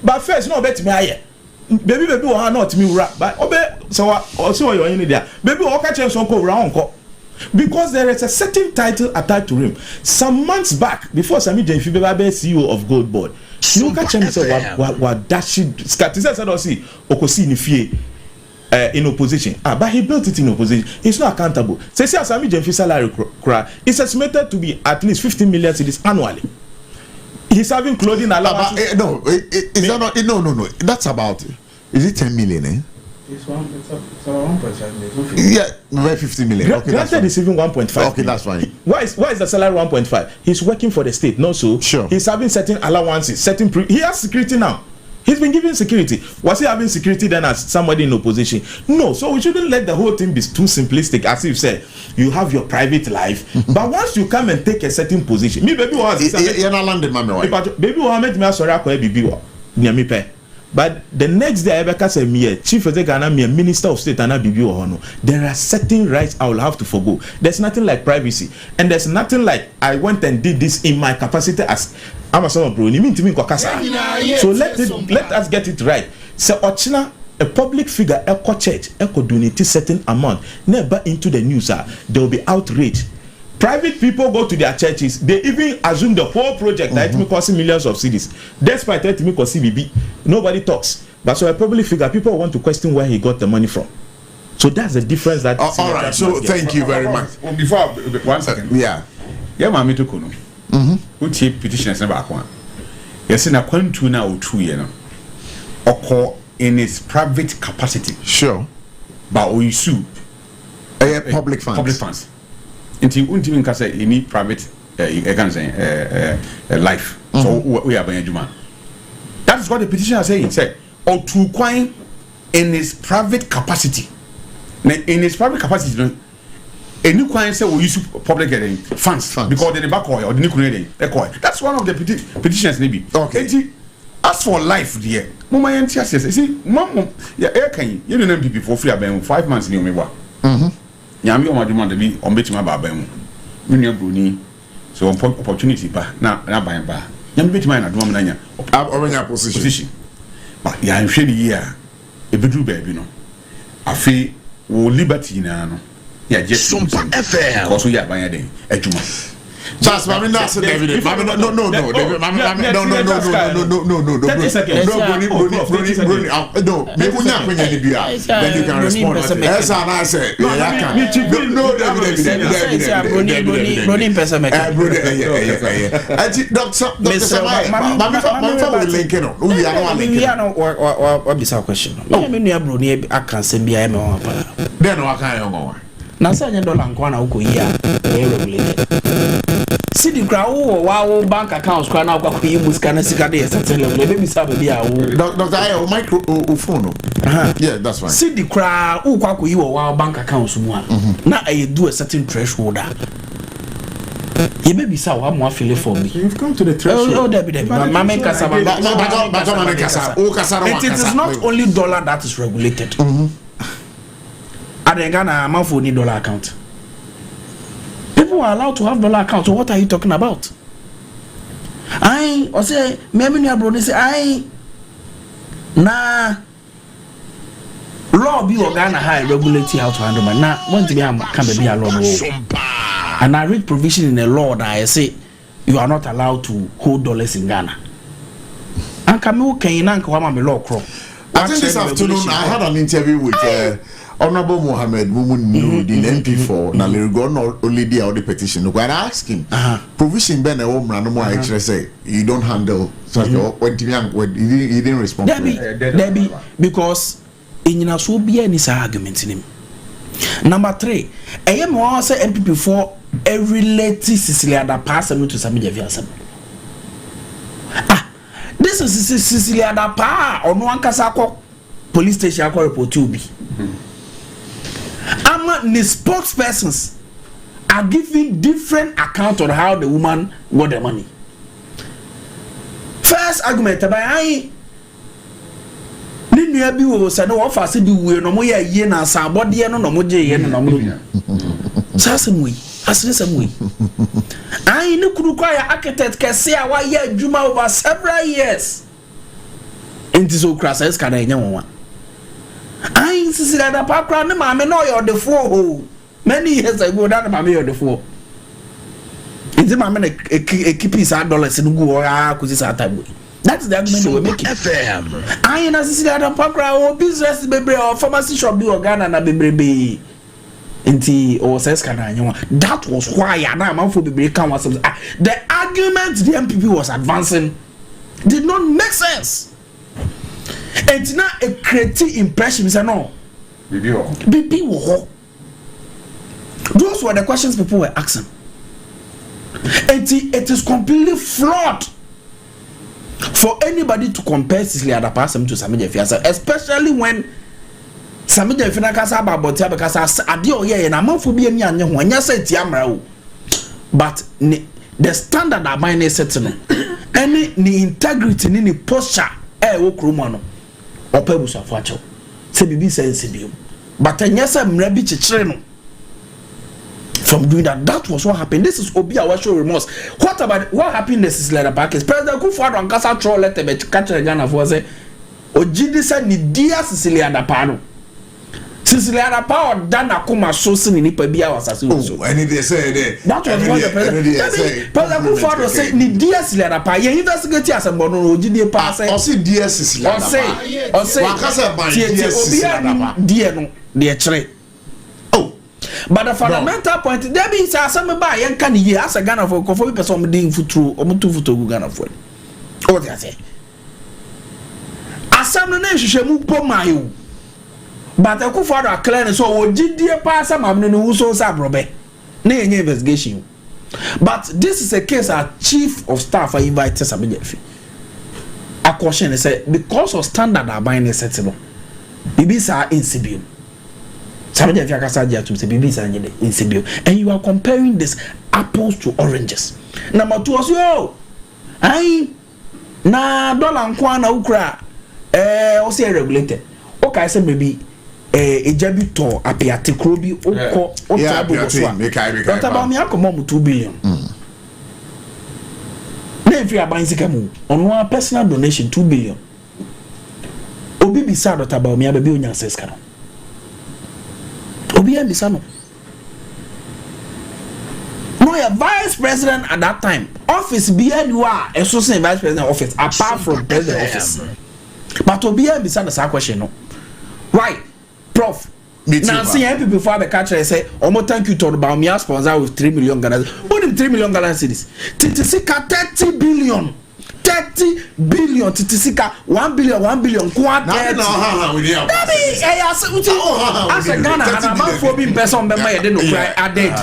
[SPEAKER 7] But first, no bet me aye. Baby will not me rap, but obey so also your henny there. Baby will catch him some round. Because there is a certain title attached to him. Some months back, before Sami Jenfi be CEO of Gold Board, you catch him say what dashi scatisa said or see okosi ni fie in opposition. But he built it in opposition. He's not accountable. Say Sami Jenfi salary is estimated to be at least 15 million cedis annually. He's having clothing allowance.
[SPEAKER 1] No. That's about it. Is it 10 million?
[SPEAKER 6] It's about 1.5 million.
[SPEAKER 1] Yeah, 50 million. Okay,
[SPEAKER 7] granted, it's even 1.5.
[SPEAKER 1] Okay, that's fine.
[SPEAKER 7] Why is the salary 1.5? He's working for the state, no so.
[SPEAKER 1] Sure.
[SPEAKER 7] He's having certain allowances, he has security now. He's been given security. Was he having security then as somebody in opposition? No. So we shouldn't let the whole thing be too simplistic. As you said, you have your private life, but once you come and take a certain position, me baby was
[SPEAKER 1] you're not landed, mommy.
[SPEAKER 7] Baby Mohammed me sorry akwa bibi wa near me pay. But the next day, I say me chief executive, me minister of state, and there are certain rights I will have to forgo. There's nothing like privacy, and there's nothing like I went and did this in my capacity as I'm a son of Bruni. So let us get it right. So Ochina, a public figure, a church, could donate certain amount, never into the news. There will be outrage. Private people go to their churches, they even assume the whole project that it may cost millions of cedis. Despite that, it may cost CBB. Nobody talks. But so a public figure, people want to question where he got the money from. So that's the difference that.
[SPEAKER 1] All right. So thank you very much.
[SPEAKER 8] Before 1 second.
[SPEAKER 1] Yeah.
[SPEAKER 8] Yeah, mami to kono. Who take petitioners never one. Yes, in a quantum now 2 years. Or in its private capacity.
[SPEAKER 1] Sure.
[SPEAKER 8] But we sue.
[SPEAKER 1] Public funds.
[SPEAKER 8] Public funds. Until you can say you need private life. So we are buying Juma. That is what the petitioner is saying. Say, or to coin in his private capacity. In his private capacity, a new client say we use public funds because they back or the new client. That's one of the petitions, maybe.
[SPEAKER 1] Okay.
[SPEAKER 8] As for life, dear, Mama and says, see, Mom, yeah, can you don't people for free about 5 months in your Yami or demand to be on Betty Babam. Minia Bruni, so opportunity, but now by bar. Yam bit mine at Woman
[SPEAKER 1] I've position.
[SPEAKER 8] But yeah, I'm shady here. A bedroom baby, no. I feel liberty now. Yeah, just
[SPEAKER 9] Sompa FM.
[SPEAKER 8] Also, yeah, by a day, a Juma.
[SPEAKER 1] Just Mammy, that's a David. No. 30 seconds. No, maybe not when you be out. Then you can respond. As I said,
[SPEAKER 6] see the crowd wow bank accounts cry now kwa you must can see dey certain level maybe sabe bia wo
[SPEAKER 1] Dr. I microphone. Yeah, that's fine.
[SPEAKER 6] See the crowd who kwa you wow bank accounts mu na I do a certain threshold you maybe say wa mo afile for me
[SPEAKER 7] you've come to the threshold.
[SPEAKER 6] Oh David mama kasaba it is not only dollar that is regulated and Ghana amount for any dollar account. People are allowed to have dollar accounts. So what are you talking about? Or say, maybe your brother say, nah. Law be Ghana high regulate how to handle man. Now, when to be can be a law. And I read provision in the law that I say you are not allowed to hold dollars in Ghana. And can you can law crop?
[SPEAKER 1] I think this afternoon I had an interview with Honorable Mohammed Mumunuddin MP4 na Lerigo no only the petition. When I asked him, provision ben I say you don't handle such he didn't respond.
[SPEAKER 6] Debbie, because in your so be any argument in him. Number 3, I am also MP4 a related Cecilia that passed to Samija Viasam. This is Cecilia da pa or no one casako police station report to be. The spokespersons are giving different account on how the woman got the money. First argument by Nini abi wo say no offer say bi we no mo ye na sa body no no mo je ye no mo. Sasemwe asresemwe. I ne kuru kwa ya architect kese a wa ye adwuma over several years. Enti so crasa ska na enya won. I insist that the background ma me no your the four many years ago that ma me your the four. Enti ma me keep his $100 in go akuzi sa time. That's the argument we make. FM. I insist that the background business bebre or pharmacy shop do Ghana na bebre. Enti o says kana anya. That was why na man for bebre kan was the argument the MPP was advancing did not make sense. And now a creative impression is no. BB wo. Those were the questions people were asking. And it is completely flawed for anybody to compare Cecilia Adapasem to Samija Fiasa, especially when Samija Finakasa Babotia because adio ye na man for be any anya ho anya say tiamra. But the standard are mine setting. Any ni integrity ni posture wo kroma no. Opebusa facho se bibi sensible but anyasa mra bi chichire no from doing that was what happened. This is obi our show remorse. What about what happened is letter package President Kufuor don kasa throw letter be catch Ghana for say ogidi say ni dia Cecilia da pa no Cecilia da pa o da na kuma so se ni nipa bia wasase so
[SPEAKER 1] and they say
[SPEAKER 6] that was what the president Kufuor say ni dia Cecilia da pa ye investigate asembo no ogidi pa say
[SPEAKER 1] o say dia Cecilia da pa
[SPEAKER 6] o say
[SPEAKER 1] wakasa ban dia Cecilia da pa
[SPEAKER 6] dia no de chere. But the fundamental point there be say asem ba yen kan ye as a Ghana for bi person om dey futuro om tu futuro Ghana for o dey say asem no na hwehwemu pomayo but Kufuor do clear so ogidie pa asem am no wuso sa brobe na yenye investigation. But this is a case our chief of staff invited Samija Fi. A question is say because of standard are buying set no bibi sa insibio Samija Fi akasaja to say bibi sa nyede insibio and you are comparing this apples to oranges. Number 2 was yo ai na dollar nkwa na ukra o say regulated o kai say maybe ejabi to apiate krobi okọ otabo so a otabo mi akomo mu 2 billion na free abansika mu ono personal donation 2 billion obi bi sa otabo mi ababi onya access kana obi ya bisa no your vice president at that time office be anywhere associate vice president office apart from president office but obi ya bisa na question no why Prof. Now see people before the catcher say, "Omo thank you to the Baumia sponsor with 3 million Ghana. Only 3 million Ghana cedis. Titisika 30 billion. 30 billion Titisika 1 billion 1 billion quad. As a Ghana and a man for being person member are dead.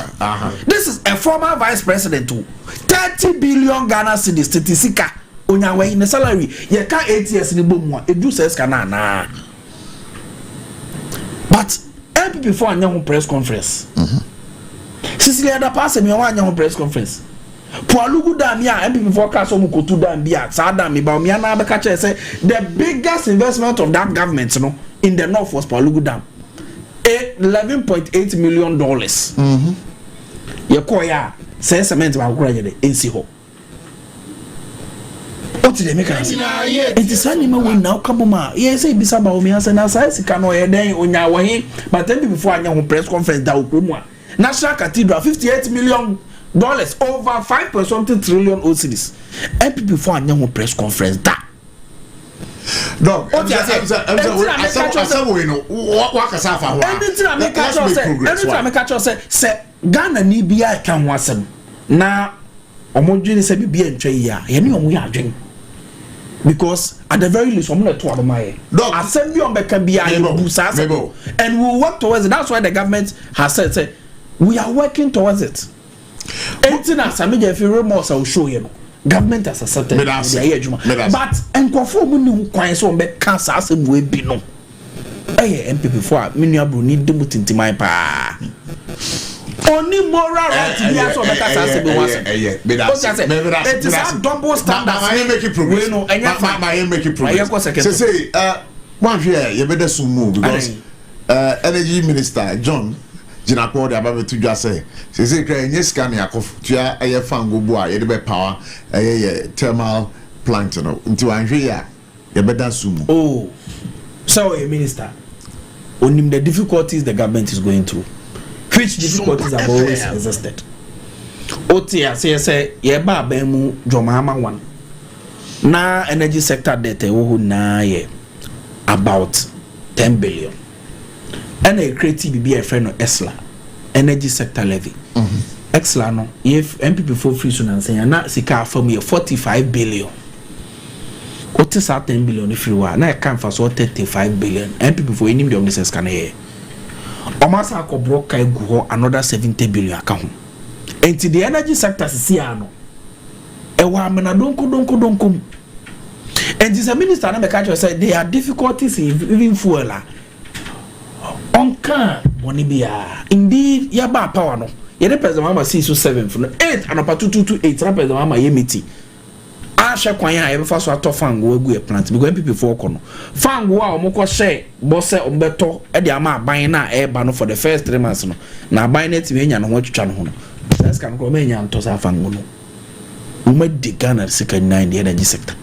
[SPEAKER 6] This is a former vice president too. 30 billion Ghana cedis Titisika. Onya we in the salary. Ye ka 8 years in the boom. It do says kana. But MPP before a press conference. Cecilia da pass me one press conference. Poalugu dam ya MPP before kaso mu kotu dam bia sa dam me ba me na be ka say the biggest investment of that government no in the north was Poalugu dam. $11.8 million. Ye koya say cement ba kura yede ensi ho. What did they make us? It is animal when now Kabuma. Yes, say Bisaba me as an assassin can or a day on your way, but then before I know press conference that National Cathedral $58 million over 5.something trillion OCDs. And before I know press conference that
[SPEAKER 1] Dog, I'm saying we know what can say for
[SPEAKER 6] anything make catch us say Ghana ni bia kan ho asem na omodwene say bibia ntwa yi a ye ne omo ya adwen because at the very least omo na to adomaye asem bi on be kan bia ye busa and we will work towards it. That's why the government has said say we are working towards it. Anything as I mean if you remorse I will show you. Government has accepted but enkofo mu ni kwan so on be cancer asem we bi no MPP for menu abro ni demu tintimai pa only moral right to be so be cancer asem we want it is a double standard
[SPEAKER 1] make it progress make it progress say one here you better soon move because energy minister John Jinako de ababe to just say kra nye scan yakof tua aye fango bo a ye de be power aye thermal plant no nti wanhwe ya ye beda sumu.
[SPEAKER 6] Oh, so a minister onim the difficulties the government is going through, which difficulties have always existed. Otia say ye ba ba mu dwomama one na energy sector debt wo na ye about 10 billion. And a creative BBI friend of ESLA, energy sector levy. ESLA no, if MPP for free soon and saying, na sika for me 45 billion. What is that 10 billion if you are? Now I can't for so 35 billion. MPP for any of this can here. Omasa ko broke go another 70 billion account. And to the energy sector see ano. Ewa mena donko. And this minister na me catch say there are difficulties in even fuel. Onka monibia indeed ya ba power no ye de president mama 627 for 8 and up 2228 na president mama yemiti a hwe kwan ya ye be fa so atofango agu e plant because MPP for kono fango a omko share bosse ombeto e de ama aban na e ba no for the first 3 months no na aban na ti enya no ho twetwa no ho no sense kan ko menya nto sa fango no uma de Ghana second 9 the energy sector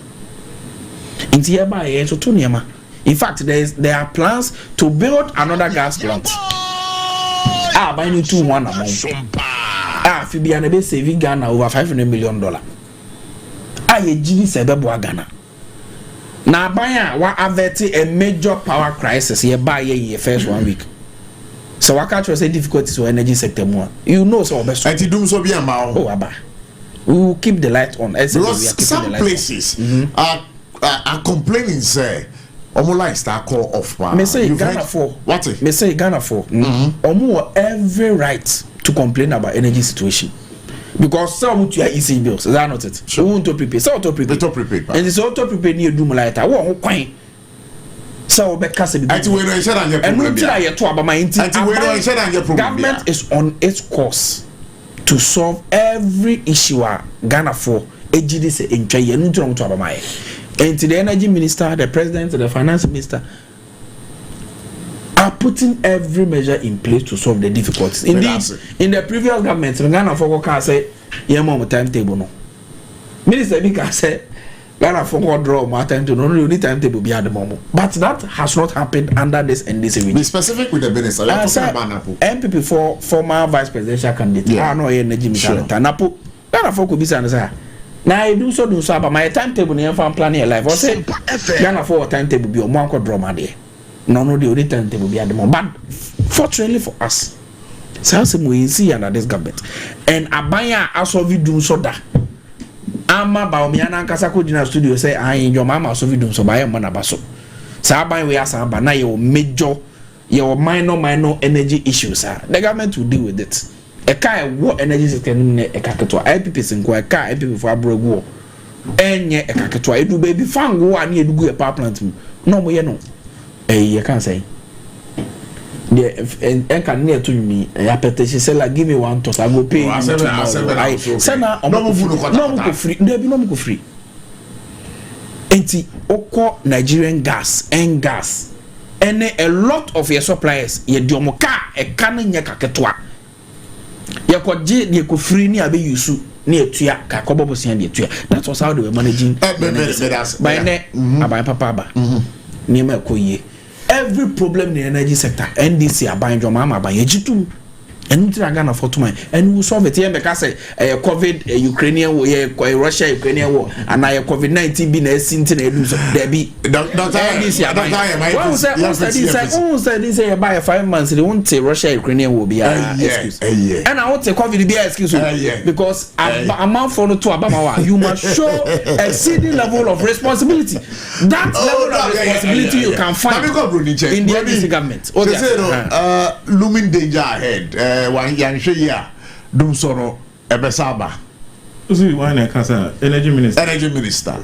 [SPEAKER 6] inti ya ba ye so to niema. In fact, there are plans to build another gas plant. By new 2-1 amount. Fibiana be saving Ghana over $500 million. Ye GD sebebo Ghana. Na baya wa avert a major power crisis here by ye first 1 week. So what catch say difficulties for energy sector more. You know so best.
[SPEAKER 1] And do so be a mao.
[SPEAKER 6] Oh aba. We will keep the light on.
[SPEAKER 1] Because some places are complaining say Omo like start call off.
[SPEAKER 6] Me say Ghana for
[SPEAKER 1] what?
[SPEAKER 6] Me say Ghana for. Omo every right to complain about energy situation because some to your EC bills. Is that not it? Sure. We want to prepare. So to prepare. And it's auto prepare near do like that. Wo kwan. So be kase be.
[SPEAKER 1] Ati we no share and your problem.
[SPEAKER 6] And no try to about my
[SPEAKER 1] Ati we no share and your problem.
[SPEAKER 6] Government is on its course to solve every issue Ghana for EGD say enjoy you no try to about my. And to the energy minister, the president, the finance minister are putting every measure in place to solve the difficulties. Indeed, in the previous government, Ghana for can say, "Yeah, mom, timetable no." Minister Bika said, "Ghana for draw my timetable. No, need timetable be at the moment." But that has not happened under this and this regime.
[SPEAKER 1] Be specific with the minister.
[SPEAKER 6] MPP for former vice presidential candidate. I know energy minister. Napo Ghana for could be saying. Now I do so but my timetable near fan planning life. I say Ghana for timetable be on one drama there. No, the only timetable be at the moment. But fortunately for us, some we see under this government. And Abaya also we do so that Ama Baomiana Kasako Dina studio say I in your mama so we do so by a manabaso. Sabai we ask Abana your major your minor energy issues. The government will deal with it. A car what energy system a kakatwa IPP in kwa car IPP for abrogo enye a kakatwa edu baby fan go and you do a power plant no mo ye no you can't say the and can near to me a petition seller give me one toss I go pay no free there be no free enti oko Nigerian gas and gas and a lot of your suppliers ye diomo car e kan nya kakatwa yakoje de ko free ni abe yusu ni etua ka kobobo sian de etua. That was how they were managing by ne aban papa ba ni ma koye every problem in the energy sector NDC aban joma ma aban yejitum and Ghana for 2 months, and we solve it here because COVID, Ukrainian war, Russia, Ukrainian war, and I COVID-19 been a sin to there be. They say by 5 months, they won't say Russia, Ukrainian will be excuse. And I won't say COVID be excuse because a month for 2 Abama, you must show a exceeding level of responsibility. That level of responsibility you can find in the NDC government.
[SPEAKER 1] Looming danger ahead. One young Shia, Dumsoro, Ebesaba.
[SPEAKER 7] Energy Minister.
[SPEAKER 1] Energy Minister,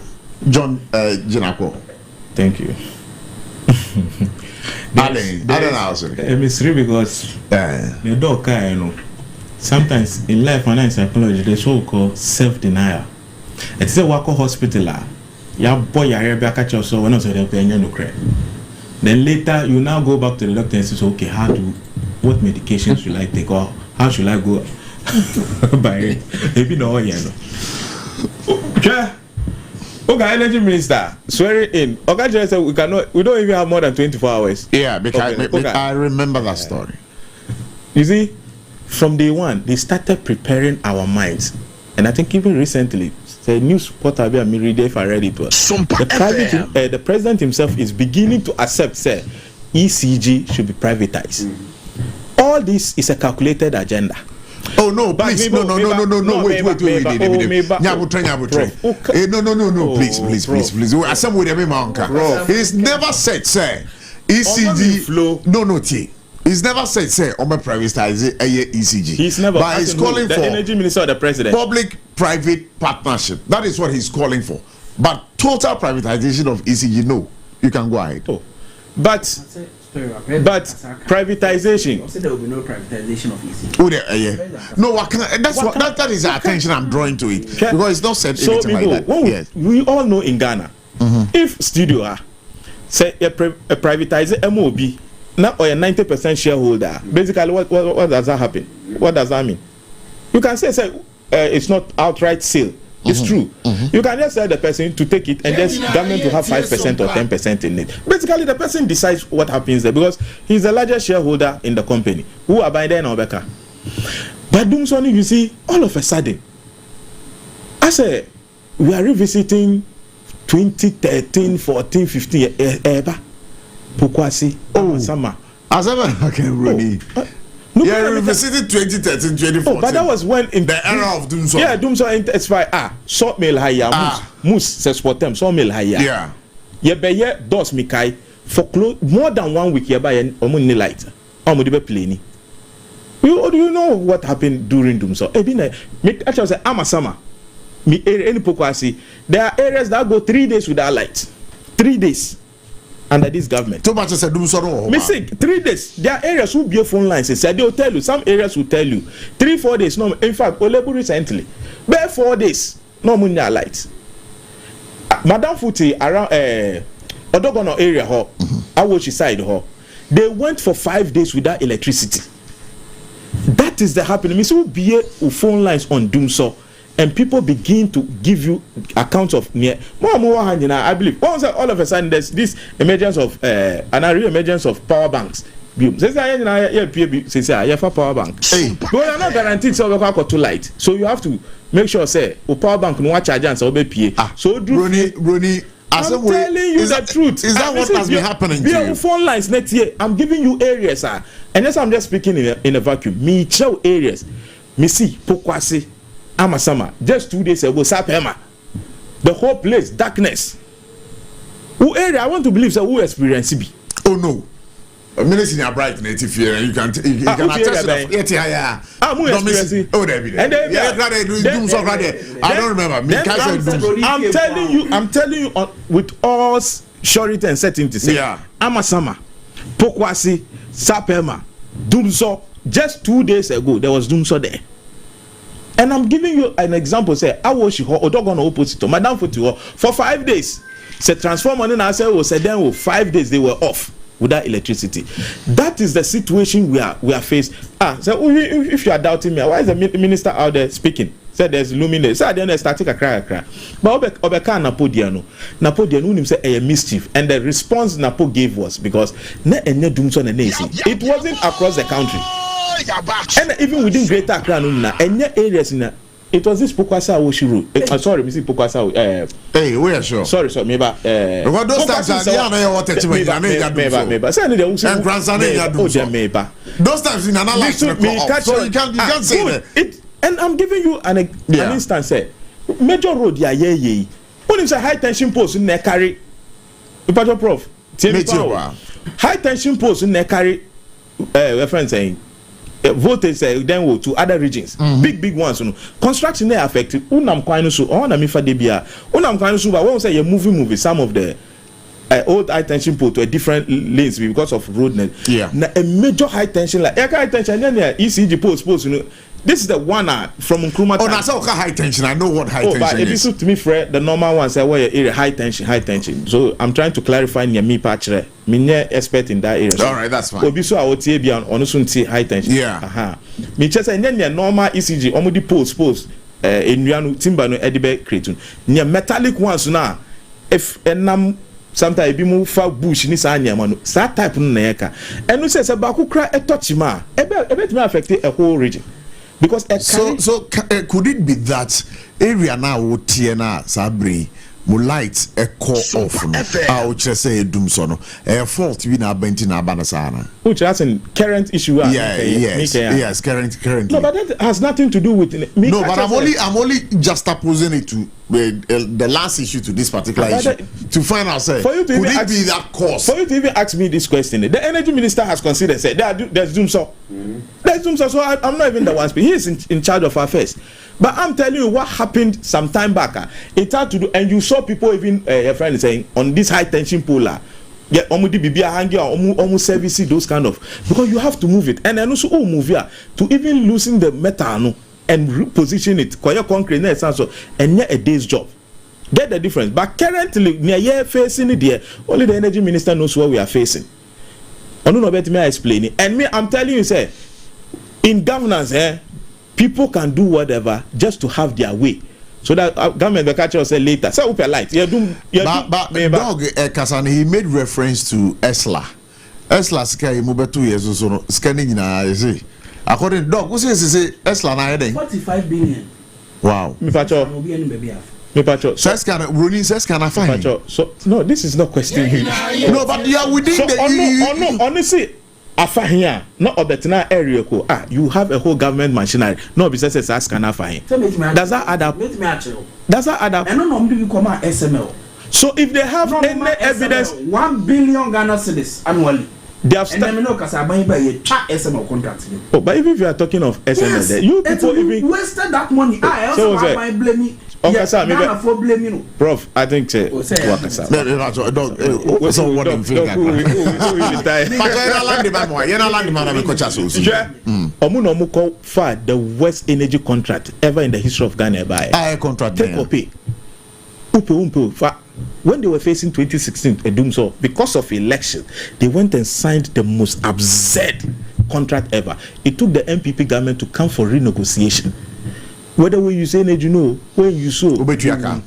[SPEAKER 1] John Janako.
[SPEAKER 7] Thank you.
[SPEAKER 1] I don't know.
[SPEAKER 7] Mystery because the dog, you know, sometimes in life and psychology, there's what we call self-denial. It's a Wako hospital. Your boy, your back so when I was there, then later you now go back to the doctor and say, okay, what medication should I take or how should I go by it? Maybe no, you know. Okay, Energy Minister, swearing in. Okay, said we don't even have more than 24 hours.
[SPEAKER 1] Yeah, because I remember that story.
[SPEAKER 7] You see, from day one, they started preparing our minds, and I think even recently, the news portal I read if I read it was the president himself is beginning to accept say ECG should be privatized. All this is a calculated agenda.
[SPEAKER 1] Oh no, please, no, wait. No, please. I said with every manka. He's never said, say, ECG flow. No, T. He's never said, say, on my privatize ECG.
[SPEAKER 7] He's never.
[SPEAKER 1] But he's calling
[SPEAKER 7] the
[SPEAKER 1] for
[SPEAKER 7] energy minister or the president.
[SPEAKER 1] Public-private partnership. That is what he's calling for. But total privatization of ECG, no. You can go ahead.
[SPEAKER 7] Oh, but privatization.
[SPEAKER 6] There will be no privatization of ECG.
[SPEAKER 1] Oh, no, that is the attention I'm drawing to it because it's not said anything like that.
[SPEAKER 7] We all know in Ghana, if studio say a privatizer MOB now or a 90% shareholder, basically what does that happen? What does that mean? You can say it's not outright sale. It's true. You can just tell the person to take it and just government to have 5% or 10% in it. Basically, the person decides what happens there because he's the largest shareholder in the company. Who are by then or Becca? But Dumsoni, you see, all of a sudden, I say we are revisiting 2013, 14, 15 Pukwasi.
[SPEAKER 1] Summer. As ever, okay, really. Yeah, we visited 2013, 2014.
[SPEAKER 7] Oh, but that was when in
[SPEAKER 1] the era of Dumso.
[SPEAKER 7] Yeah, Dumso intensified. Salt mill higher. Moose says for them, salt mill higher.
[SPEAKER 1] Yeah.
[SPEAKER 7] Yeah, but yeah, dos Mikai for more than 1 week. Yeah, by an omuni light. Omudibe pleni. You know what happened during Dumso? Actually, say Amasama. Me any Pokwasi. There are areas that go 3 days without light. 3 days. Under this government.
[SPEAKER 1] Too much said
[SPEAKER 7] missing 3 days. There are areas who be phone lines. They will tell you. Some areas will tell you 3-4 days. No, in fact, Olebu recently, bare 4 days. No money light. Madam Futi around Odogono area, Abochie side, they went for 5 days without electricity. That is the happening. Miss will be phone lines on Dumso. And people begin to give you accounts of near more I believe. All of a sudden there's this emergence of emergence of power banks. Say for power bank. But you're not guaranteed to light. So you have to make sure say power bank no charge and so be PA. So
[SPEAKER 1] Ronnie, I'm
[SPEAKER 7] telling you the truth.
[SPEAKER 1] Is that what has been happening to you?
[SPEAKER 7] Phone lines next year. I'm giving you areas, and yes, I'm just speaking in a vacuum. Me show areas. Me see Pokwasi. Amasama, just 2 days ago, Sapema. The whole place, darkness. Who area? I want to believe so. Who experience it?
[SPEAKER 1] Oh no. A minute in your bright native here, you can attest to that. Yeah. Oh, there be there. I don't remember. I'm
[SPEAKER 7] telling you with all surety and certainty.
[SPEAKER 1] Yeah.
[SPEAKER 7] Amasama, Pokwasi, Sapema, Dumso. Just 2 days ago, there was Dumso there. And I'm giving you an example. Say, I was Odogono opposite to Madam Futu for 5 days. Say transformer and I say, said then 5 days they were off without electricity. That is the situation we are faced. So if you are doubting me, why is the minister out there speaking? Said there's luminous. So then they start to cry. But Obeka Napodiano him say a mischief, and the response Napo gave was because it wasn't across the country. And even within Greater Accra, and areas in it was this Pokwasa Abochie road. Sorry, Mr. Pokwasa.
[SPEAKER 1] Hey, we are sure.
[SPEAKER 7] Sorry, maybe.
[SPEAKER 1] Because those times are those times in analysis, so you can't say
[SPEAKER 7] it. And I'm giving you an instance. Major road, yeah. When it's a high tension post in there carry, Prof. High tension post in there carry. Friend saying. Voltage then go to other regions, big ones. Construction they affected. Unam kwanu so on am ifa debia. Unam kwanu so, but when we say you movie some of the old high tension pole to a different lanes because of road net.
[SPEAKER 1] Yeah.
[SPEAKER 7] Now a major high tension like high tension then ECG post this is the one from Nkrumah.
[SPEAKER 1] Oh, that's all high tension. I know what high tension
[SPEAKER 7] but
[SPEAKER 1] is.
[SPEAKER 7] But to me, Fred, the normal ones say where area high tension. So I'm trying to clarify near me patch. Me expert in that area.
[SPEAKER 1] All right, that's fine.
[SPEAKER 7] Obi so I would be on onusunti high tension.
[SPEAKER 1] Yeah.
[SPEAKER 7] Me just say near normal ECG. Omudi post. In Nuanu timber no edibe creatun. Near metallic ones now. If sometimes be move for bush ni sa nyama no. That type no na yeka. And we say baku kra e touch ma. Ebe me affect a whole region. Because
[SPEAKER 1] could it be that area now would na sabri mo light a call off no I would just say dum so no a fault we na benti na banasana
[SPEAKER 7] which has in current issue
[SPEAKER 1] yes current
[SPEAKER 7] no but that has nothing to do with me.
[SPEAKER 1] No, but I'm only juxtaposing it to the last issue to this particular issue to find out say could it be that cause.
[SPEAKER 7] For you to even ask me this question, the energy minister has considered say there's doom so there's doom so I'm not even the one speaking. He is in charge of affairs. But I'm telling you what happened some time back. It had to do, and you saw people even a friend is saying on this high tension pole. Yeah, almost service those kind of, because you have to move it, and then also move here to even loosen the metal and reposition it. Quite concrete, and yet a day's job. Get the difference. But currently, near facing it there, only the energy minister knows what we are facing. I don't know about me explaining, and me I'm telling you, say in governance, people can do whatever just to have their way. So that government will catch us later. So open light.
[SPEAKER 1] But dog Kasani, he made reference to Esla. Esla sky move 2 years or so scanning na say. According to dog, who says Esla na heading? 45 billion. Wow.
[SPEAKER 7] Me pacho.
[SPEAKER 1] So Ronin says can I find?
[SPEAKER 7] So no, this is not questioning.
[SPEAKER 1] No, but you are within the
[SPEAKER 7] honestly. Afa here, not of the area. You have a whole government machinery. No, because it's ask an afa. Does that add up? Does that add up?
[SPEAKER 6] And no, we come out SML.
[SPEAKER 7] So if they have any evidence,
[SPEAKER 6] 1 billion Ghana cedis annually.
[SPEAKER 7] They have
[SPEAKER 6] SML contract.
[SPEAKER 7] Oh, but even if you are talking of SML,
[SPEAKER 6] yes,
[SPEAKER 7] there, you people even
[SPEAKER 6] wasted that money. I also blame me.
[SPEAKER 7] Yes,
[SPEAKER 6] Ghana for blaming.
[SPEAKER 7] Prof, I think so far the worst energy contract ever in the history of Ghana by
[SPEAKER 1] contract
[SPEAKER 7] take or pay. When they were facing 2016 a doom so because of election, they went and signed the most absurd contract ever. It took the MPP government to come for renegotiation. Whether we use energy, when you so you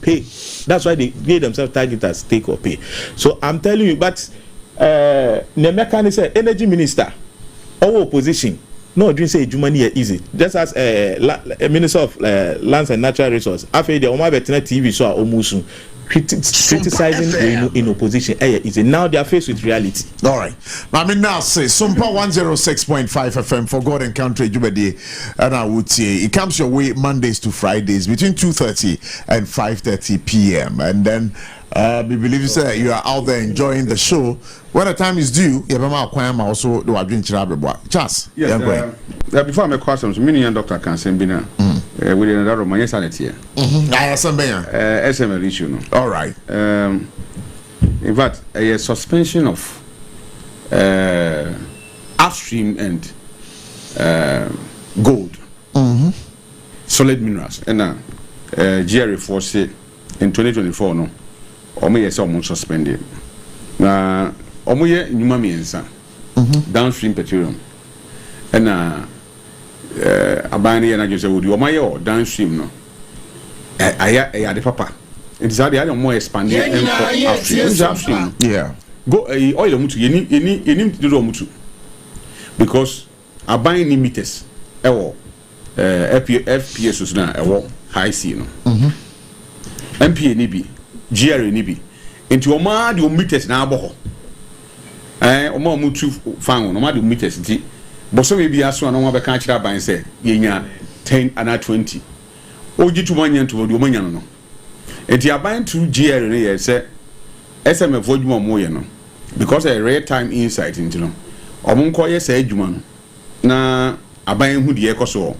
[SPEAKER 7] pay. That's why they gave themselves target as take or pay. So I'm telling you, but Nemeka said energy minister, our opposition. No, didn't say Jumani easy. Just as a minister of lands and natural resources. After the Oma Betina TV saw Omusu criticizing in opposition. Now they are faced with reality.
[SPEAKER 1] All right. I mean now say Sompa 106.5 FM for God and Country Jubedi, and I would say it comes your way Mondays to Fridays between 2:30 and 5:30 p.m. and then we believe you are out there enjoying the show. When the time is due, you have also do a drink Charles.
[SPEAKER 8] Yes, before I make questions, many doctor can send me now. With another my sanity here. SML issue. No.
[SPEAKER 1] All right.
[SPEAKER 8] In fact, a suspension of upstream and gold, solid minerals, and GRA force in 2024. No, omo yes omo suspended. Na omo ye nyuma miensa downstream petroleum, and abani na just would you my downstream no I the papa it's the more expanded upstream
[SPEAKER 1] yeah
[SPEAKER 8] go oil mutu any do mutu because aban ni meters ewo FPS na ewo high C no MPA ni bi GRA ni bi enti o ma de o meters na abo ho o ma mu tu fan no ma de o meters nti boso me bi aso na wa be kan kira aban se yenya 10 and 20 oji tu manya nto de o manya no enti aban tu GRA ne ye se SMF adwuma mo ye no because a real time insight into no omo nko ye se adwuma no na aban hu de ekoso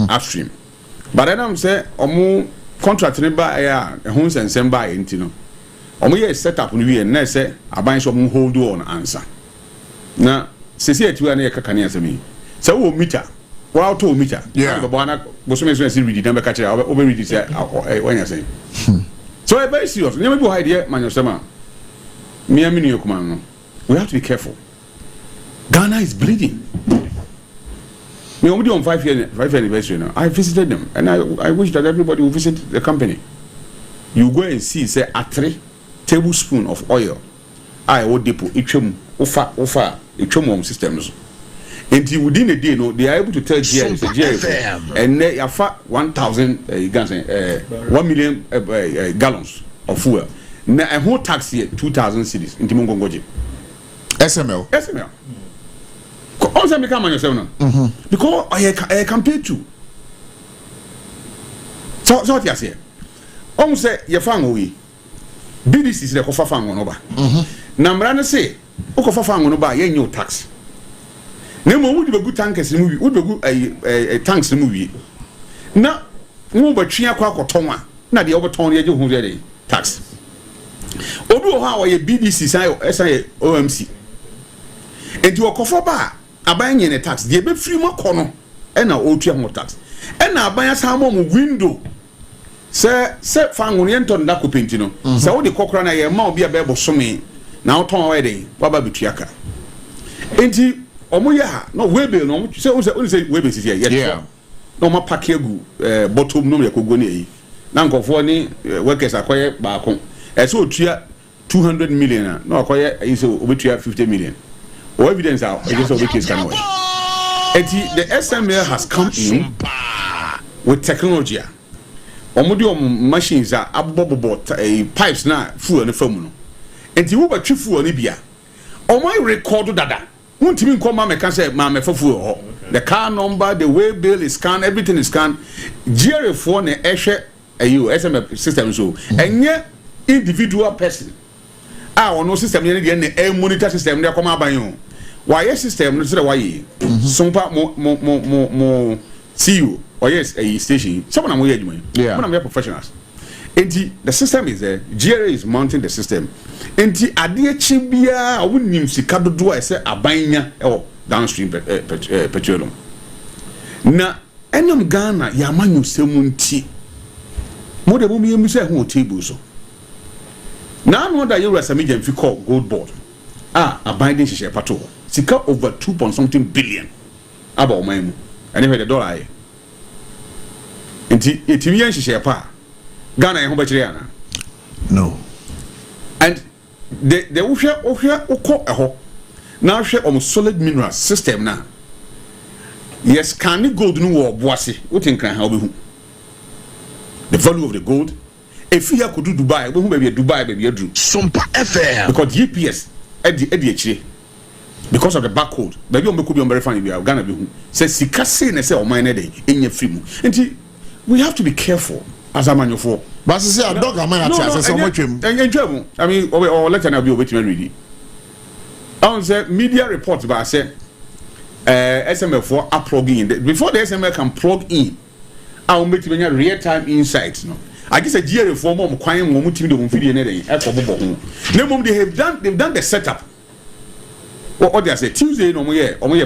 [SPEAKER 8] upstream but then am say omo contract ne ba ya ho nsensem ba enti no omo ye set up no we na say aban so omo hold on answer na sesi atiwa na ye kakane asemi say wo meter wa auto meter
[SPEAKER 1] yeah
[SPEAKER 8] go bona go so me so say read number catch o be read say when you say so very serious nyame bi ho idea man yosema me amini yokuma no we have to be careful. Ghana is bleeding. Me only on 5 year anniversary now. I visited them and I wish that everybody will visit the company. You go and see say a 3 tablespoon of oil. I would depot itchum offer itchum systems. Until within a day, no, they are able to tell GF and they are 1,000 1 million gallons of fuel. Now a whole tax here 2,000 cities in Timongongoji. SML. Also become on yourself now. Because I compare to. So what you say? Almost say your family. BDC is the cofa fan on over. Namrana say, Okofa fan on over, ye no tax. Nemo would be good tankers movie, would be good a tanks movie. Now, no but Chia Quack or Toma, not the overtone you who tax. Odo how a BDC SI OMC. And to a cofa bar, a buying in a tax, they be free more corner, and now old more tax. And now buy us some window. Sir, found on Anton Daco Pintino. So the cockrana a more be a bebo sumi. Now Tom wedding, Baba Bitriaka. Ain't he? Omoya, no Webel, no, say Webel is here, yeah. No more Pakegu, bottom no Yakugoni. Nanko for any workers acquire back home. As so 200 million, no acquire is over 50 million. Or evidence out, I guess over case can away. The SML has come in with technology. Omodio machines are abobot a pipes na full on the phone. And you were chief for Libya. On my record dada. Won't even come mama can say mama for full. The car number, the way bill is scanned, everything is scanned. Jerry phone a SML system so. And yet individual person. No system a monitor system there come out by you. Why system no say why Sompa mo see you or yes a station someone am here one of your professionals enti the system is there GRA is mounting the system enti ade chibia wonim sika dodo a say abanya downstream petroleum na enam Ghana ya manyu semunti mo de bo mi emu say ho table so na no da you resami jam fi call gold board abiding share pato sika over 2.something billion about my and if the dollar nti etimi yan hihye pa Ghana yan ho bakire yana
[SPEAKER 1] no
[SPEAKER 8] and the ohwe ukọ eho na hwe solid mineral system na yes can the gold no wo boase wotin kan ha obehu the value of the gold if you could do Dubai obehu ba Dubai ba bi adru
[SPEAKER 9] Sompa FM
[SPEAKER 8] because GPS edi akire because of the barcode baby on be verify we are Ghana be hu say sika say na say o man na dey enya free mu nti we have to be careful as a manufacturer.
[SPEAKER 1] But say a dog am at say so much him.
[SPEAKER 8] I mean or let na be obetime read. I say media reports ba say SML for plugging in before the SML can plug in I will make real time insights no. I guess a GRA for more kwan mo mutimi do mo video na dey e ko bobo ho. Na mom they've done the setup. What they say Tuesday no mo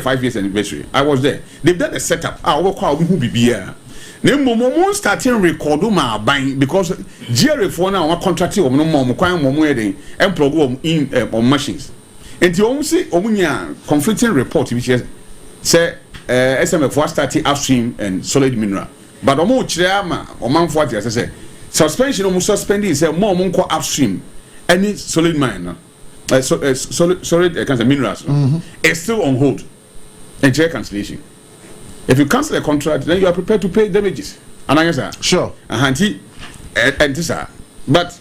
[SPEAKER 8] 5 years anniversary. I was there. They've done the setup. We call who bibia. Na mo starting record ma ban because GRA for now we contract o mo kwan mo e dey plug in on machines. And you see omunya conflicting report which say SMF for starting upstream and solid mineral. But omo kire ama omanfo ati say suspension omo suspending say mo nko upstream any solid mine solid minerals it's still on hold and check cancellation. If you cancel a contract, then you are prepared to pay damages. And I answer.
[SPEAKER 1] Sure.
[SPEAKER 8] And this but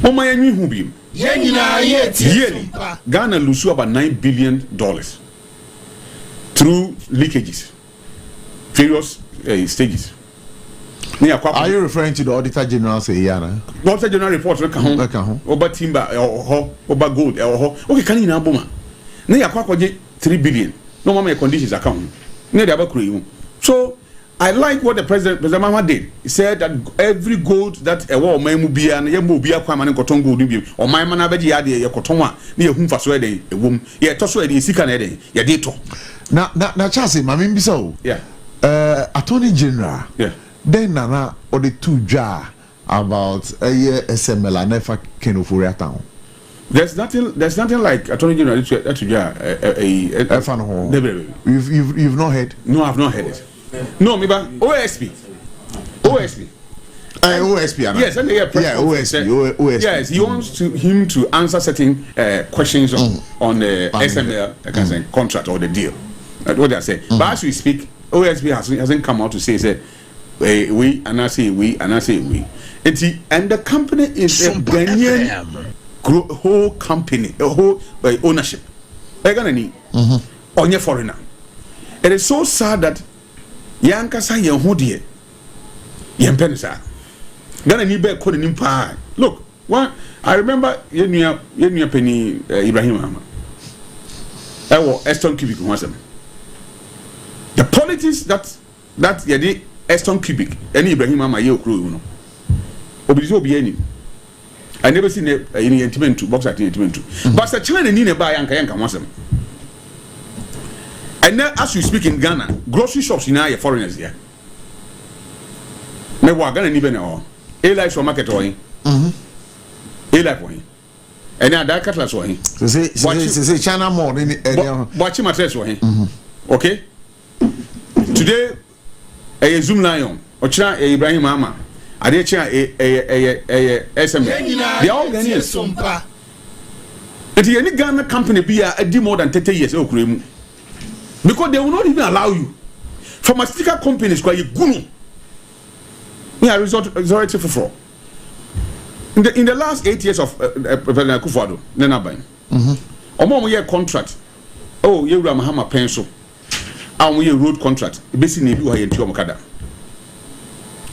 [SPEAKER 8] Mama Yemi who be yearly Ghana lose about $9 billion through leakages, various stages.
[SPEAKER 1] Are you referring to the Auditor General say Yana?
[SPEAKER 8] Auditor General report over timber or over gold or okay, can you now boma? Near 3 billion. No more conditions account. So I like what the President Mama did. He said that every gold that a war may be and Yamubia Kwaman and Cotton Gold or my manabaji adi a Cotonwa near whom for sweating a womb, yet Tosso a Sikanede, Yadito.
[SPEAKER 1] Now, Chelsea, Mammy Biso,
[SPEAKER 8] yeah,
[SPEAKER 1] Attorney General,
[SPEAKER 8] yeah,
[SPEAKER 1] then Nana or the two jar about a year SML and never came over town. There's
[SPEAKER 8] nothing like Attorney General
[SPEAKER 1] You've not heard?
[SPEAKER 8] No, I've not heard it. No, maybe OSP.
[SPEAKER 1] OSP.
[SPEAKER 8] Yes, and OSP. Yes, he wants him to answer certain questions on the SML contract or the deal. That's what they say. But as we speak, OSP hasn't come out to say we and I say we and I say we. And the company is a Ghanaian whole company, a whole ownership. They're gonna need on your foreigner. It is so sad that Yankasa Yahudi Yampensa. Gonna need better coding in pie. Look, one I remember Yenya Penny Ibrahim Hama. I was Eston Cubic once. The politics that Yadi Eston Cubic, any Ibrahim Hama Yo crew, you know. Obizo be any. I never seen any intimate to box at intimate to. But the China need a buy Yanka once. And now, as we speak in Ghana, grocery shops in our foreigners here. Me wa Ghana ni be na o. A-Life supermarket o hin. A-Life o hin. And now that cattle so hin.
[SPEAKER 1] Say China more than
[SPEAKER 8] watch my dress o hin. Okay? Today a Zoom Lion, Ochira Ibrahim Mama. Adechia SM. They are all Ghanaians.
[SPEAKER 9] Sompa.
[SPEAKER 8] If any Ghana company be a do more than 30 years old, because they will not even allow you. Pharmaceutical companies quite gunu. Yeah, resorted for fraud. In the last 8 years of President Akufo-Addo, Nana Bain. Omo year contract. Oh, you Mahama pencil. And we road contract. Basically, you are in Tiomokada.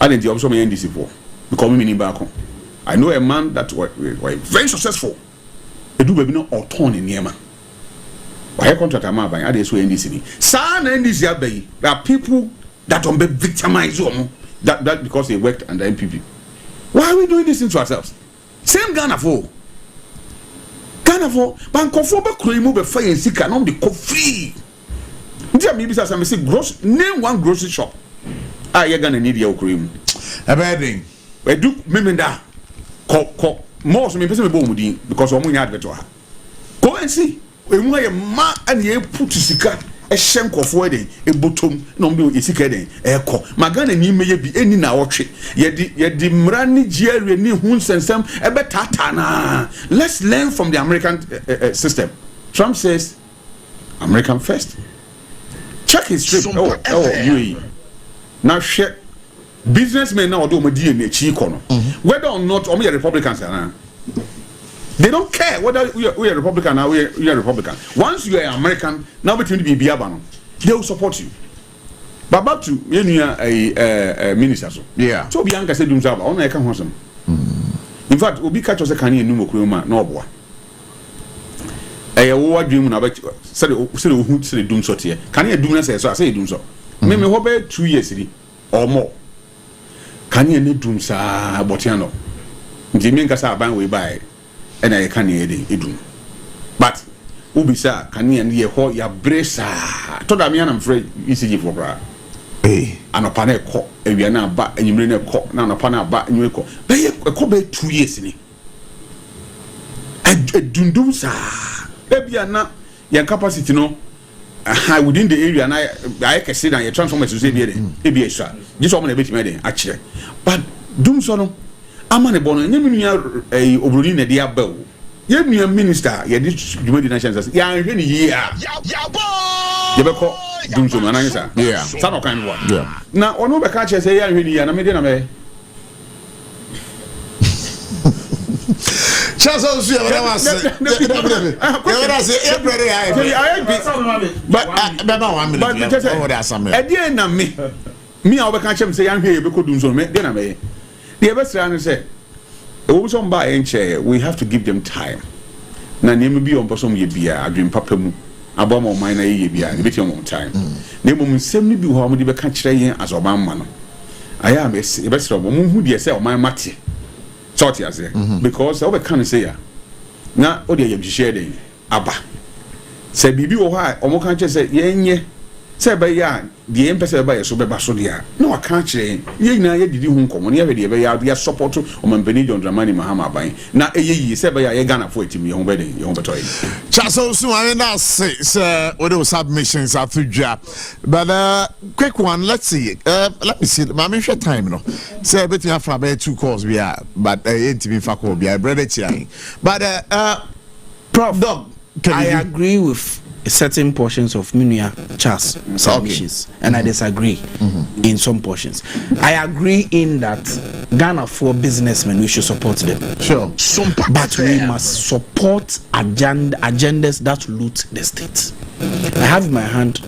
[SPEAKER 8] I didn't also my NDC for because me back home. I know a man that was very successful. They do baby no autonomy in Yemen. Why contract am I buying? I just NDC. San NDC abai. There are people that be victimized that because they worked under MPP. Why are we doing this to ourselves? Same Ghana for. Banko for be crime be fire and sick and on the coffee. Dear maybe as I say name one grocery shop. You're gonna need your cream.
[SPEAKER 1] A bad thing.
[SPEAKER 8] We do memenda. More so me person be bomudi because omo nya advert ha. Go and see. We mu ye ma and ye put sika e shem kofo den e botom na omo e sika den e ko. Magana ni me ye bi eni na wotwe. Ye di mra ni giere ni hu nsensem e be tata na. Let's learn from the American system. Trump says American first. Check his trip. UAE. Now share businessmen now do DNA whether or not we are Republicans they don't care whether we are Republican or we are Republican. Once you are American, now between the Biabano, they will support you. But back to a minister.
[SPEAKER 1] Yeah.
[SPEAKER 8] So Bianca said himself, oh I can some. In fact, Obi catch us a can in Numo no boy. A war dream about said who said doom so here. Can you do so? I say doom so. Maybe what 2 years or more. Can you need doom sa botiano? Jimmy Cassa ban we buy and I can hear it. But Ubisa can you and ye hold your brace? Told me I'm afraid ECG for bra. And upon a court, and we are now back and you bring a court now upon our back and you call. But you call 2 years in it. And doom sa. Maybe are not your capacity no. Within the area, and I can see that you transform to say, maybe a shot. Just want to be made actually. But doom so, I'm on a bonnet, a Obrina dia bell. You minister, you did the nations. Yeah, Yebeko Dunzo Manansa.
[SPEAKER 1] Yeah.
[SPEAKER 8] Son of kind one.
[SPEAKER 1] Yeah.
[SPEAKER 8] Now, on over catch say, I really and I made it.
[SPEAKER 1] Chance also I
[SPEAKER 8] me I catch him say I'm here because Dunzo me then I may. The best and say also buy and chair we have to give them time. Na name be on person ye bia adwin papa mu abom o man na ye bia the bit on time. Na mum sem ni bi ho am de be ka kire yen as oban ma no. Aya me e be sro mum hu de say o man mate. Sort ya say because o be kan say ya. Na o de ye share den aba. Say bibi wo ha o mo kan kire say yenye say be ya de empese be so be ba so dia. Na wa kan kire ye nyina ye didi hu nkomo na ye de be ya de support o man beni John Dramani Mahama ban. Na eyi say be ya ye Ghana for etimi ye ho be den ye ho beto yi.
[SPEAKER 1] Chaso so I mean that's what those submissions are through ja. But quick one, let's see. Let me see. My share time no. Say between after about 2 calls we are but intimi fa call be brother chiai. But
[SPEAKER 6] Prof,
[SPEAKER 1] Dog,
[SPEAKER 6] I agree with certain portions of Munia Charles submissions, and I disagree in some portions. I agree in that Ghana for businessmen we should support them.
[SPEAKER 1] Sure.
[SPEAKER 6] But we must support agendas that loot the state. I have in my hand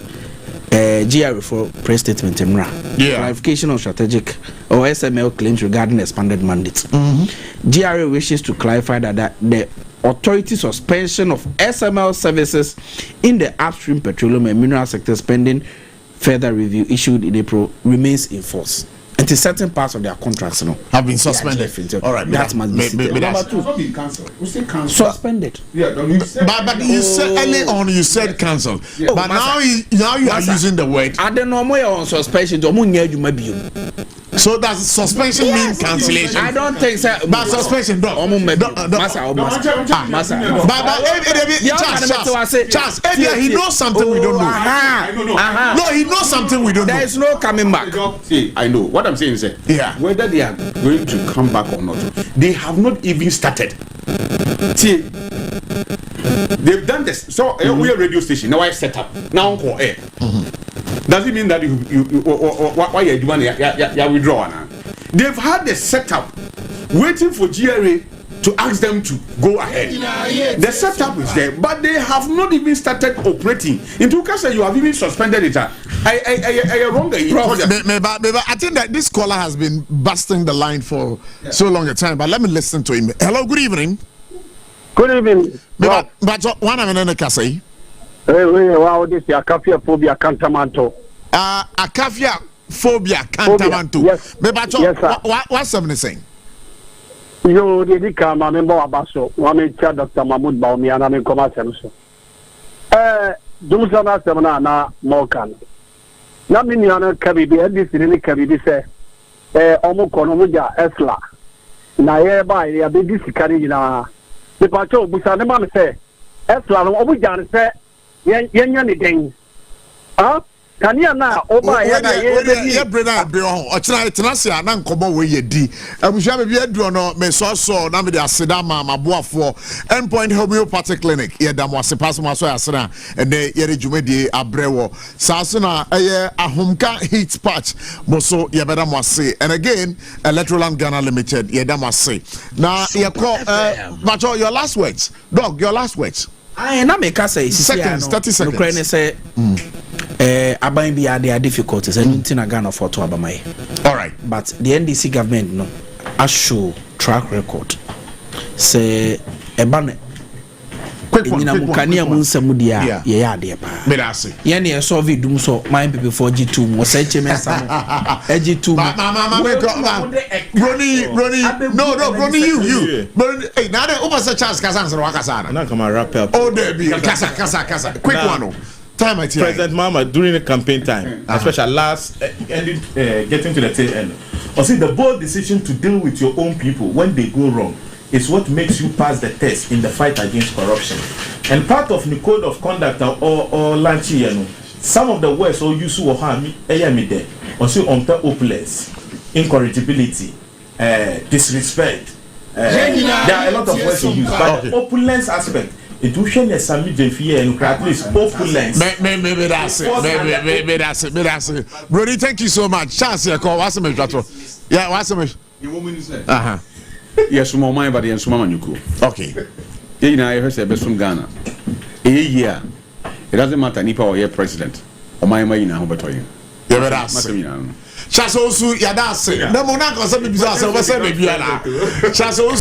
[SPEAKER 6] GRA for press statement clarification on strategic or SML claims regarding expanded mandates. GRA wishes to clarify that the authority suspension of SML services in the upstream petroleum and mineral sector pending further review issued in April remains in force. And to certain parts of their contracts
[SPEAKER 1] have been suspended.
[SPEAKER 6] All right, that must be
[SPEAKER 8] Number 2,
[SPEAKER 6] suspended.
[SPEAKER 8] Yeah,
[SPEAKER 1] but you said early on you said cancelled.
[SPEAKER 6] Yeah.
[SPEAKER 1] But now you are using the word.
[SPEAKER 6] I don't know more on suspension.
[SPEAKER 1] So does suspension mean cancellation?
[SPEAKER 6] I don't think so.
[SPEAKER 1] But suspension, Charles, he knows something we don't know. No, he knows something we don't know.
[SPEAKER 6] There is no coming back.
[SPEAKER 8] See, I know. What I'm saying is that whether they are going to come back or not, they have not even started. See, they've done this. So we are a radio station. Now I set up. Now on call air. Does it mean that you why you doing you withdraw now? They've had the setup waiting for GRA to ask them to go ahead. The setup is there, but they have not even started operating. In two cases, you have even suspended it. I wrong.
[SPEAKER 1] I think that this caller has been busting the line for so long a time. But let me listen to him. Hello, good evening.
[SPEAKER 5] Good evening.
[SPEAKER 1] But one of them say.
[SPEAKER 5] Wow, this is Akafia phobia cantamanto.
[SPEAKER 1] Akafia phobia cantamanto.
[SPEAKER 5] Yes.
[SPEAKER 1] Yes, what's something saying?
[SPEAKER 5] You did come, I remember Abaso. One child Dr. Mahmoud Baumi and I'm in commercial. Dumsana Semana Morgan. Naminiana Kabibi, this in any Kabibi say, Omokonomuja Esla. Na by a baby Karina. The Pacho Busanaman say, Esla, Obujan say, Yan thing. Huh? Can you now over here?
[SPEAKER 1] Yeah, Brenna, or Tenasia, and Uncommon way ye D. And we shall be a drone, may so Namida Sedama, my boy for Endpoint Homeopathic Clinic. Yeah, that was a pass my Asana, and they Yeri Jumedi Abrewo. Sasuna, a Homka heat patch, Moso Yabeda must say. And again, Electroland Ghana Limited, Yeda must say. Now, you call, Macho, your last words. Dog, your last words.
[SPEAKER 6] I make us say
[SPEAKER 1] seconds, 30 seconds.
[SPEAKER 6] Ukraine say, Abain be there are difficulties and nothing a Ghana for to Abamai.
[SPEAKER 1] All right,
[SPEAKER 6] but the NDC government no, I show track record. Say a banner.
[SPEAKER 1] Quick one.
[SPEAKER 6] Yeah, dear.
[SPEAKER 1] Medasi.
[SPEAKER 6] Yanni, I saw we do so. My people for G2 was HMS. G2.
[SPEAKER 1] Ronnie. No, Ronnie, you. Hey, now the over such as Kazan Wakasana.
[SPEAKER 7] Now come and wrap up.
[SPEAKER 1] Oh, there be Kasa. Quick one. Time at
[SPEAKER 7] President Mama during the campaign time, especially last ending, getting to the tail end. Or see the bold decision to deal with your own people when they go wrong is what makes you pass the test in the fight against corruption. And part of the code of conduct or Lanchi, some of the words or use or harm there. Also on the opulence, incorrigibility, disrespect. There are a lot of words you use, but the opulence aspect It will share some fear and at least opulence.
[SPEAKER 1] Maybe that's it. Brody, thank you so much. Chance here, call. What's the matter? Yeah, what's the matter?
[SPEAKER 8] Yes, my mind, but yes, Mama Nuku.
[SPEAKER 1] Okay.
[SPEAKER 8] You know, I heard the best from Ghana. A year. It doesn't matter, Nipa or your president. Or my mind now, but you.
[SPEAKER 1] Yeah, but that's it. Chance also, yeah, that's it. No, Monaco, some people are saying,